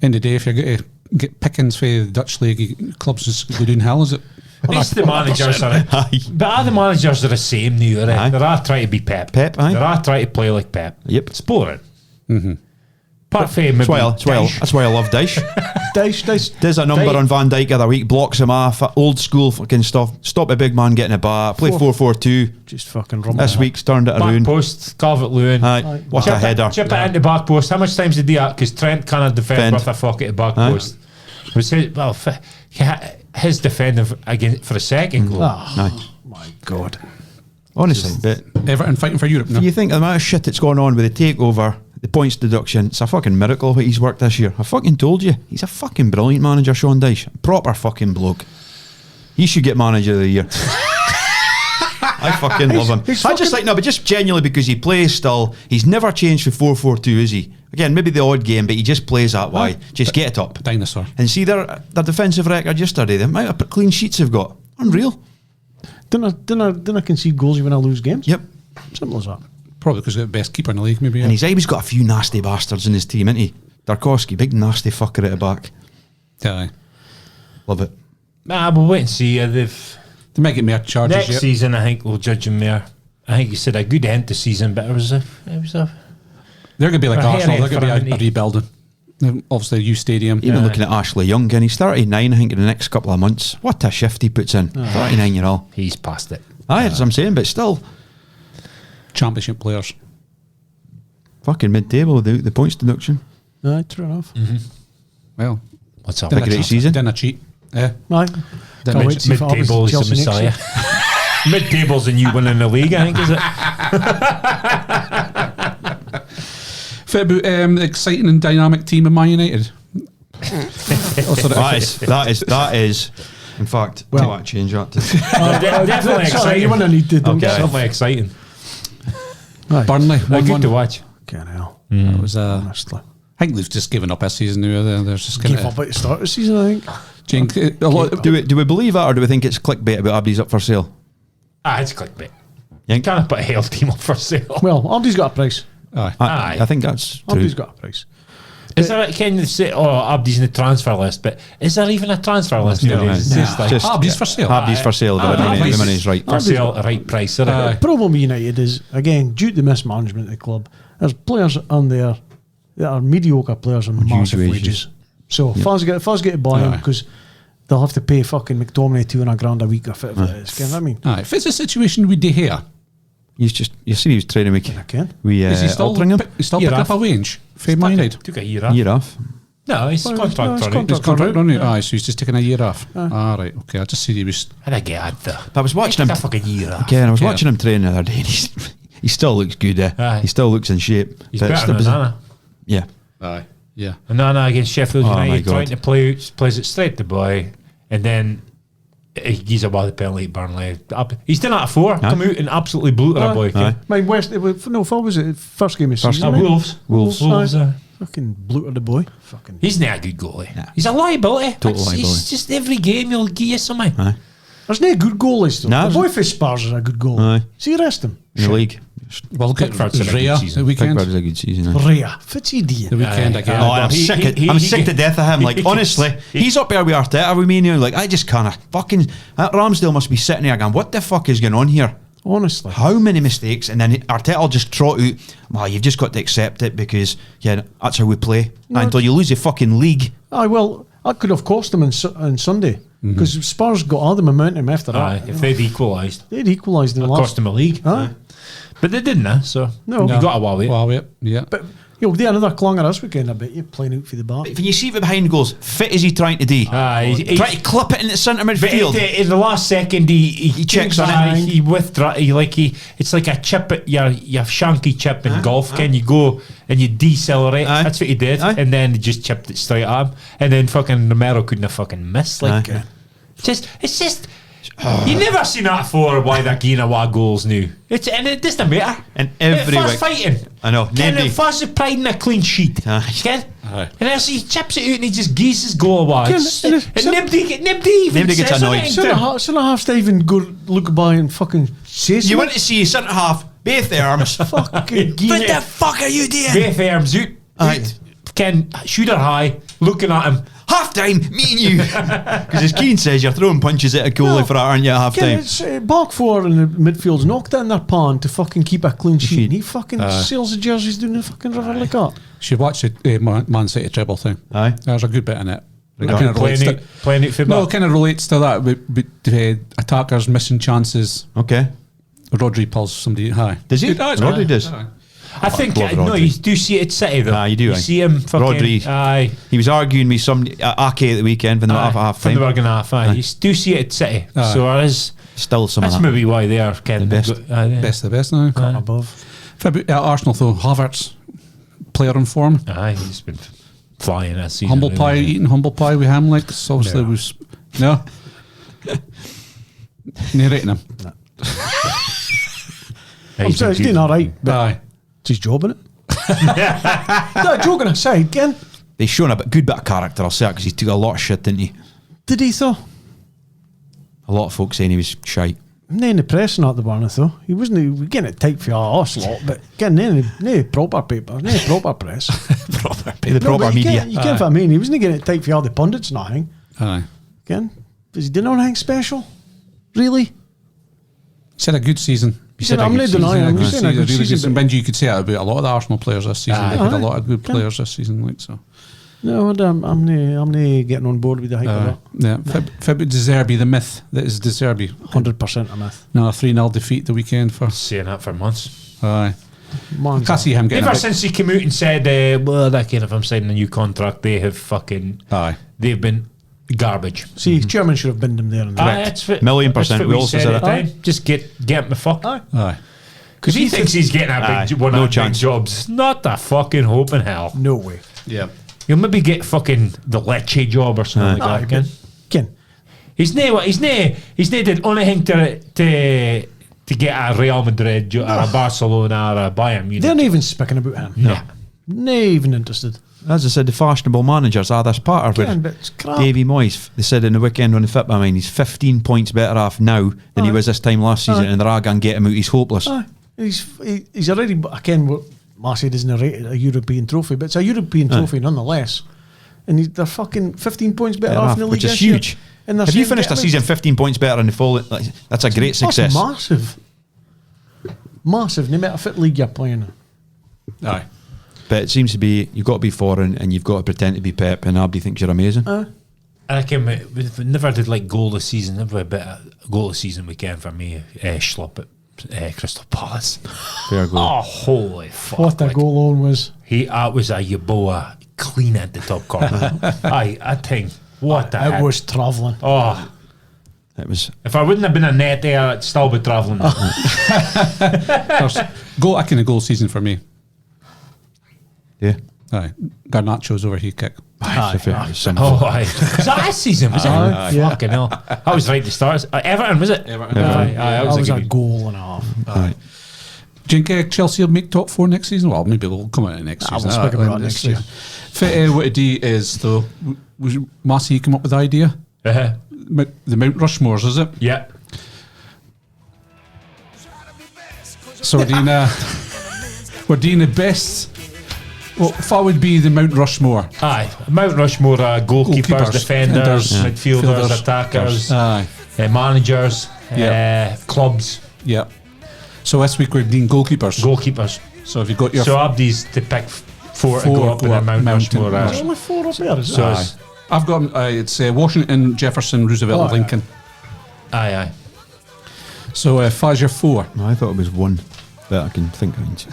End of the day, if you're going to get pickings for the Dutch league, clubs just go downhill, is it? At least the managers are. Aye. But all the managers are the same now, right? Aye. They're all trying to be Pep. Pep, aye. They're all trying to play like Pep. Yep. It's boring. Apart from maybe That's why I love Dice. Dice. Does a number Dice. on Van Dijk the other week, blocks him off, old school fucking stuff. Stop a big man getting a bat, play 4-4-2. Just fucking rumble. This week's turned it back around. post, Calvert-Lewin. Aye. What a header. Chip it into back post. How much times did he do that? Because Trent cannot defend Defend. with a fuck at the back Aye. post. It was his defending again for a second goal. Aye. My God. Honestly, but Everton fighting for Europe now. you think of the amount of shit that's going on with the takeover, the points deduction, it's a fucking miracle what he's worked this year. I fucking told you. He's a fucking brilliant manager, Sean Dyche. Proper fucking bloke. He should get manager of the year. I fucking love him. he's I just fucking- like, no, but just genuinely because he plays still. He's never changed for 4-4-2, is he? Again, maybe the odd game, but he just plays that way. Just get it up. Dinosaur. And see their defensive record yesterday, the amount of clean sheets they've got. Unreal. Didn't I concede goals when I lose games? Yep. Simple as that. Probably because he's the best keeper in the league, maybe. And he's always got a few nasty bastards in his team, isn't he? Darkowski, big nasty fucker at the back. Aye. Love it. Nah, we'll wait and see. They might get more charges Next yet. season, I think we'll judge him more. I think he said a good end to season, but it was a They're going to be like They're Arsenal. They're heading going to for be a rebuilding. Obviously, a new stadium. Even looking at Ashley Young, again, he's 39, I think, in the next couple of months. What a shift he puts in. 39-year-old. he's past it. Aye, that's what I'm saying, but still, Championship players. fucking mid-table without the points deduction. Aye, true enough. Well, What's up? Big great season. Didn't cheat. Yeah. Aye. Can't wait to see if it happens Mid-table to is the Chelsea next Messiah. year. Mid-table's and you winning the league, I think, is it? What about the exciting and dynamic team of Man United? That is. In fact, I want to change that to Definitely exciting. You want to need to Okay. Something exciting. Burnley, Good 1-1. to watch. Can't hell. That was Honestly. I think they've just given up this season now. They're just kind Gave up at the start of the season, I think. a lot. do we believe that, or do we think it's clickbait about Abdi's up for sale? It's clickbait. You You can't put a Hale team up for sale. Well, Abdi's got a price. I think that's true. Abdi's got a price. Is there, can you say, Abdi's in the transfer list, but is there even a transfer list nowadays? It's just like, Abdi's for sale. Abdi's for sale, but the money's right. for sale at the right price. The problem with United is, again, due to mismanagement of the club, there's players on there that are mediocre players on massive wages. So fans get to buy them because they'll have to pay fucking McTominay $200,000 a week or fit. You know what I mean? If it's a situation with De Gea, You see, he was training with is he still Altrincham. He's still picking up a wage for Man United. Took a year off. Year off. No, his contract running. His contract running. So he's just taking a year off. Right, okay. I just see he was. And I get it though. I was watching him. A fucking year off. Again, I was watching him train the other day. And he still looks good. Aye. He still looks in shape. He's But it's better the than bizarre- Nana. Yeah. Aye. Yeah. Nana against Sheffield Oh, my United, God. trying to plays it straight to boy, and then he gives away the penalty at Burnley. He's done that at 4. Come out and absolutely blew to a boy. Aye. My West, what was it? First game of season. Wolves. Aye. Fucking blew to the boy. Fucking. He's not a good goalie. He's a liability. Total liability. He's just every game he'll give you something. Aye. There's no good goalies though. No. The boy for Spurs is a good goalie. Aye. See the rest of them. In the league. Well, look at Pickford's had a good Rhea season. the weekend. Pickford's a good season. Rhea. Fitz idiot. The weekend again. Oh, I'm he- sick. he- I'm he- sick to death of him. Like honestly, he's up there with Arteta with me now. Like I just can't fucking. That Ramsdale must be sitting there going, "What the fuck is going on here? Honestly. How many mistakes?" And then Arteta will just trot out, "Well, you've just got to accept it because that's how we play." Until you lose the fucking league. Aye, well, that could have cost them on Sunday because Spurs got all the momentum after Aye, that. if they'd equalised, They'd equalised in it the cost last. them a league. Aye. But they didn't, so No. you got away with it. Well, yeah. But they another clanger this weekend. I bet you playing out for the bar. When you see it behind goals, fit is he trying to do? Aye, Trying to clip it in the centre But midfield. in the last second, he checks checks on on it. it. He withdraw. It's like a chip at your shanky chip in golf. Can you go and you decelerate? Aye. That's what he did, Aye. and then he just chipped it straight at him. And then fucking Romero couldn't have fucking missed. Like Aye. it's just. You never seen that before. Why they're getting away goals now? It doesn't matter. And every fast week- fighting. I know. Can Nobody- it fast with pride in a clean sheet? Aye. Ken? Aye. And as he chips it out and he just geese his goal away. Ken, And nobody even Nobody gets says annoyed. anything Should to him. I have to even go look by and fucking say You something? want to see centre half, both the arms. fucking What the fuck are you doing? Both arms out. Aye. Ken, shooter high, looking at him. Half time, me and you. Because as Keane says, you're throwing punches at a goalie for that, aren't you, at half Ken, time? it's back four in the midfield's knocked it in their pan to fucking keep a clean sheet. And he fucking sails the jerseys down the fucking river like that. Should watch the Man City treble thing. Aye. There's a good bit in it. It Regard- kind of relates to, Playing it for no, it kind of relates to that with attackers missing chances. Okay. Rodri pulls somebody high. Does he? It's Rodri does. Aye. I think, love no, Rodri. you do see it at City though. Aye, you do, You aye. see him fucking. Rodri. Aye. He was arguing with somebody, Ake at the weekend, when they were half From the time. Bergen half, aye. You do see it at City. Aye. So there is. Still some of That's that. maybe why they are Ken. The best. Best of the best now. Cut above. Arsenal though, Havertz, player in form. Aye, he's been flying that season. Humble really. pie, eating humble pie with ham like so obviously No. was no. Narrating him. Aye, I'm saying he's doing alright, but Aye. it's his job, innit? No, joking aside, Ken, They've shown a good bit of character, I'll say it, because he took a lot of shit, didn't he? did he though? A lot of folks saying he was shite. No in the press not the one though. He wasn't he was getting it tight for us lot, but getting no proper paper, no proper press. The No, proper but media. You can't what I mean. He wasn't getting it tight for all the pundits and nothing. Aye. Ken, was he doing anything special? Really? He's had a good season. He said, I'm not denying. I'm just saying a good season. Benji, you could say that about a lot of the Arsenal players this season. They've had a lot of good players this season, like so. No, I'm not getting on board with the hype of Yeah, Fib De Zerbi, the myth that is De Zerbi. that. 100% a myth. No, a 3-0 defeat the weekend for. Saying that for months. Aye. Man, I can't see him getting Ever a bit- since he came out and said, well, that kind of I'm signing a new contract, they have fucking. Aye. They've been garbage. see, chairman should have binned him there. And Aye, that's what, Million that's percent. what We we also said said at the it. time. Just get him the fuck. Aye. Aye. Because he thinks he's getting a big one no of the big chance. jobs. Not a fucking hope in hell. No way. Yeah. He'll maybe get fucking the Lecce job or something like that. Ken. He's nae did anything to get a Real Madrid or a Barcelona or a Bayern Munich. They're not even speaking about him. No. Not even interested. As I said, the fashionable managers are this pattern Ken, where but it's crap. Davy Moyes, they said in the weekend on the Fit My Mind, he's 15 points better off now than he was this time last season, and they're all going to get him out, he's hopeless. He's already, again, Marseille isn't a European trophy, but it's a European trophy nonetheless. And they're fucking 15 points better off in the league which is this year. huge. And they're If you saying, finished a get season 15 points better in the fall, that's a great success. That's massive. Massive, no matter what league you're playing in. Aye. But it seems to be, you've got to be foreign and you've got to pretend to be Pep, and everybody thinks you're amazing. I reckon we never did like goal of the season. Never a bit of goal of the season weekend for me. Schlupp at Crystal Palace. Fair goal. Oh, holy fuck! What the goal on was. That was a Yeboah clean at the top corner. I think what the It heck? was travelling. Oh, It was. if I wouldn't have been a net there, I'd still be travelling. Goal, a goal season for me. Yeah. Aye. Garnacho's overhead kick. It's a simple. Oh, aye. Was that last season? Was it? yeah. Fucking hell. I was right to start. Everton, was it? Everton. Aye, That that was a a good. goal and a half. Aye. Do you think Chelsea will make top 4 next season? Well, maybe they'll come out next We'll season. speak about it next year. What I do is, though, was Massey come up with the idea? Uh-huh. The Mount Rushmores, is it? Yeah. So we're doing the best. Well, if I would be the Mount Rushmore. Aye. Mount Rushmore, goalkeepers, defenders, midfielders, attackers, managers, clubs, Yeah. So this week we're doing goalkeepers. goalkeepers. So if you got your So Abdi's to pick 4 to Four go up in go a up Mount mountain. Rushmore. There's only 4 up there, is So it? it's- I've got it's Washington, Jefferson, Roosevelt, Oh, yeah. Lincoln. aye. So if I was your 4, I thought it was 1, but I can think of it.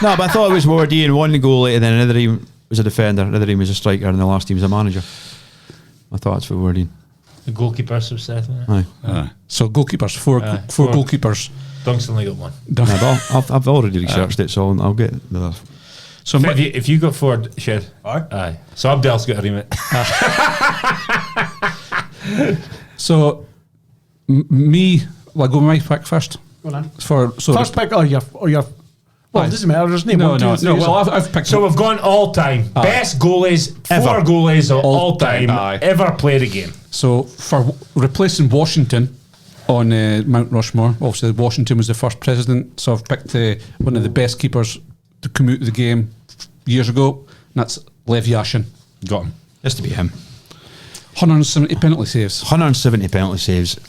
No, but I thought it was Wardy and one goalie, and then another team was a defender, another team was a striker, and the last team was a manager. I thought that's for Wardy. The goalkeepers have said. Aye. so goalkeepers, four Four. goalkeepers. Dunk's only got 1. No, but I've already researched it, so I'll get the other. So If you got 4, Shed. Aye. So Abdel's got a remit. So me, well, I go with my pick first. Go on. First pick, well, Aye. it doesn't matter. There's no No, 1, 2, no, 3. no. Well, I've picked. So we've gone all time. Best goalies, 4 Ever. goalies of All all time time, aye. ever played a game. So for replacing Washington on Mount Rushmore, obviously Washington was the first president. So I've picked one of the best keepers to come out of the game years ago. And that's Lev Yashin. Got him. Has to be him. 170 penalty saves. 170 penalty saves.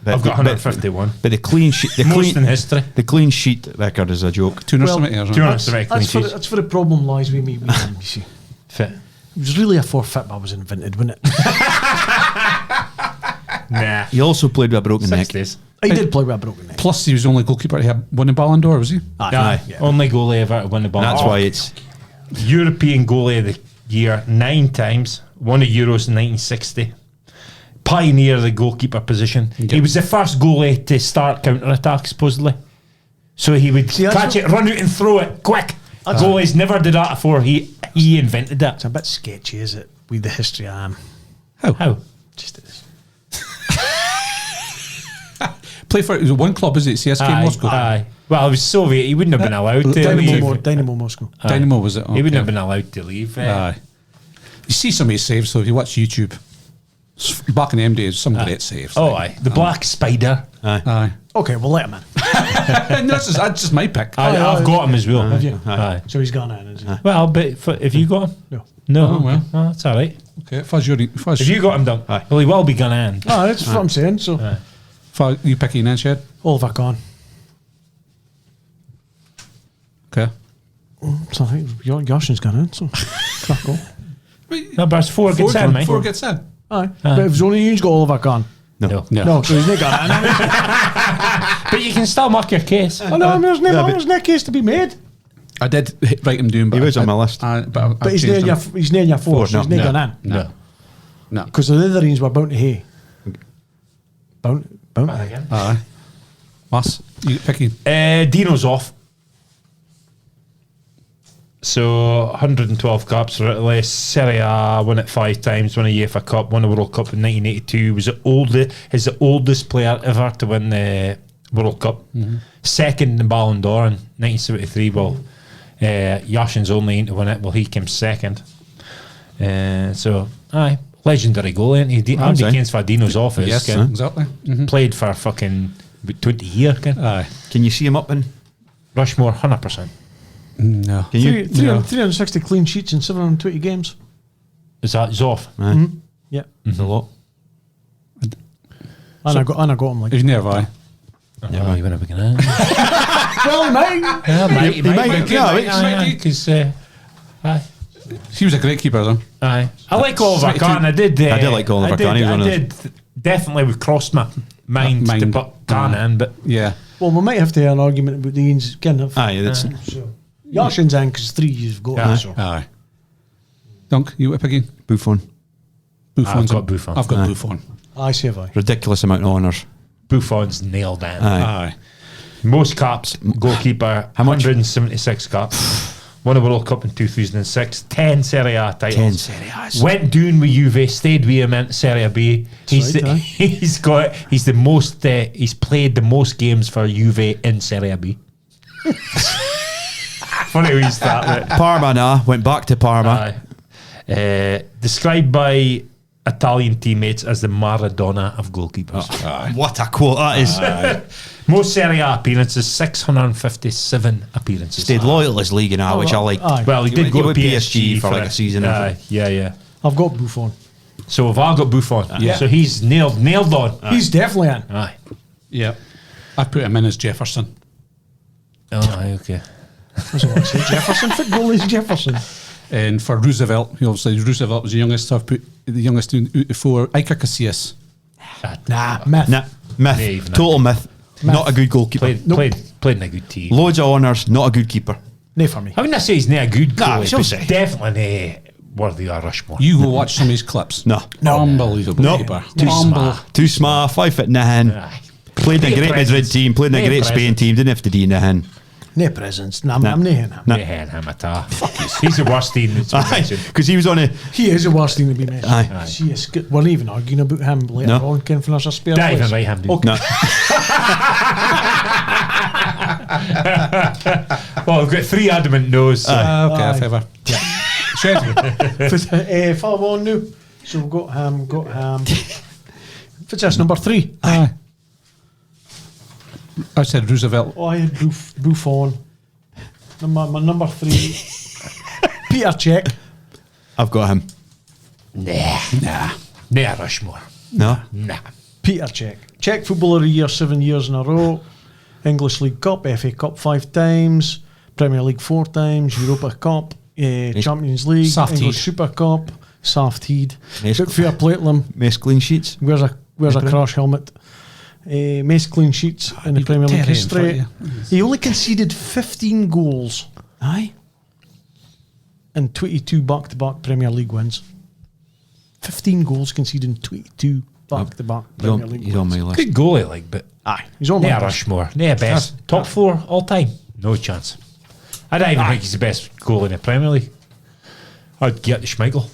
But, I've got 151. But the clean sheet, Most in history. the clean sheet record is a joke. 270 years. 270 clean sheets. That's where the problem lies with me. You see. Fit. It was really a forfeit that was invented, wasn't it? Nah. He also played with a broken neck. 60s. He did play with a broken neck. Plus, he was the only goalkeeper to have won the Ballon d'Or, was he? Aye. Only goalie ever to win the ball. That's why it's European goalie of the year 9 times. Won the Euros in 1960. Pioneer of the goalkeeper position. He was the first goalie to start counter-attack, supposedly. So he would See, that's catch it, run out and throw it quick. Goalies never did that before. He invented that. It's a bit sketchy, is it? With the history I am. How? Just is. Play for it was one club, is it? CSK Moscow. Aye. Well, it was Soviet. He wouldn't have been allowed to leave. Dynamo Moscow. Aye. Dynamo was it? He wouldn't Okay. have been allowed to leave. Aye. You see some of his saves, though, if you watch YouTube. Back in the M days, some great saves. Oh, aye. The Black Spider. Aye. Okay, we'll let him in. No, that's just my pick. I've got him as well. Have you? Aye. So he's gone in, is he? Well, but if you got him? No. No. Oh, well. Oh, that's all right. Okay, if I was If you got him done, well, he will be gone in. Oh, that's what I'm saying. So, you picking then, Shed? Oliver Kahn. Okay. So I think Yashin's gone in, so crack on. No, but it's 4 gets in, mate. 4 gets in. Aye. But if it's only you's got Oliver Kahn. No. No, so he's not gone in. But you can still mark your case. Oh no, there's no case to be made. I did write him down, but He was on my list. But he's near your 4, so he's not gone in. No. No. Because the other ones were bound to hay. Bound. Again. Aye. Mass, you picking? Dino's off. So 112 caps for Italy. Serie A, won it 5 times, won a UEFA Cup, won a World Cup in 1982. Was the oldest player ever to win the World Cup. Second in the Ballon d'Or in 1973. Well, Yashin's only to win it. Well, he came second. So, aye, legendary goal, ain't he? Andy Kane's for Dino's office. Yes, Ken. exactly. Played for fucking about 20 years. Ken. Aye. Can you see him up in? Rushmore, 100%. No. Can you? 360 clean sheets in 720 games. Is that he's off? Aye. Yeah. It's a lot. And I got him like. He's never aye. Oh, you went up again. Well, mate. Yeah, might, He might, yeah, because aye. He was a great keeper, though. Aye. I like Oliver Kahn. I did like Oliver Kahn. He was I one of did definitely would cross my mind to Mind. put Kahn in, but Yeah. Well, we might have to have an argument about the Ian's kind of. Aye, that's So, Yashin's in because 3 you've got. Aye. So. Aye. Dunc, you what picking? Buffon. Buffon's I've got a- Buffon. I've got Aye. Buffon. I say I. Ridiculous amount of honours. Buffon's nailed in. Aye. Aye. Most caps, goalkeeper, How much? 176 caps. Won a World Cup in 2006, 10 Serie A titles. 10 Serie A's. Went down with Juve, stayed with him in Serie B. He's right, the, he's the most he's played the most games for Juve in Serie B. Funny we start with. Parma now. Went back to Parma. Described by Italian teammates as the Maradona of goalkeepers. What a quote that is. Most Serie A appearances, 657 appearances. Stayed loyal to his league and all, which I like. Aye. Well, he did go to with PSG for like a season. Aye, yeah. I've got Buffon. So if I got Buffon, Yeah. so he's nailed on. He's definitely in. Aye. Yeah. I put him in as Jefferson. Oh, aye, okay. That's what I say. Jefferson. Football is Jefferson. And for Roosevelt, obviously Roosevelt was the youngest, so I've put the youngest out of 4, Iker Casillas. Nah, myth. Nah, myth. Naive, nah. Total myth. Not a good goalkeeper. Played in a good team. Loads of honours, not a good keeper. Nay for me. I wouldn't say he's not a good Nah, goalie, shall but say. definitely worthy of Rushmore. You go watch some of his clips. No. Unbelievable No. keeper. Too smart. Too smart, 5'9". Aye. Played in a Great great Madrid presence. team, played in a Great great Spain presence. team, didn't have to do nothing. Nay presence. Nah, Nah. I'm nay him. Nah. Yeah, him at all. He's the worst team that's been mentioned. Because he was on a. He is the worst thing to be mentioned. Aye. She is good. We're not even arguing about him later No. on. Can finish a spare Not even place. right hand. Okay. No. Well, we've got 3 adamant no's. So. Okay, Aye. favour. Shed. Follow on now. So we've got him. What's this, number 3? Aye. I said Roosevelt. Oh, I had Buffon. My number 3. Peter Cech. I've got him. Nah. Nah, Rushmore. No. Nah. Peter Cech. Czech Footballer of the Year 7 years in a row. English League Cup, FA Cup 5 times. Premier League 4 times. Europa Cup. Champions League. Soft English Heed. Super Cup. Soft Heed. Nice. Took fair play to them. Most clean sheets. Wears a crash helmet. Most clean sheets in the Premier League Terry in history. front of He only conceded 15 goals Aye. and 22 back-to-back Premier League wins. 15 goals conceded in 22 back-to-back Premier League He's on wins. my list. Good goalie, like, but Aye, he's on my nah, list. Rushmore. Nah, best. Top 4 all time. No chance. I don't even think he's the best goalie in the Premier League. I'd get the Schmeichel.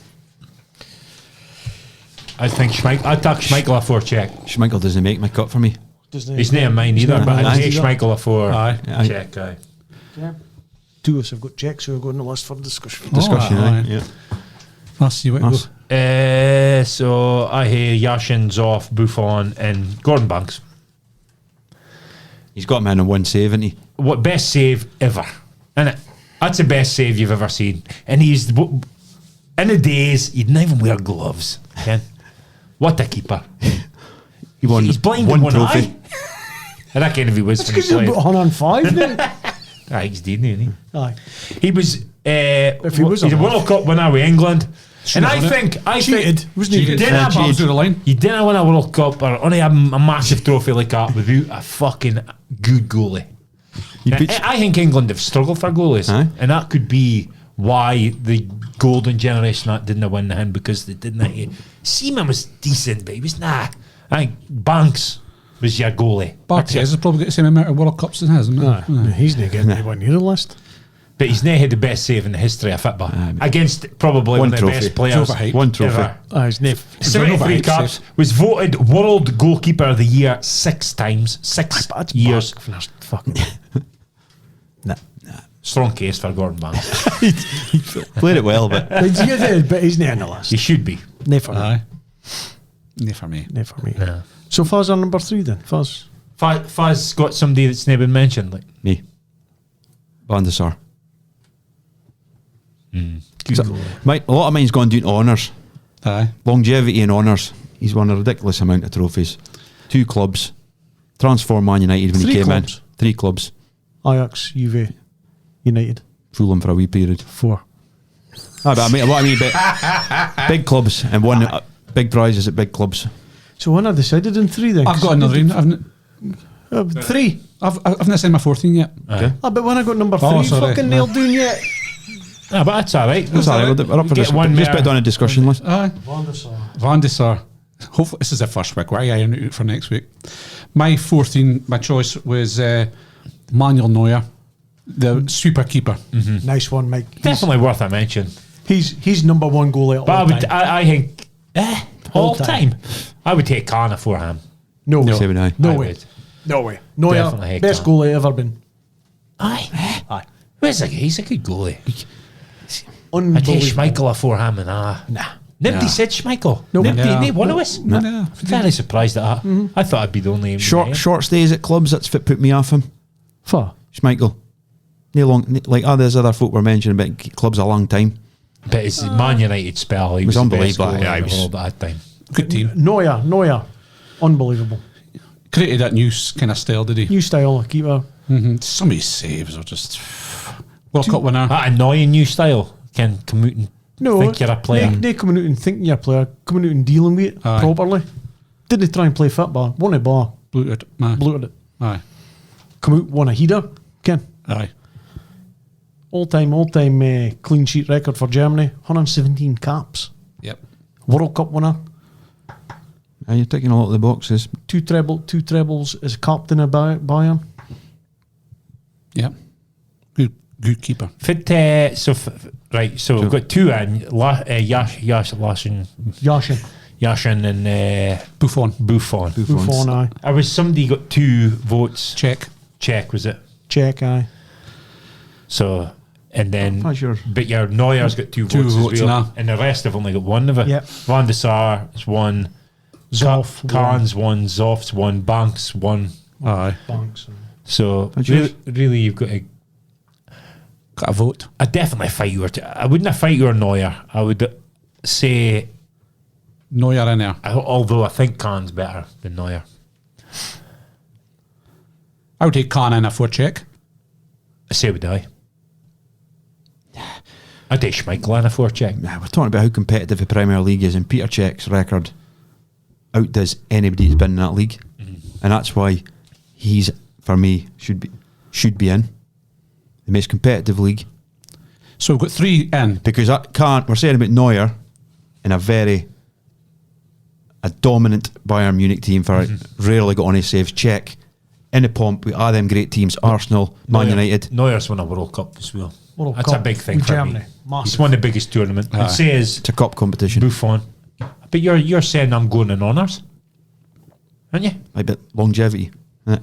I'd take Schmeichel a 4 check. Schmeichel doesn't make my cut for me. He's not mine either, but I'd take Schmeichel a 4 Aye. Aye. check. Aye. Yeah. 2 of us have got checks, so we're going on the list for discussion. Discussion, aye. aye. Yeah. Let's see what Nice. goes. So I hear Yashin's off, Buffon, and Gordon Banks. He's got him in a 170. What best save ever? And that's the best save you've ever seen. And he's in the days he didn't even wear gloves. Ken, what a keeper! He won He's blind in one one trophy. eye. I reckon if he was It's when he because he's played, about 105 now. aye, he's dead, isn't he? Aye. He was. If he was he's a alive. World Cup winner with England, and I won it. think Cheated. think Wasn't he you good? didn't Cheated. Through the line. you didn't win a World Cup or only a massive trophy like that without a fucking good goalie. He And puts- I think England have struggled for goalies, Aye. and that could be why the golden generation that didn't win him because they didn't. Seaman was decent, but he was nah. I think Banks was your goalie. Barthez has probably got the same amount of World Cups as his, isn't Aye. it? He's not getting anyone near the list. But he's not had the best save in the history of football against probably one of the trophy. best players Overhyped. One trophy. ever. He's not. 73 caps, was voted World Goalkeeper of the Year 6 times. 6 years. Fucking. Nah. Strong case for Gordon Banks. Played it well, but But he's not in the list. He should be. Not for me. Aye. No for me. Not for me. Yeah. So Fuzz on number 3 then. Fuzz. Fuzz got somebody that's never been mentioned. Like me. Van der Sar. So, a lot of mine's gone down to honours. Aye. Longevity and honours. He's won a ridiculous amount of trophies. 2 clubs. Transformed Man United when 3 he came clubs. in. 3 clubs. Ajax, Juve, United. Fulham for a wee period. 4. But big clubs and won big prizes at big clubs. So when I decided in 3 then. I've got another one. 3. I've not seen my 14 yet. Okay. But when I got number 3, sorry. fucking nailed down yet. but that's all right. That's all right. We're up for Get this. one Just more. put it on a discussion list. Aye. Van der Sar. Hopefully, this is the first week. We're ironing it out for next week. My 14, my choice was Manuel Neuer, the super keeper. Nice one, Mike. Definitely worth a mention. He's number 1 goalie But all time. I think all All time. time. I would take Kana for him. No way. So would I. No I way. would. No way. Neuer, Definitely hate best Khan. goalie ever been. Aye. Aye. He's a good goalie. I take Unbelievable. Schmeichel for him and Nah. Nobody said Schmeichel. No. Nobody, one of us. No. Very surprised at that. I thought I'd be the only Short stays at clubs. That's what put me off him. For. Schmeichel. No long, like there's other folk were mentioning about clubs a long time. But his Man United spell, he was was the best unbelievable. goalie Yeah, in he the was- world at that time. Good team. Neuer. Unbelievable. Created that new kind of style, did he? New style of keeper. Some of his saves are just World Cup winner. That annoying new style can come out and think you're a player. They coming out and thinking you're a player, coming out and dealing with it Aye. properly. Didn't try and play football. Won a ball. Bluted. Aye. Bluted it. Aye. Come out, won a header. Ken. Aye. All-time clean sheet record for Germany. 117 caps. Yep. World Cup winner. You're ticking a lot of the boxes. Two trebles as captain of Bayern. Yep. Good keeper. So we've got 2 in Yashin and Buffon. Buffon, aye. I was somebody got 2 votes. Check. Was it? Check, aye. So and then That's yours. but your Neuer's got 2 Two votes, votes as well, now. and the rest have only got 1 of it. Yep. Van der Sar is 1. Zoff, Kahn's 1. Zoff's 1. Banks 1. Aye. Banks. So That's yours. really, you've got to. Got a vote. I definitely fight you. I wouldn't have fight you or Neuer. I would say, Neuer in there. although I think Kahn's better than Neuer. I would take Khan in a for check. I say would I. I'd take Schmeichel in a forecheck. We're talking about how competitive the Premier League is, and Peter Cech's record outdoes anybody who's been in that league, and that's why he's, for me, should be in the most competitive league. So we've got 3 in. Because we're saying about Neuer in a dominant Bayern Munich team for rarely got on his saves. Czech in the pomp with all them great teams, Arsenal, Man United. Neuer's won a World Cup as well. World That's Cup a big thing with for Germany. me. Massive. He's won the biggest tournament. Aye. I'd say is It's a cup competition. Buffon. But you're saying I'm going in honours, aren't you? Like, but longevity. innit?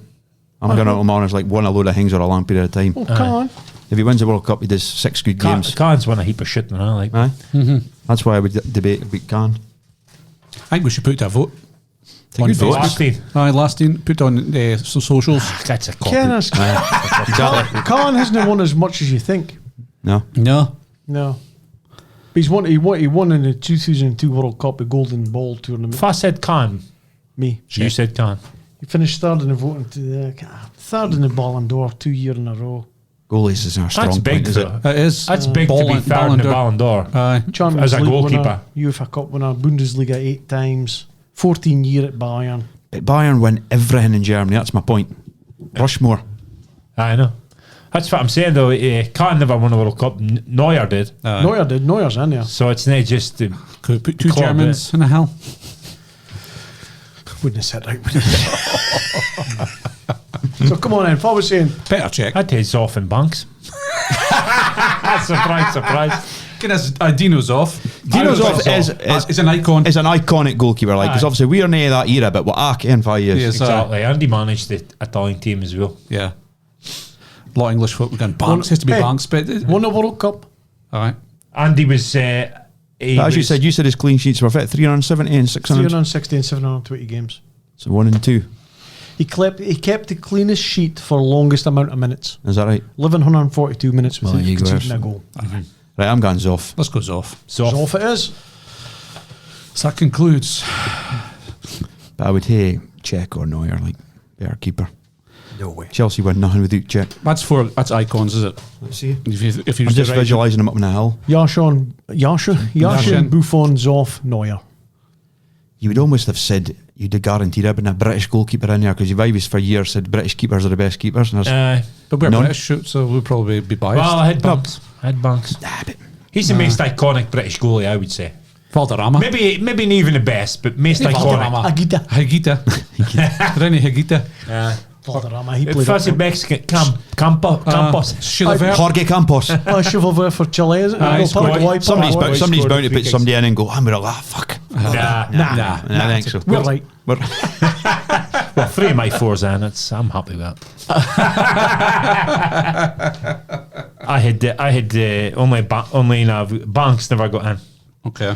I'm going on honours like won a load of things for a long period of time. Oh, come on. If he wins the World Cup, he does 6 good games. Kahn's won a heap of shit, man. I like. Aye. That's why I would debate about Kahn. I think we should put to a vote. It's a good vote. Last team. Aye, last team. Put on socials. That's a copy. Kenneth, Exactly. Khan hasn't won as much as you think. No. No. No. But he won in the 2002 World Cup, the Golden Ball tournament. If I said Kahn, Me. you said Kahn. He finished third in the voting to the third in the Ballon d'Or 2 years in a row. Goalies is our strong That's big, point, is it? though. It is. That's big to be third in the Ballon d'Or. Aye. Champions As a League goalkeeper. winner, UEFA Cup winner, Bundesliga 8 times, 14 year at Bayern. But Bayern win everything in Germany. That's my point. Rushmore. I know. That's what I'm saying, though. Kahn never won a World Cup. Neuer did. Neuer did. Neuer's in there. So it's not just... Could we put 2 Club, Germans in a hell? Wouldn't have said right. So come on then. If I was saying Better check. I'd take Zoff and Banks. Surprise. Dino's off. Dino's off is an icon. Is an iconic goalkeeper, like, because obviously we're near that era, but we're in 5 years. Yes. Exactly. Andy managed the Italian team as well. Yeah. A lot of English folk going, Banks has to be Banks, but won the World Cup. all right. Andy was. As you said his clean sheets were fit 370 and 600. 360 and 720 games. So 1 and 2. He kept the cleanest sheet for longest amount of minutes. Is that right? 1142 minutes Well, without there you go. conceding a goal. Right, I'm going Zoff. Let's go Zoff. So off it is. So that concludes. But I would say Czech or Neuer, like, better keeper. No way. Chelsea win nothing without Czech. That's icons, is it? Let's see. If you I'm just visualising them up on the hill. Yashin, Yashin. Buffon, Zoff, Neuer. You would almost have said you'd have guaranteed having a British goalkeeper in there, because you've always for years said British keepers are the best keepers. And But we're none. British, so we'll probably be biased. Well, I had Banks. He's the most iconic British goalie, I would say. Valderrama. Maybe not even the best, but most iconic. Higuita. René Higuita. Valderrama. He played Fuzzy up. Mexican Campos. Chilavert. Jorge Campos. Chivalry for Chile, isn't it? Aye, Go scored. Paraguay, Somebody's Paraguay. bound to free put somebody in and go, I'm going to laugh, fuck. Nah. I think so. We're right. Well, 3 of my 4's in. I'm happy with that. I had only Banks never got in. Okay.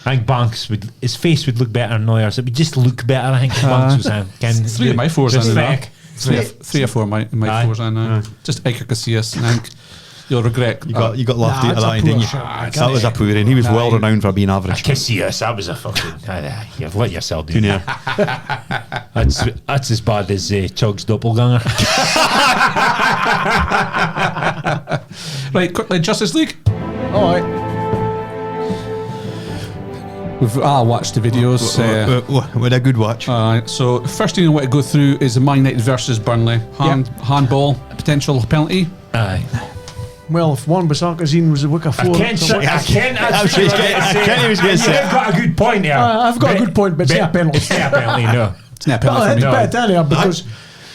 I think Banks his face would look better than Neuer's. It would just look better. I think if Banks was in. 3 of my 4's in now. Respect. 3 or 4 of my 4's in now. Just Iker Casillas, and I think you'll regret. You got laughed out of it's that, a didn't you? poor shot. That was a poor, and he was well renowned for being average. Casillas, that was a fucking. You've let yourself do Yeah. That's as bad as Chug's doppelganger. Right, quickly, Justice League. All right. We've watched the videos. With a good watch. So first thing I want to go through is the Man United versus Burnley handball potential penalty. Aye. Well, if Wan Bissaka was a wicker I four, can't. He was going to say. You've got a good point there. I've got a good point, but it's not a penalty. It's not a penalty. No. It's not a penalty for It's me. better than because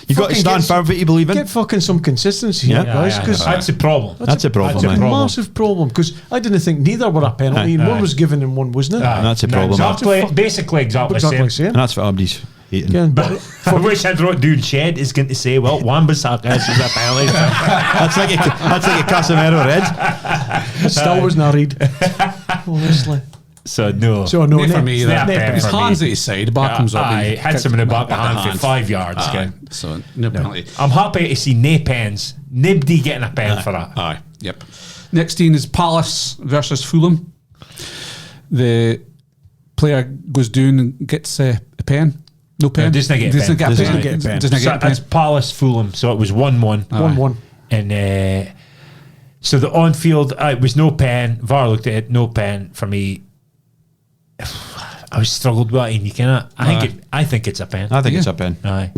You've got to stand firm for what you believe in. get fucking some consistency here, guys. Because That's a problem. That's a problem. That's a man. problem. massive problem. Because I didn't think neither were a penalty, and one was given and one wasn't. That's a problem. Basically, exactly Exactly the the same. same. And that's what everybody's hating. Yeah, But I wish I'd wrote Dude Shed is going to say, well, Wan-Bissaka is a penalty. That's like a Casemiro red. still was not read. Honestly. So no. So no, Not for net- me, net- that. net His penalty. hands at his side, the back comes up. Aye, hits him in the back of the hand for 5 yards. Aye, so no penalty. I'm happy to see no pens. Nobody getting a pen for that. Aye, yep. Next team is Palace versus Fulham. The player goes down and gets a pen. No pen. doesn't get a pen. Doesn't get a pen. Doesn't So get a pen. that's Palace Fulham. So it was 1-1. 1-1. And so the on-field, it was no pen. VAR looked at it, no pen for me. I was struggled with it, and you cannot. I think it's a pen. I think it's a pen. Aye.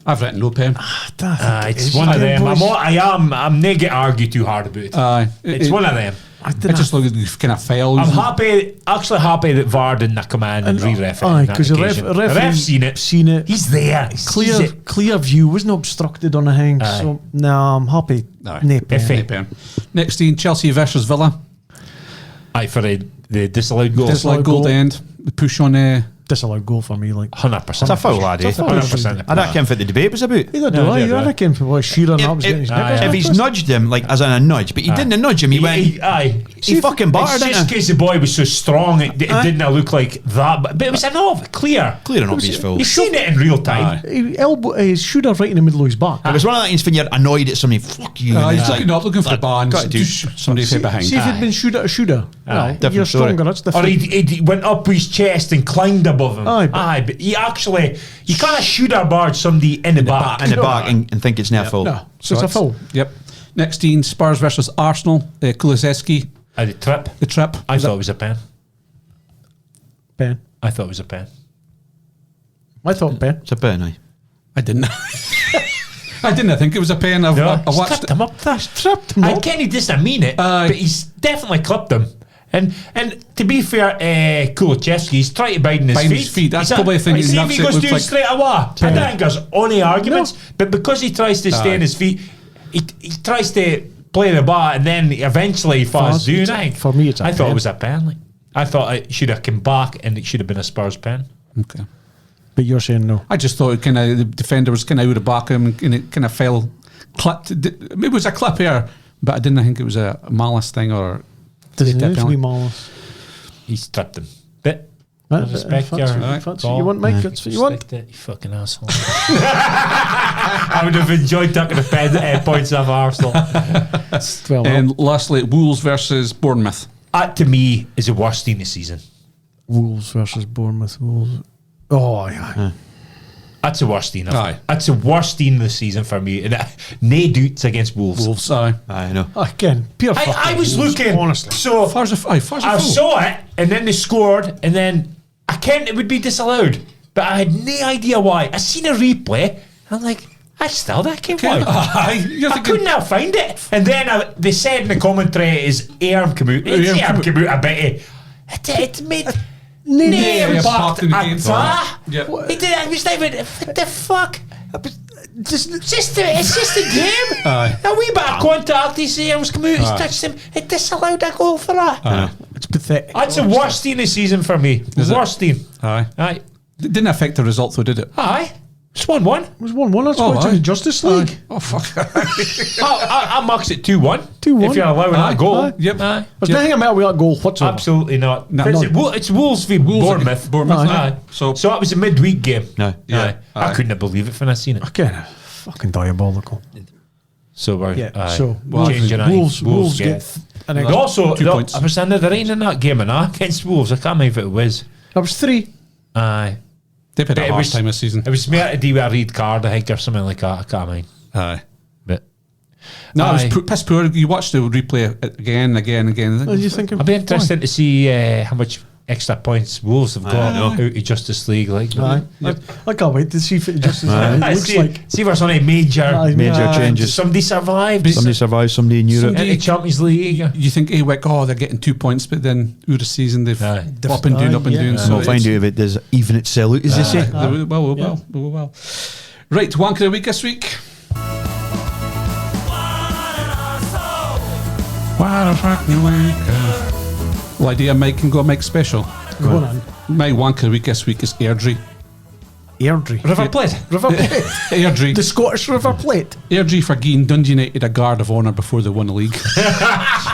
I've written no pen. It's one of them. I'm not going to argue too hard about it. Aye. It's one of them. I just look at the kind of fails. I'm happy that VAR didn't come in and re-ref it. Aye, on that because the occasion. referee ref's seen it. He's there. He sees it. Clear view, wasn't obstructed on the hang. Aye. So no, I'm happy. Aye. No pen. If it- No pen. Next team, Chelsea versus Villa. Aye, for the disallowed goal. Disallowed goal to end. The push on Disallowed goal for me. Like 100%. It's a foul, laddie. It's a foul. 100%. I don't care what the debate was about. either do No, I. do I I. reckon for Shearer and getting his knickers. If he's nudged him, like as in a nudge, but he didn't nudge him, he went. Aye. He fucking battered It's just it. because the boy was so strong, it didn't look like that. But it was enough, clear. Clear and obvious foul. You've seen it in real time. He elbowed his shoulder right in the middle of his back. It was one of the things when you're annoyed at somebody. Fuck you. and he's it's looking up, looking for the band. got to do Somebody from behind. See if it'd been shoulder to shoulder. Well, different you're story. stronger. That's Or different. he went up his chest and climbed above him. Aye, but he actually, you can't shoulder barge somebody in the back. in the back and think it's not full. No, so it's a foul. Yep. Next team, Spurs versus Arsenal. Kulusevski, The trip. the trip. I thought it was a pen. Pen. I thought it was a pen. I thought pen. It's a pen, aye. I didn't. I didn't think it was a pen. I He's watched tripped it. him up. Tripped him I up. Kenny doesn't mean it, Aye. but he's definitely clipped him. And to be fair, Kulichevsky's trying to bide in his feet. That's probably the thing. See if he goes down straight away. I don't think there's any arguments. No. But because he tries to stay on his feet, he tries to play the bar, and then eventually he falls down. For me, it's a I thought pen. it was a pen. I thought it should have come back, and it should have been a Spurs pen. Okay. But you're saying no. I just thought the defender was kind of out of back him, and it kind of fell, clipped. Maybe it was a clip here, but I didn't think it was a malice thing or. Doesn't Take need that to be penalty. malice. He's tripped him. But If respect that's your what- if that's what you want, Mike. That's what you want. Respect it, you fucking asshole. I would have enjoyed taking the points off Arsenal. It's 12 And lastly, Wolves versus Bournemouth. That to me is the worst team this season. Wolves versus Bournemouth. Wolves. Oh, yeah. That's the worst team. Aye. That's the worst team this season for me. And no doubts against Wolves. Wolves, aye. I know. Again, pure I fucking was Wolves, looking. honestly. So Far as a I foul. saw it, and then they scored, and then I kent it would be disallowed, but I had no idea why. I seen a replay, and I'm like, I still that came why. Aye, you're I thinking, couldn't have find it, and then they said in the commentary his arm came out. His Arm arm came came out a bit. It made no yeah, impact part in the game. at all. Yeah. It did. I was like, what the fuck? It's just a game. Aye. A wee bit of contact. His arms come out. He's touched him. It disallowed a goal for that. It's pathetic. That's the worst team this season for me. Is it? Worst team. Aye. Aye. It didn't affect the result though, did it? Aye. It's 1-1. It was 1-1. That's Oh, why it's in aye. the Justice League. Oh, fuck. I marks it 2-1. 2-1. If you're allowing Aye. that goal. Aye. Yep. Aye. There's nothing about with that goal whatsoever. Absolutely not. No. It's Wolves v Bournemouth. Bournemouth, Aye. aye. So- So that was a midweek game. No. Yeah. Aye. I Aye. couldn't believe it when I seen it. Again, fucking diabolical. So we're Yeah. So changing it. Wolves get. And But also, 2 points. I was in the rain in that game and against Wolves. I can't remember if it was. that was 3. Aye. They've had But a it hard was- time this season. It was more to do with a red card, I think, or something like that. I can't mind. Aye. But No, it Aye. was piss poor. You watched the replay again. What are you thinking? I'd be interested to see how much extra points Wolves have got out of Justice League. Like, Aye. I can't wait to see if it Justice League. It looks see, like. see if there's any major Aye, Major changes. Somebody survived. Somebody survives, somebody in Europe. in the Champions League. You think Awick, they're getting 2 points, but then out of season they've Aye. up and down, up and Yeah. down. Aye. So We'll find out if it does even itself out, as they say. They will. Right, wank of the week this week. What a fucking wanker. Well, idea, Mike can go Mike special. Go on. My wank of the week this week is Airdrie. Airdrie. River Plate. River Plate. Airdrie. The Scottish River Plate. Airdrie for giving Dundee United a guard of honour before they won the league.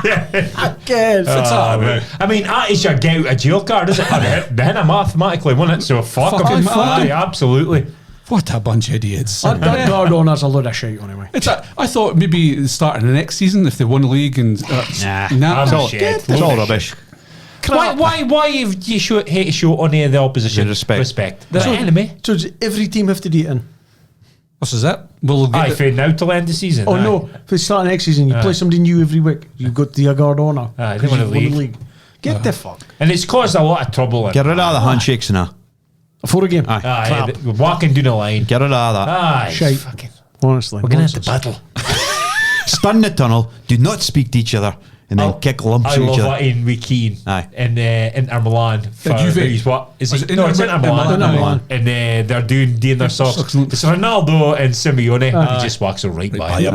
Again. I mean, that is your get out of jail card, is it? Then I mathematically won it, so fuck Fucking them. fuck Aye, them. absolutely. What a bunch of idiots. That guard on has a load of shit anyway. I thought maybe starting the next season if they won the league and I'm no. shit. It's all rubbish. Why have you hate to show any of the opposition Respect. They're an enemy. So does every team have to do it in? This is it. We'll get Aye, it. for now till the end of the season. Oh aye. no! If it's starting next season, you play somebody new every week. You've got the guard honour. Aye, they 'cause won the you've won league. Get the fuck And it's caused a lot of trouble. Get rid of the handshakes and that. for a game. Aye. Aye, Crap. we're walking down the line. Get rid of that. Aye, Shite. fucking. Honestly, We're going to have to nonsense. battle. Stand in the tunnel, do not speak to each other, and then kick lumps I at love each other. that in with Keane Aye. in Inter Milan. For Juve? he's what is Was it? it No, it's Inter Inter Milan. Milan? And they're doing their socks. Excellent. It's Ronaldo and Simeone. He just walks right by him.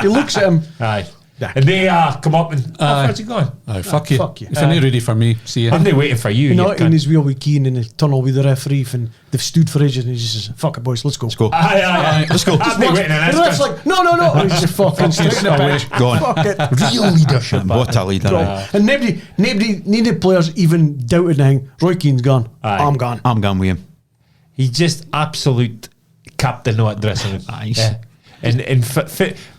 He looks at him. Aye. And they come up and where's he going? Aye, fuck you. fuck you. If you're not ready for me, see you. I'm not waiting for you. You know, you in cunt. his wheel with Keane in the tunnel with the referee, and they've stood for ages, and he just says, "Fuck it, boys, let's go." Let's go. Aye. Let's go. I'm not waiting. And the ref's like, "No, no, no!" And he's just fucking straight away. Go on. Fuck it. Real leadership. What a leader. And nobody players even doubted anything. Roy Keane's gone. Aye. I'm gone. I'm going with him. He's just absolute captain of that dressing room. Nice. Yeah. And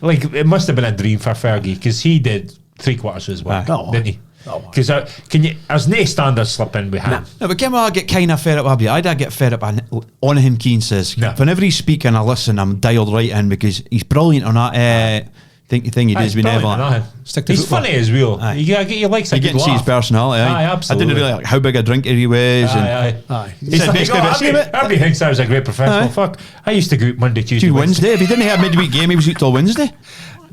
like it must have been a dream for Fergie because he did 3/4 as well, Aye. didn't he? Oh. Because there's no standard slipping with him. No, but Kim, I get kind of fed up with him. I get fed up on him. Keane says, No. whenever he's speaking, I listen. I'm dialed right in because he's brilliant on that thing he does with Neville. Stick to He's football. funny as well. Aye. You gotta get your likes. I get to see his personality. Aye, I absolutely. didn't really like how big a drinker he was. and Aye. Aye. He's said like, basically about saying it. everybody thinks I was a great professional. Aye. Fuck, I used to go out Monday, Tuesday, Tuesday, Wednesday. If he didn't have a midweek game, he was out till Wednesday.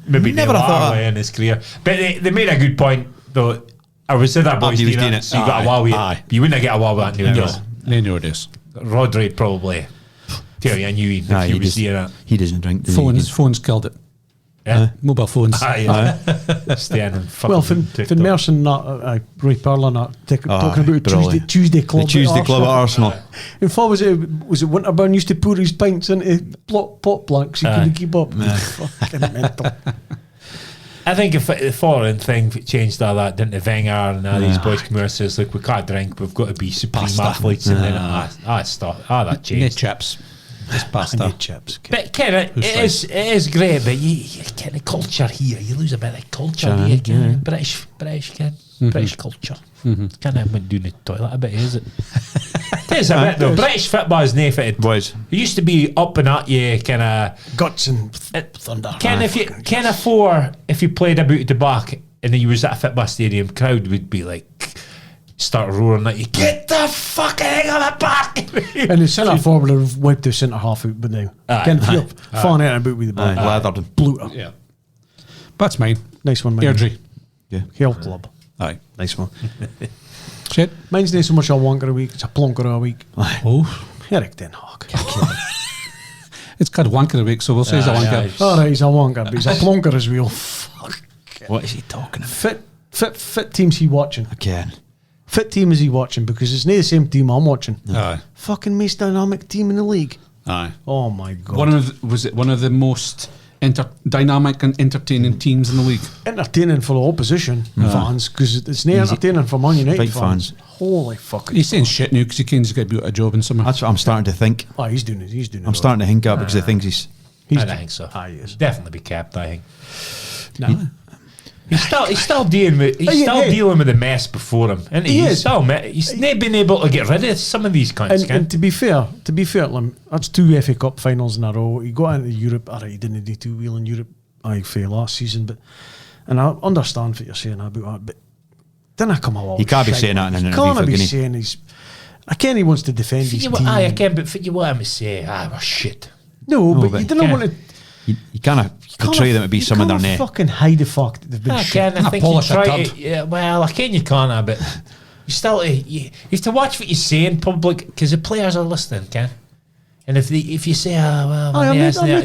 Maybe Never never have thought way in his career. But they made a good point though. I was in that boys he was doing doing it, it. so you got a Aye, wow. aye. You wouldn't get a wow with that nowadays. No, nowadays. Rodri probably. Tell you, I knew if Aye, he he was just- doing it. He doesn't drink. does he? Phones killed it. Yeah. Mobile phones. Aye. Staying in fucking Well, Finn TikTok. Merson, Roy Perlin, talking about brilliant. Tuesday club. The Tuesday club at Arsenal. In fact, was it Winterburn used to pour his pints into pot blanks? He couldn't keep up. Fucking mental. I think if the foreign thing changed all that, didn't it? Wenger and all these boys come here and says, look, we can't drink, we've got to be supreme athletes. And then, that Net changed. chips. Just I pasta. need chips. But Ken, it is great, but you kind of culture here, you lose a bit of culture here, Ken. British Ken. British culture. Kind of went down the toilet a bit, is it? It is a bit though. British football is naffed. Was. It used to be up and at you, kind of Guts and thunder. Ken, if you played about the back and then you was at a football stadium, crowd would be like start roaring at you, get the fucking hang on the back. And the centre forward have wiped the centre half out, but now. Aye. Ken, if you're falling out about with the ball. Lathered him. Bluter. Yeah. That's mine. Nice one, mate. Airdrie. Yeah. Health club. Aye. Nice one. Shit. Mine's not so much a wanker a week, it's a plonker a week. Oh. Eric Den Hag. It's called wanker a week, so we'll say it's a wanker. Alright, he's a wanker, but he's a plonker as well. Fuck. What is he talking about? Fit teams he watching. Again. Fit team is he watching because it's not the same team I'm watching. Aye. Fucking most dynamic team in the league. Aye. Oh my god. Was it one of the most dynamic and entertaining teams in the league? Entertaining for the opposition fans because it's not entertaining for Man United Big fans. fans. Holy fucking. He's saying shit now because he can't get a job in summer. That's what I'm starting to think. Oh, he's doing it. He's doing it. I'm starting to hink up because of things he's. I don't think so. Aye, he is. Definitely be kept, I think. Nah. He's still dealing with dealing with the mess before him, and He is. he's not been able to get rid of some of these cunts. And to be fair, Lim, that's 2 FA Cup finals in a row. He got into Europe. Alright, he didn't do too well in Europe. I failed last season, and I understand what you're saying about that. But then I come along. He can't be saying that in an interview, Can't be can he? saying he's. I can. He wants to defend his team. I can, but for you what I'm say, we're shit. No, No, but but you don't want to. You kind of portray them to be some of their name. Fucking hide the fact that they've been I shit. can. I think you polish a try turd. to. Yeah, well, I can. You can't, but you still you have to watch what you say in public because the players are listening, Ken. And if you say,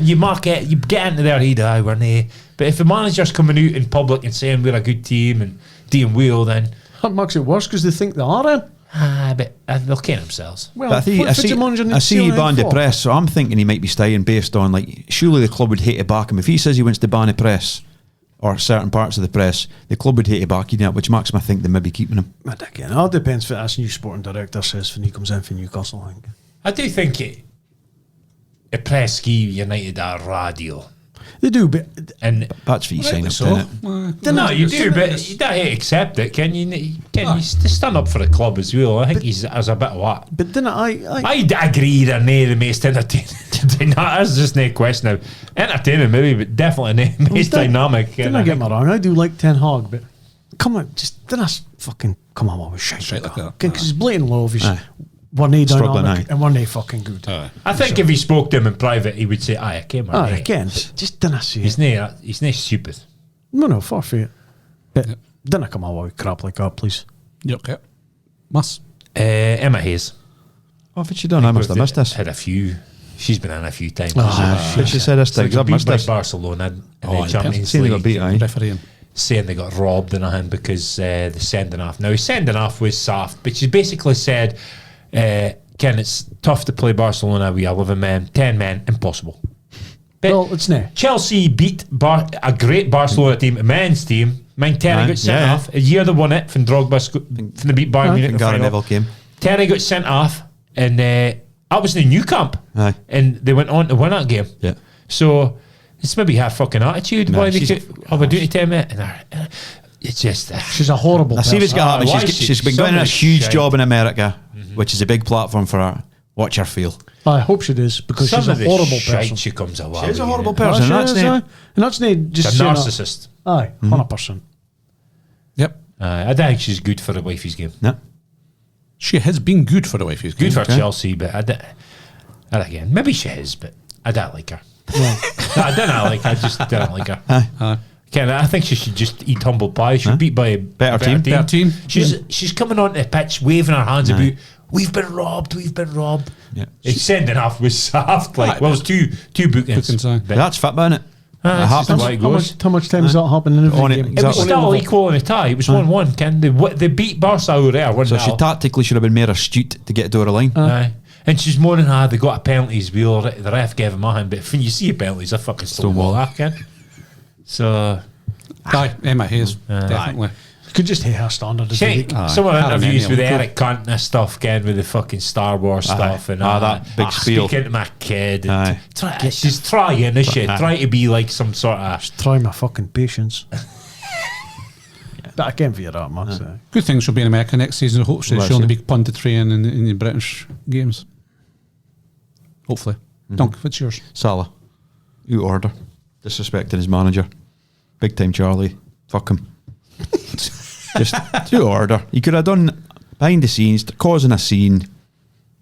you mark it, you get into their head, we're nay. But if the manager's coming out in public and saying we're a good team and doing well, then That makes it worse because they think they are in. but they'll ken themselves. Well, But I see you ban the press, so I'm thinking he might be staying based on, like, surely the club would hate to back him. If he says he wants to ban the press, or certain parts of the press, the club would hate to back him, which makes me think they may be keeping him. But again, it all depends what this new sporting director says when he comes in for Newcastle, I think. I do think the press give United a raw deal. They do, but And That's what you sign up So, to, innit? no, you do, but you don't accept it. Can you stand up for the club as well? I think he's as a bit of what. but then I agree they're not the most entertaining. That's just no question of entertaining, maybe, but definitely not the most dynamic. Didn't I get me wrong? I do like Ten Hag, but come on, just didn't I fucking come on with shit Shite like that. because it's blatant obvious. Aye. We're not Struggling, dynamic aye. and we're not fucking good. I think if he spoke to him in private, he would say, "I came on." Again, just didn't I say He's it? he's not stupid. No, far from it. But didn't I come on with crap like that, please? Yep, okay. Must. Emma Hayes. What have you done? I must have missed this. Had a few. She's been in a few times. But she said this So thing, they got I've beat missed by this. Barcelona in Oh, the Champions Saying they League. got beat, aye. Refereeing. Saying they got robbed and nothing because the sending off. Now, his sending off was soft, but she basically said, Ken, it's tough to play Barcelona with 11 men, 10 men, impossible. But Well, it's not. Chelsea beat a great Barcelona team, a men's team. Mine Terry Aye, got sent yeah. off. A year they won it from Drogba, from the beat Bayern Munich in the Gary final. Neville came. Terry got sent off, and I was in the new camp, Aye. and they went on to win that game. Yeah. So it's maybe her fucking attitude. No, Why they she's- could, we're doing it to me, and it's just She's a horrible I see what's person. going to happen. why She's, is she- she's been going somebody's this huge shite. job in America, which is a big platform for her. Watch her feel. I hope she does because some she's a of the horrible shite person. she comes away. She's a with, horrible you know. person. She That's is, it. aye. And that's not just She's a saying that. narcissist. Aye, 100%. Yep. I don't think she's good for the wifey's game. No. She has been good for the wife. Good for Chelsea, but and again, maybe she is, but I don't like her. Well, No, I don't like her. I just don't like her. Aye. Ken, I think she should just eat humble pie. She's beat by a Better team. She's coming onto the pitch, waving her hands about. We've been robbed. Yeah. It's sending off with soft, like, well, it's two bookings. But That's fit, isn't it? That's happens. just the way it goes. How much time does that happen in every On it, game? It was exactly. still equal in a tie. It was 1-1, Ken. They beat Barca over there. So she tactically should have been more astute to get to her line. Aye. And she's more than they got a penalties wheel. The ref gave him a hand, but when you see a penalties, I fucking stonewall that, Ken. So, aye, Emma Hayes, definitely. You could just hit her standard as a see, week. some of the Harry interviews with Manuel. Eric Cunt and stuff, Ken, with the fucking Star Wars stuff and all that big spiel. Speaking to my kid. Aye. She's trying, isn't she? Trying to be like some sort of. Try my fucking patience. But I can't figure that, man. So. Good thing she'll be in America next season. Hopefully Well, she'll only see. be punditry in the British games. Hopefully. Dunc, what's yours? Salah, out order, disrespecting his manager, big time Charlie. Fuck him. Just out order. He could have done behind the scenes, causing a scene.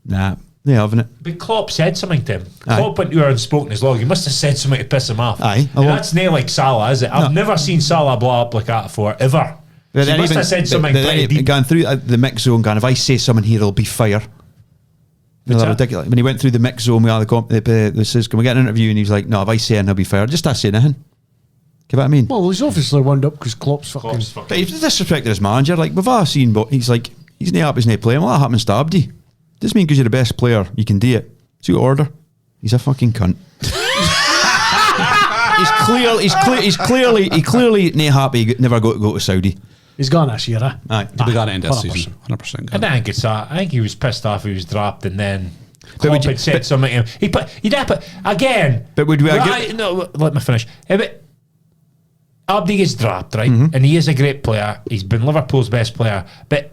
Nah, they haven't it. But Klopp said something to him. Aye. Klopp went to her and spoke in his log. He must have said something to piss him off. Aye. And that's nae like Salah, is it? I've never seen Salah blow up like that before, ever. But He then must have said something then pretty he deep. gone through the mix zone, going, if I say something here, it'll be fire. What's They're that? ridiculous. When he went through the mix zone, this says, can we get an interview? And he was like, no, if I say anything, he'll be fired. Just I say nothing. Get what I mean? Well, he's obviously wound up because Klopp's fucking. But he's disrespected his manager. Like, we've all seen, but he's like, he's not happy, he's not playing. Well, that happens to Abdi. Doesn't mean because you're the best player, you can do it. It's your order. He's a fucking cunt. He's clearly not happy. He never got to go to Saudi. He's gone this year, eh? Aye. He'll be gone at the end of the 100%. season. 100% I gone. don't think it's that. I think he was pissed off he was dropped and then would Klopp you- had said something to him. He'd have put, again. But would we no, let me finish. Abdi gets dropped, right? Mm-hmm. And he is a great player. He's been Liverpool's best player. But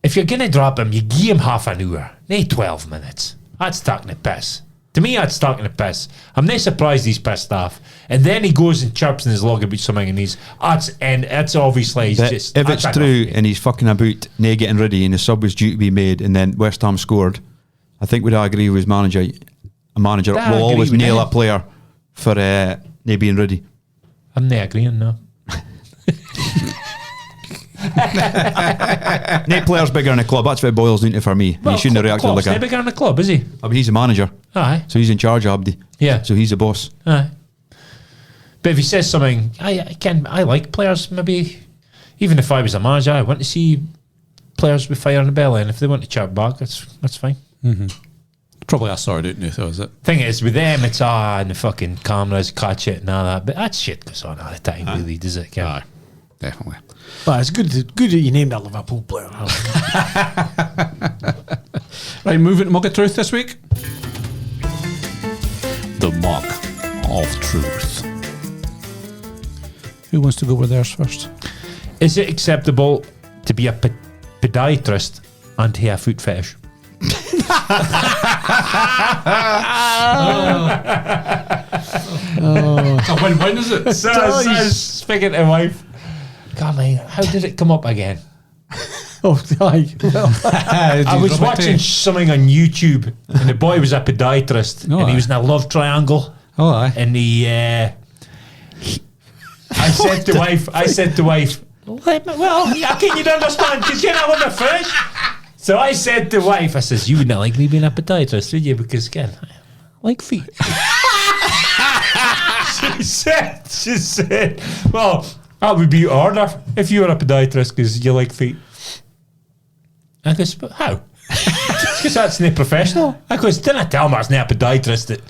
if you're going to drop him, you give him half an hour, not 12 minutes. That's taking the piss. To me, that's taking the piss. I'm not surprised he's pissed off. And then he goes and chirps in his log about something and that's obviously he's But just. if that's it's enough. true and he's fucking about not getting ready and the sub was due to be made and then West Ham scored, I think we'd all agree with his manager. A manager I will agree always with nail him. a player for not being ready. I'm not agreeing, no. No player's bigger in the club. That's what it boils down to for me. He shouldn't have reacted Klopp's like not that. bigger in the club, is he? I mean, he's a manager, Aye. so he's in charge of Abdi. Yeah. So he's the boss. Aye. But if he says something, I like players. Maybe even if I was a manager, I want to see players with fire in the belly, and if they want to chat back, that's fine. Probably I sorted out now, though, is it? Thing is, with them, it's and the fucking cameras catch it and all that. But that shit goes on all the time, really, does it? Ken? Aye, definitely. But it's good that you named a Liverpool player. Right, moving to Mug of Truth this week. The Mug of Truth. Who wants to go with theirs first? Is it acceptable to be a podiatrist and to have a foot fetish? It's a win-win, is it? Speaking to wife, God, man, how did it come up again? Oh, aye. Well, I was watching something on YouTube, and the boy was a podiatrist, Oh, and he aye. was in a love triangle, Oh, aye. and I said to wife, well, how can you understand? Because you're not on the fish. So I said to wife, I says, you wouldn't like me being a podiatrist, would you? Because again, I like feet. She said, well, that would be order if you were a podiatrist because you like feet. I goes, but how? Because that's not professional. I goes, didn't I tell him that's not a podiatrist that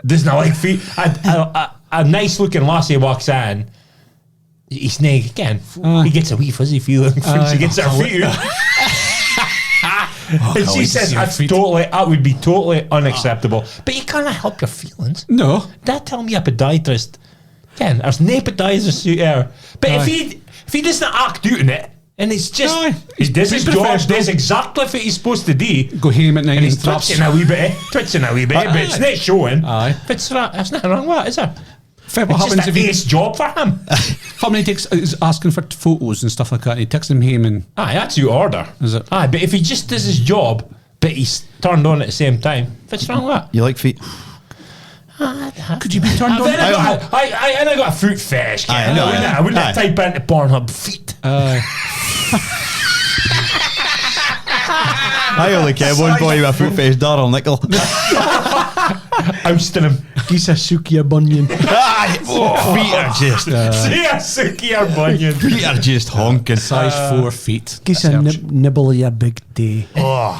doesn't like feet? A nice looking lassie walks in. He's naked again. He gets a wee fuzzy feeling when she gets her feet out. And she says that would be totally unacceptable. But you can't help your feelings. No. That tell me a podiatrist. Again, there's no podiatrist out there. But if he doesn't act out in it, and it's just he does his job, does exactly what he's supposed to do. Go home at night And and he's twitching a wee bit, but it's not showing. Aye. But there's nothing wrong with it, is there? What It's happens just a if he base job for him. Somebody is asking for photos and stuff like that, and he takes them home and Aye, that's your order. Is it? Aye, but if he just does his job, but he's turned on at the same time, what's wrong with that? You like feet? Could you be turned on? I got a fruit fetish. Aye, Ken. no, I wouldn't have type into Pornhub feet. I only care one boy with a foot face, Darren Nickel. Ousting him. Geese a suki bunion. Feet are just, See a Suki or Bunyan. feet are just honking. Size 4 feet. Geese a Search. nibble your big day. Oh,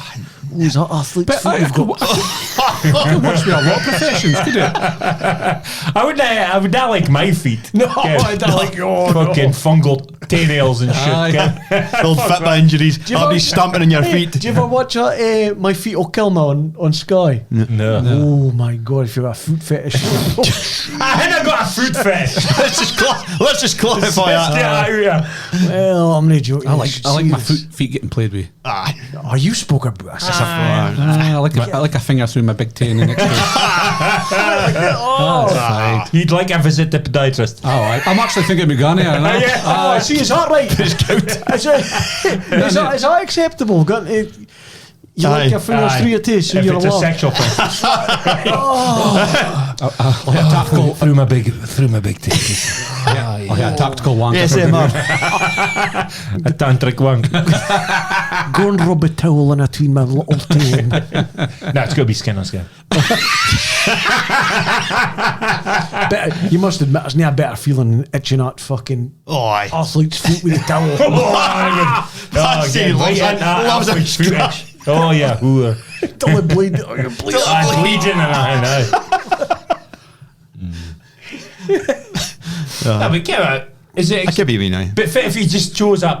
Who's that athlete? But I could watch with a lot of professions, could it? I would not like my feet. No, Ken. I don't like your Fucking fungal toenails and shit. Aye. Ken. old fitba injuries. you I'll be ever- stamping on your feet. Do you ever watch My Feet Will Kill Me on Sky? No. Oh my god, if you've got a foot fetish. I ain't got a fruit fetish. Let's just clarify that. Well, I'm not joking. I like my feet getting played with. Aye. Oh, you spoke about this. I like a finger through my big toe in the next toe. Oh, Fine. You'd like a visit to Podiatrist. Oh, I'm actually thinking of Ghana. oh, see, is that right? is that acceptable? You like your fingers through your taste, so If you're it's a allowed. sexual thing. Like a tactical, through my big teeth. a tactical wanker. Yes, for big- MR. A tantric one. Go and rub a towel in between my little toe. No, it's got to be skin on skin. You must admit, there's not a better feeling than itching at fucking Oh, aye. athlete's feet with a towel. That's it, loves it. Loves it. Scratch. Oh, yeah. Ooh. Don't bleed. Oh, you're bleeding. I'm bleeding and I know. No, but get out. Is it? I could be me now. But if you just chose that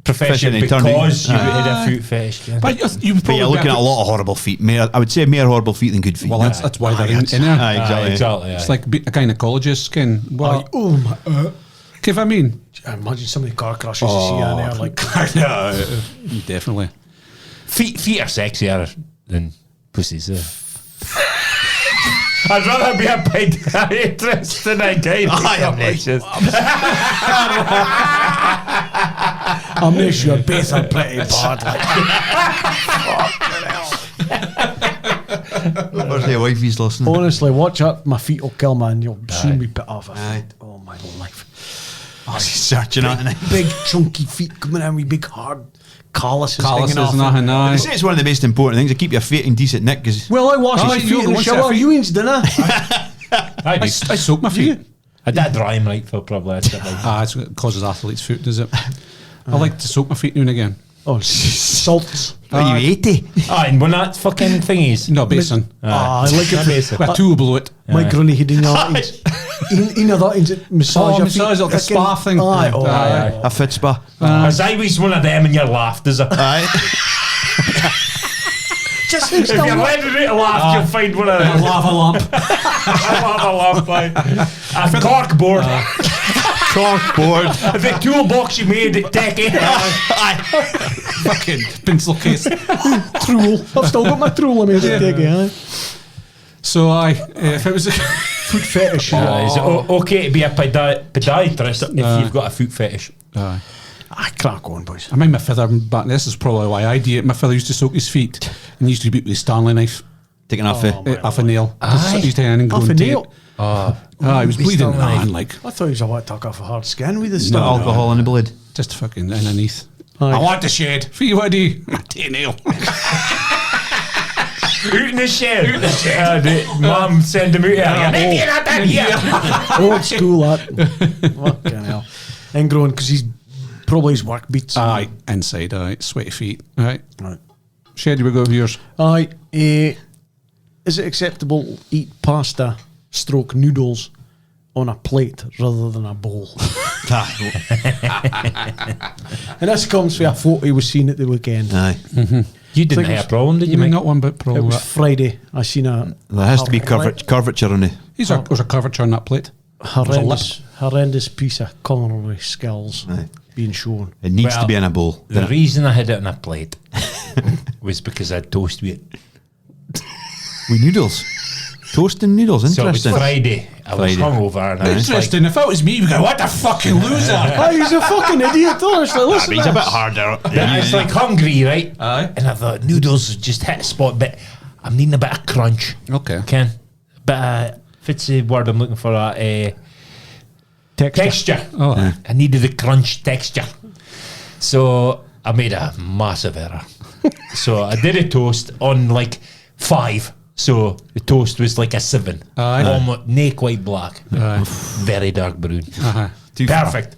profession Profession, turned because you it. had a fruit fetish. Yeah. But you But probably you're looking at a lot of horrible feet. I would say more horrible feet than good feet. Well, that's why they're in there. Aye, exactly. Exactly. It's like a gynecologist skin. Well, Oh my. if I mean, Imagine some of the car crashes you see on there. Like, definitely. Feet are sexier than pussies. I'd rather be a podiatrist than a gynecologist. I'm not sure both are pretty bad. Like, Where's the wifey's listening? honestly, watch out. My feet will kill me, and you'll soon be put off. Aye. Oh my life. Oh, she's searching at it. Big chunky feet coming in with big hard calluses hanging Calluses off. and nothing. They Aye. say it's one of the most important things to keep your feet in decent nick. Because Well, I wash my you feet in the wash your shower. feet. You ain't dinner. I I soak my feet. I did dry him right for probably. It causes athlete's foot, does it? I like to soak my feet now and again. Oh, salts. are you 80? And when that fucking thingies. No basin. I like it. Basic. With a tool below it. My granny had in that. You know that massage. your feet. massage, like a spa thing. Aye, oh, Aye. aye. A foot spa. There's always one of them in your laugh, does it? Aye. Just If you're ready to laugh, you'll find one of them. Lava lamp. A lamp, aye. A corkboard. Corkboard. The toolbox you made at Techie. Fucking pencil case. Trule. I've still got my trule. I made it take it. So if it was Foot fetish. Is it okay to be a podiatrist if you've got a foot fetish? Aye. I crack on, boys. I mind my father back. This is probably why I did it. My father used to soak his feet and he used to beat with his Stanley knife Taking off off a nail. Aye. He used to have an ingrown Off a tape. nail? He was bleeding Stanley knife. on like I thought he was about to tuck off a hard skin with this No stuff. alcohol in the blood. just fucking underneath. Aye. I want the shed. For you, what do you? Take a nail. Out in the shed. Mum send him out here. Maybe you're not down here. Old school, that. Fucking hell. Ingrown, because he's probably his work beats. Aye, inside, aye, sweaty feet. Aye. Right. Shed, you will go with yours. Aye. Is it acceptable to eat pasta stroke noodles on a plate rather than a bowl? And this comes from a photo he was seen at the weekend. Aye. You didn't have a problem, did you, mate? Not one bit It problem. was Friday. I seen a There has to be curvature on it. There's a curvature on that plate. horrendous piece of culinary skills Aye. being shown. It needs to Well, be in a bowl. The reason I had it on a plate was because I had toast with it. With noodles. Toast and noodles. So it was Interesting. Friday. I was Friday. hungover and I was like, Interesting. If it was me, we'd go, what the fucking loser? Aye, he's a fucking idiot, honestly. Listen He's to a bit this. harder. I was like hungry, right? Aye. And I thought noodles just hit a spot, but I'm needing a bit of crunch. Okay. Ken, but What's the word I'm looking for? Texture. Oh, aye. I needed a crunch texture. So I made a massive error. So I did a toast on like 5. So the toast was like a 7. Aye. Almost nae quite black. Aye. Very dark brown. Uh-huh. Perfect.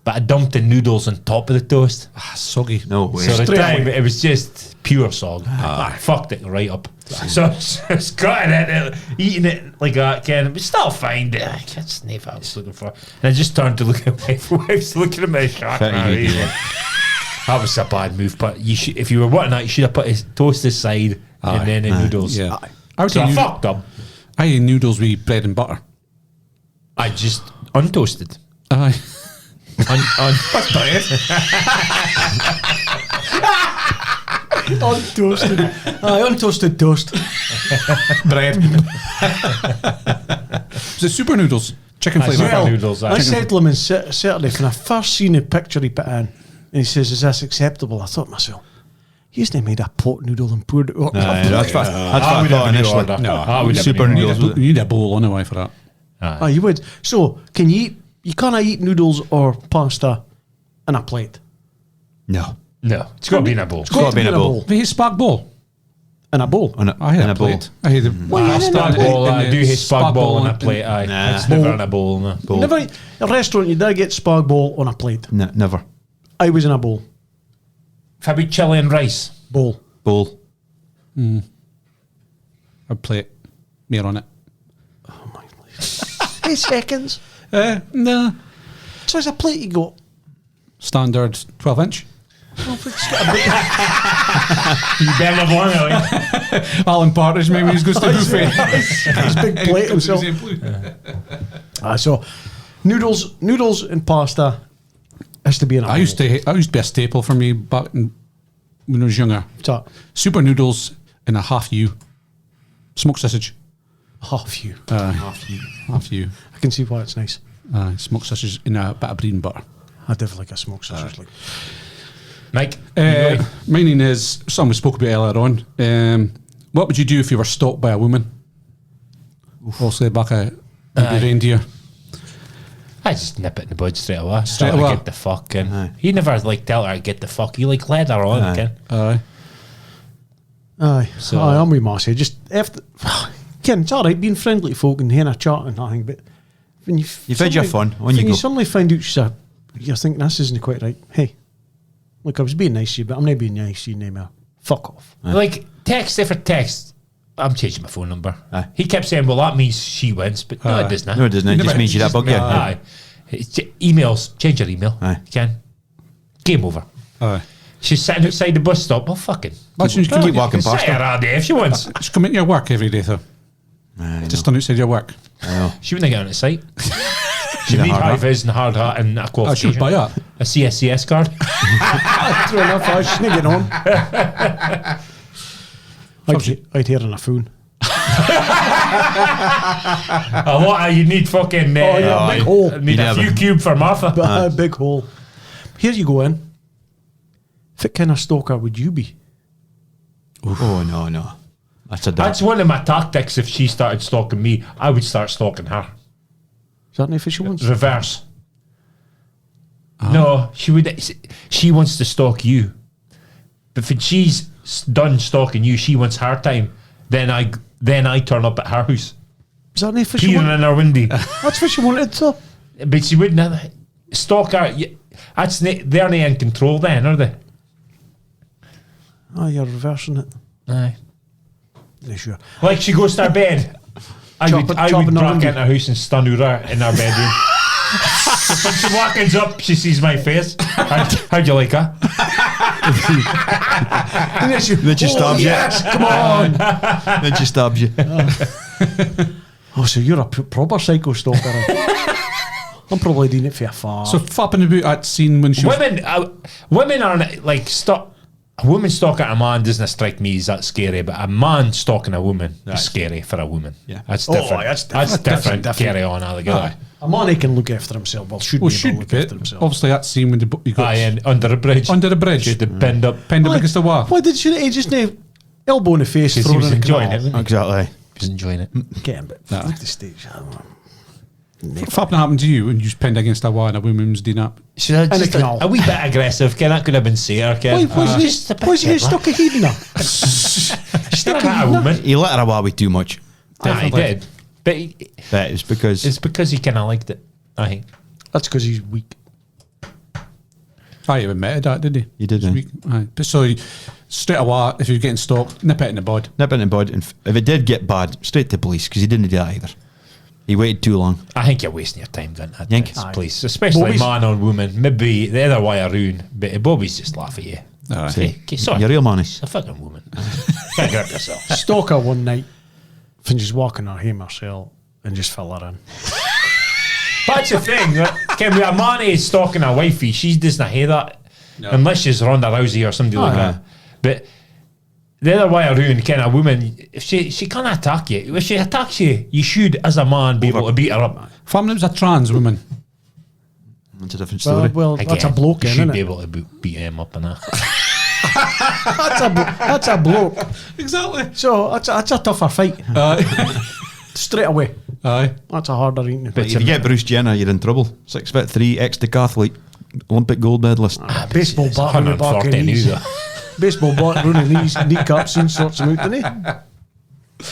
But I dumped the noodles on top of the toast. Soggy. No way. So the Straight time away. it was just pure sog. I fucked it right up. So I was cutting it, eating it like that, Ken. It was still fine. I can't sniff what I was looking for. And I just turned to look at my wife's looking at me. That was a bad move. But you should, if you were wanting that, you should have put his toast aside and then the noodles. Yeah. I would So say I fucked up. I eat noodles with bread and butter. I just untoasted. Aye. That's bread. Untoasted. Untoasted toast. Bread. Is it super noodles? Chicken flavour. Super noodles, aye. I said to him on Saturday, when I first seen the picture he put in, and he says, "Is this acceptable?" I thought to myself, he used to made a pot noodle and poured it up. That's what I would thought have initially. order. No, I would have super been noodles. You need a bowl anyway for that. Oh, you would. So, can you eat? You can't eat noodles or pasta in a plate. No. No, it's got to be in a bowl. It's got to be in a bowl. Have you had spag bowl? In a bowl. I had in a a bowl. plate. I had a Spag ball, I do his spag ball in a plate. Aye, Nah. it's never in a bowl. No. Bowl. Never. A restaurant, you did get spag ball on a plate. Never. I was in a bowl. Have you chili and rice? Bowl. Bowl. a plate. Mere on it. Oh my life. 8 seconds. No. So it's a plate you got. Standard 12-inch. Oh, it's got a bit. You better have one, really. Allan Partridge, maybe he's goes to buffet. His big plate himself. So noodles and pasta has to be in a I used to be a staple for me back when I was younger. So, Super noodles in a half U. Smoked sausage. half you. Half U. I can see why it's nice. Smoked sausage in a bit of bread and butter. I definitely like a smoked sausage. Like. Mike, My name is something we spoke about earlier on. What would you do if you were stalked by a woman? Obviously, back a Babyreindeer. I just nip it in the bud straight away. Straight Tell her away. Get the fuck in. He never like tell her get the fuck. He like led her on. Ken. Aye. Aye. So- Aye, I'm with Marcy. Just after, Ken, it's all right being friendly to folk and having a chat and nothing, but when You've had your fun. On When you you go. suddenly find out you're thinking this isn't quite right. Hey, look, I was being nice to you, but I'm not being nice to you anymore. Fuck off. Like text after text. I'm changing my phone number. Aye. He kept saying, "Well, that means she wins," but no, it doesn't. No, it doesn't. It just means you that bug. Aye. It's emails. Change your email. Aye. You can. Game over. Aye. She's sitting outside the bus stop. Well, fucking. Imagine you Keep walking past Say her her. all day if she wants. Just come into your work every day, though. Just done outside your work. She wouldn't get on the site. She Need a need hard high hat. vis and a hard hat and a I should qualification. buy that. A CSCS card. True enough, I was sneaking on. I'd hear on a phone. You need fucking. yeah, big hole. Need You a few never- cube for Martha. But a big hole. Here you go in. What kind of stalker would you be? Oh, no. That's a That's one of my tactics. If she started stalking me, I would start stalking her. Is that an official one? Reverse. No, she would. She wants to stalk you, but when she's done stalking you, she wants her time. Then I turn up at her house, Is that an official peering one? in her window. That's what she wanted to. But she wouldn't stalk her. That's they're not in control then, are they? Oh, you're reversing it. Aye. Yeah, sure. Like she goes to her bed. I would chopping the break window. into her house and stun her in her bedroom. So when she walks up, she sees my face. How'd you like her? And then she, Then she stabs you. yes, come on. Then she stabs you. Oh, so you're a proper psycho stalker. I'm probably doing it for a far. So fapping about that scene when she was... Women aren't like a woman stalking a man doesn't strike me as that scary, but a man stalking a woman is scary for a woman. Yeah. That's Oh, different. that's That's different. different. Carry on, alligator. a man, he can look after himself. Well, should Well, be able should to look be. after himself. Obviously, that scene when you got Aye, and under a bridge. under the bridge. She had to bend up. Pinned up against the wall. Why did she just elbow in the face? Because he throw was her in the enjoying canal? it. Exactly. He was enjoying it. Getting a bit Nah. at the stage. If something happened to you and you pinned against a wall and a woman's doing up, Should I just And a a wee bit aggressive? That could have been safer. Why wasn't Just a bit he gentler. stuck a head in her? Still a woman. He let her away with too much. Nah, he did. But That is because it's because he kind of liked it, I think. That's because he's weak. he admitted that, did he? He did, This eh? week. Aye. But so straight away, if you're getting stalked, nip it in the bud. nip it in the bud, and if it did get bad, straight to police because he didn't do that either. He waited too long. I think you're wasting your time doing that. Think? This place, especially Bobby's- man or woman. Maybe the other way around, but Bobby's just laugh at you. Aye. Okay, sorry. You're real money. She's a fucking woman. Can't grip yourself. Stalk her one night, and she's walking her home herself, and just fill her in. That's the thing. Can we a man is stalking a wifey? She doesn't hear that unless she's Ronda Rousey or somebody like yeah. that. But the other way around, kind of woman, if she can't attack you. If she attacks you, you should, as a man, be able to beat her up. Family was a trans woman. That's a different story. Well, that's a Again, bloke, you isn't should be it? able to beat him up and that. That's a bloke. Exactly. So that's a tougher fight. Straight away. Aye. That's a harder eating. But if you get Bruce Jenner, you're in trouble. 6'3", ex-decathlete, Olympic gold medalist. Baseball bat on the back of 140 knees. new, though. Baseball bat on the knees, kneecaps and sorts them out, didn't he?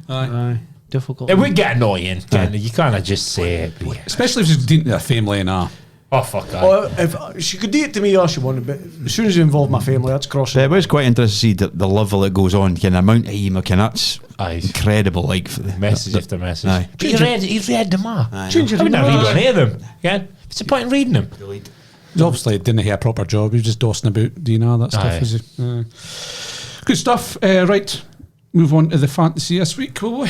Aye. Difficult. It would get annoying. You can't just say it. But yeah. Especially if she's dealing with a family and a. Oh, fuck that. Or if she could do it to me, or she wanted, but as soon as you involve my family, that's crossing. But it was quite interesting to see the level that goes on. Kind of amount of email, that's Aye. incredible. Like for the, Message after message. Aye. But he read them all. Change I your wouldn't read email. any of them. Yeah? What's the point in reading them? He obviously didn't have a proper job. He was just dossing about, doing all that stuff. Aye. Is he? Good stuff. Right. Move on to the fantasy this week, will we?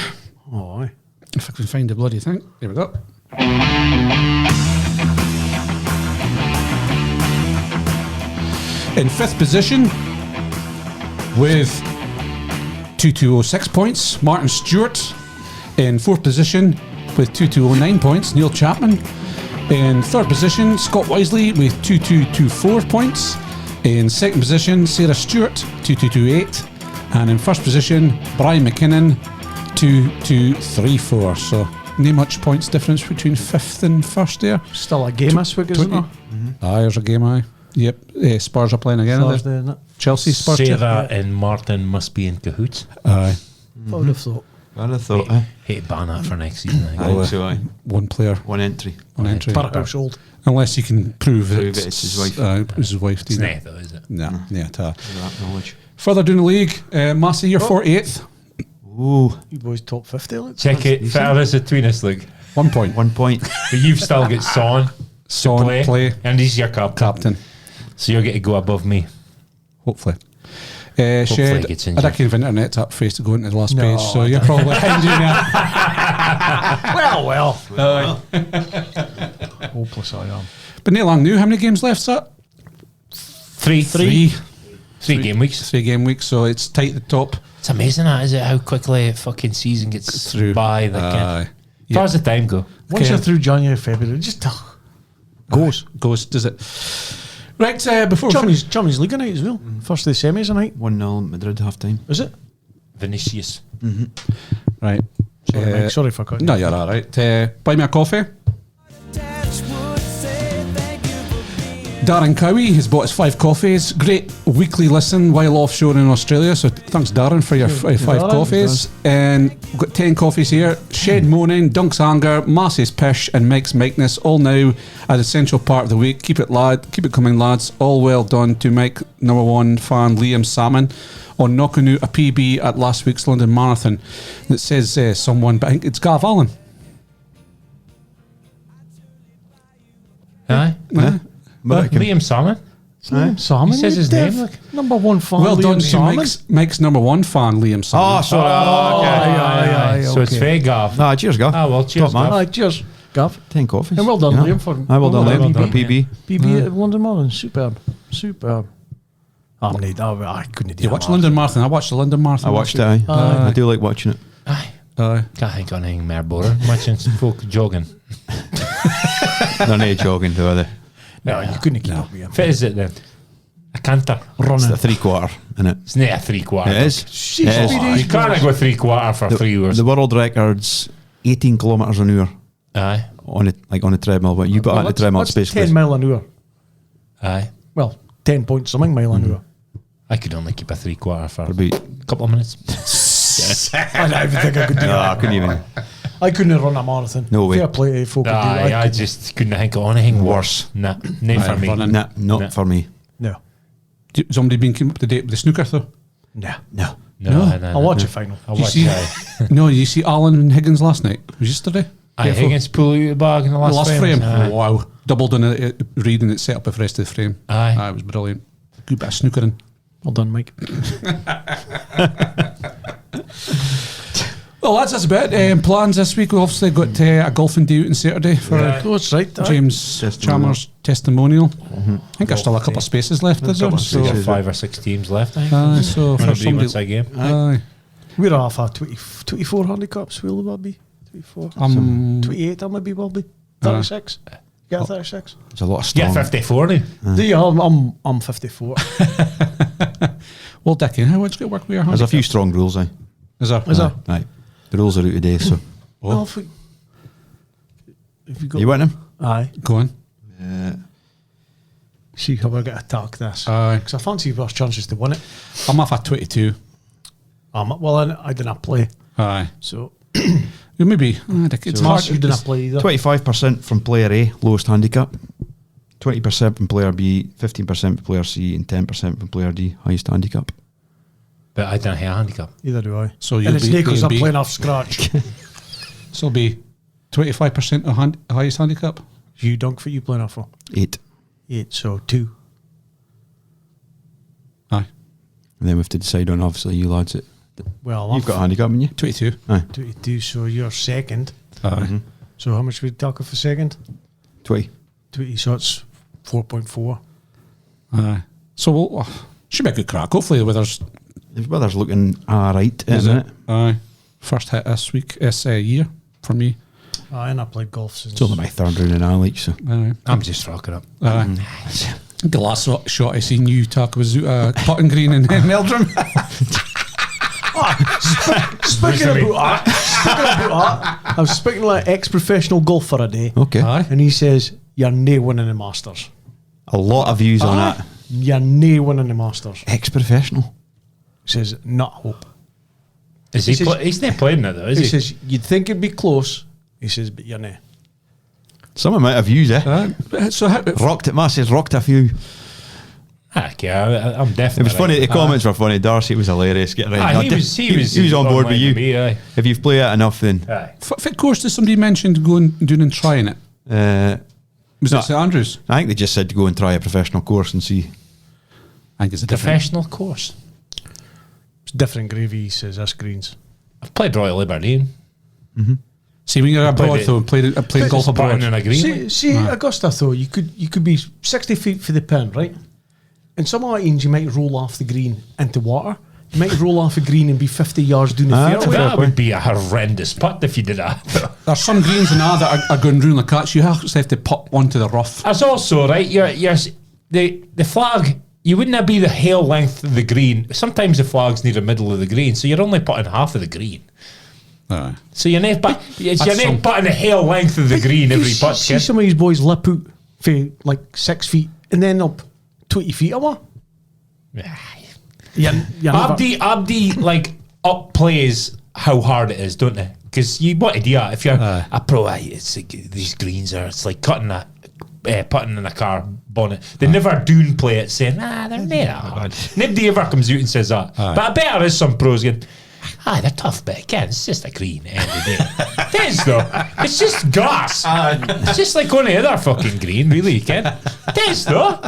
Oh, aye. If I can find the bloody thing. There we go. In fifth position, with 2206 points, Martin Stewart. In fourth position, with 2209 points, Neil Chapman. In third position, Scott Wisely with 2224 points. In second position, Sarah Stewart, 2228. And in first position, Brian McKinnon, 2234. So, not much points difference between fifth and first there. Still a game this week, isn't there? Aye, there's a game, aye. Yep, Spurs are playing again. Are they? Thursday, isn't it? Chelsea Spurs. Sarah and Martin must be in cahoots. Aye, I would have thought. I'd have thought. eh? Hate to ban that for next season. I think. I think so. Aye. one player, One entry. one entry. Per household. Unless you can prove Prove that it's his wife. It's his wife. It's Dina. not though, is it? No, yeah. That knowledge. Further down the league, Massey, you're 48th. Ooh, You boys top 50, let's Check it. Fair is between us, look. 1 point. 1 point. But you've still got Son Son play and he's your captain. captain. So you're going to go above me. Hopefully. Hopefully Shed, it gets I injured. reckon if internet's up for us to go into the last No, page, so I you're don't. probably behind you now. well. Hopeless I am. But not long new. How many games left, sir? Three game weeks. 3 game weeks, so it's tight at the top. It's amazing, that, is it? How quickly a fucking season gets Through. by. Aye. Far as the time go? Once Okay. you're through January, February, just goes. Goes, does it? Right, before we finish. Champions League night as well. First of the semis tonight. 1-0 Madrid half time. Is it? Vinicius. Right. Sorry, Mike, sorry for cutting. No, you're all right. Buy me a coffee. Darren Cowie has bought us 5 coffees. Great weekly listen while offshore in Australia. So thanks, Darren, for your 5 Darren. coffees. And we've got 10 coffees here. Shed Moaning, Dunk's Anger, Massey's Pish, and Mike's Mikeness, all now an essential part of the week. Keep it coming, lads. All well done to Mike #1 fan Liam Salmon on knocking out a PB at last week's London Marathon. That says someone, but I think it's Gav Allan. Aye. Liam Salmon. Salmon. He says his Dev. name, look. #1 fan. Well done Liam to Salmon. Mike's #1 fan, Liam Salmon. Oh, sorry. aye, So it's okay. fair, Gav. Nah, cheers, Gav. Ah, well, cheers, Top man. Gav. Aye, cheers, Gav. 10 coffees. And well done, You know? Liam, for Aye, well done, Liam. done, PB. PB at London Marathon. Superb. I couldn't do You that. watch London Marathon? I watched the London Marathon. I watched it, aye. Aye. I do like watching it. Aye. Aye. Can't think of anything more boring. Watching folk jogging. They're not jogging, do they? No, you couldn't keep up with him. Fit is it then? canter. It's a 3/4, isn't it? It's not a 3/4. It is. She's It is. You can't go 3/4 for 3 hours. The world record's 18 kilometres an hour Aye. on a treadmill. But you put on the treadmill, it's What's basically 10 mile an hour? Aye. Well, 10 point something mile an hour. I could only keep a 3/4 for about. a couple of minutes. I don't even think I could do No, I that. couldn't even. I couldn't run a marathon. No way. Fair play to folk who do. I couldn't. just couldn't think of anything worse. Nah, not for me. running. Nah, not No. for me. No. Somebody been keeping up to date with the snooker though? No. No. No, I'll watch a final. I'll You watch see, aye. no, you see Allan and Higgins last night? It was yesterday? Aye, Higgins pull out the bag in the The last, last frame. Aye. Wow. Doubled on it, reading it, set up the rest of the frame. Aye. It was brilliant. Good bit of snookering. Well done, Mike. Well, that's about it. Plans this week. We've obviously got a golfing day out on Saturday for Oh, that's right. James Testimonial. Chalmers' testimonial. I think there's still a couple of spaces left, is there? We've So, got 5 or 6 teams left. I think. so for Nobody wants somebody... a game. Aye. We're off at 24 handicaps. Will that be 24? 28. I maybe will be 36. Get a 36. There's a lot of Yeah, storm. 54 now. Do you? I'm 54. Well, Dickie, how much good work we are? There's a few strong rules, aye. Is there? Is there? Aye. The rules are out today, so. Well, if you got, You want him? aye. Go on. See how we're going to attack this. Aye. Because I fancy your chances to win it. I'm off at 22. Well, I didn't play. Aye. So, You maybe. It's So hard. Mark, you didn't play either. 25% from player A, lowest handicap. 20% from player B, 15% from player C, and 10% from player D, highest handicap. But I don't have a handicap. Either do I. So you'll and it's be because A I'm and B. playing off scratch. So it'll be 25% of highest handicap. You Dunc for you playing off for 8. 8, so 2. Aye. And then we have to decide on, obviously, you lads. Well, You've got a handicap, haven't you? 22. Aye. 22, so you're second. Aye. So how much we talking for second? 20. 20, so it's 4.4. Aye. So we'll, should be a good crack. Hopefully the weather's... The weather's looking alright, Is isn't it? it? Aye. First hit this week, this year for me. And I played golf since. It's only my third round in Alec, so. Aye. I'm just rocking up. Aye. The last shot I seen you talk was putting green in Meldrum. Speaking about that, I was speaking to an ex-professional golfer a day, Okay. Aye. and he says, you're nae winning the Masters. A lot of views on that. You're nae winning the Masters. Ex-professional. He says, not hope. Is He he? says- He's not playing it though, is He he? says, you'd think it'd be close. He says, but you're nae. Some amount of views, eh? So how, Rocked it, Massive, rocked a few. Okay, I'm definitely. It was funny, the right. comments were funny. Darcy, it was hilarious. Get right. Aye, he was on board with you. Me, aye. If you've played it enough, then. Aye. what course did somebody mention going doing and trying it? Was No. it St Andrews? I think they just said to go and try a professional course and see. I think it's a different. Professional course. It's different gravy, he says, us greens. I've played Royal Aberdeen. See, when you're abroad, it. though, playing golf abroad. Putting in a green. See, Augusta, though, you could be 60 feet for the pin, right? And some Martins, you might roll off the green into water. You might roll off a green and be 50 yards down the fairway. That would be a horrendous putt if you did that. There's some greens in that are going round like that, so you actually have to put onto the rough. There's also, right, the flag, you wouldn't be the hail length of the green. Sometimes the flag's near the middle of the green, so you're only putting half of the green. Aye. So you're not some- putting the hail length of the green every You putt, see kid. some of these boys lip out for like 6 feet and then up 20 feet away. Abdi like up plays how hard it is, don't they? Because you want to do that if you're a pro. It's like, these greens are. It's like cutting a putting in a car bonnet. They never do play it, saying they're not that hard. Nobody ever comes out and says that. But I bet there is some pros going, they're tough, but again, it's just a green at the end of the day. It is though. It's just grass. It's just like any other fucking green, really, Ken. It is though.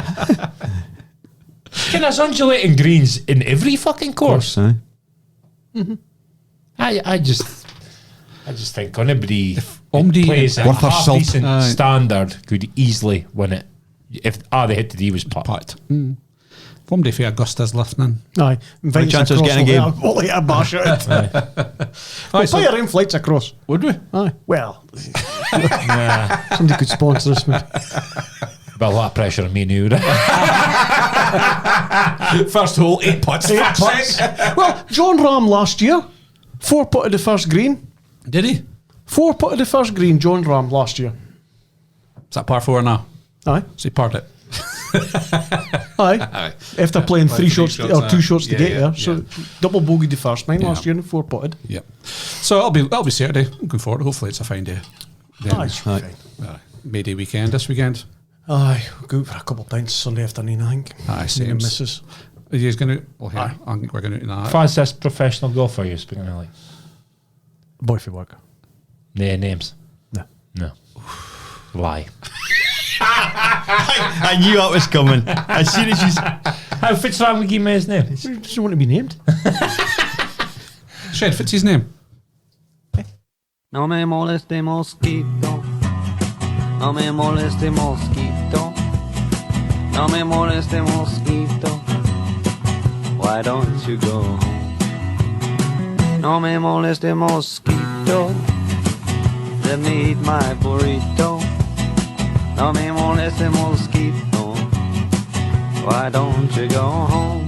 Ken, there's undulating greens in every fucking course. Aye. I just think anybody Omdi plays at worth her half salt. decent Aye. standard could easily win it. If they hit the D was putt. Putt. One day for Augusta's listening. Aye. Invite us chances across, getting a we'll game? We'll let a bash it. We'll play our own flights across. Would we? Aye. Well, somebody could sponsor us. Man. But a lot of pressure on me now. First hole, 8 putts. 8 putts. Well, John Ram last year, 4 putted the first green. Did he? 4 putted the first green, John Ram last year. Is that par 4 now? Aye. So he parred it. Aye. After playing Played 3 three shots, shots, or 2 shots to yeah, get yeah, there. So double bogeyed the first nine last Yeah. year and 4 putted. Yep. So that'll be Saturday. Looking forward. Hopefully it's a fine day. Then, Aye, should be fine. Mayday weekend this weekend. Aye, we'll go out for a couple of pints Sunday afternoon, I think. Aye, Me and same. the missus. Are you guys going to? Well, Aye. I think we're going to tonight. Fancy this professional golfer you're speaking of, like? Boy for work. Nah, names. No. No. Lie. I knew that was coming. As soon as you How fits wrong with giving me his name? He doesn't want to be named. Shed, fits his name. No me moleste mosquito. No me moleste mosquito. No me moleste mosquito. Why don't you go home? No me moleste mosquito. Let me eat my burrito. No me moleste mosquito. Why don't you go home?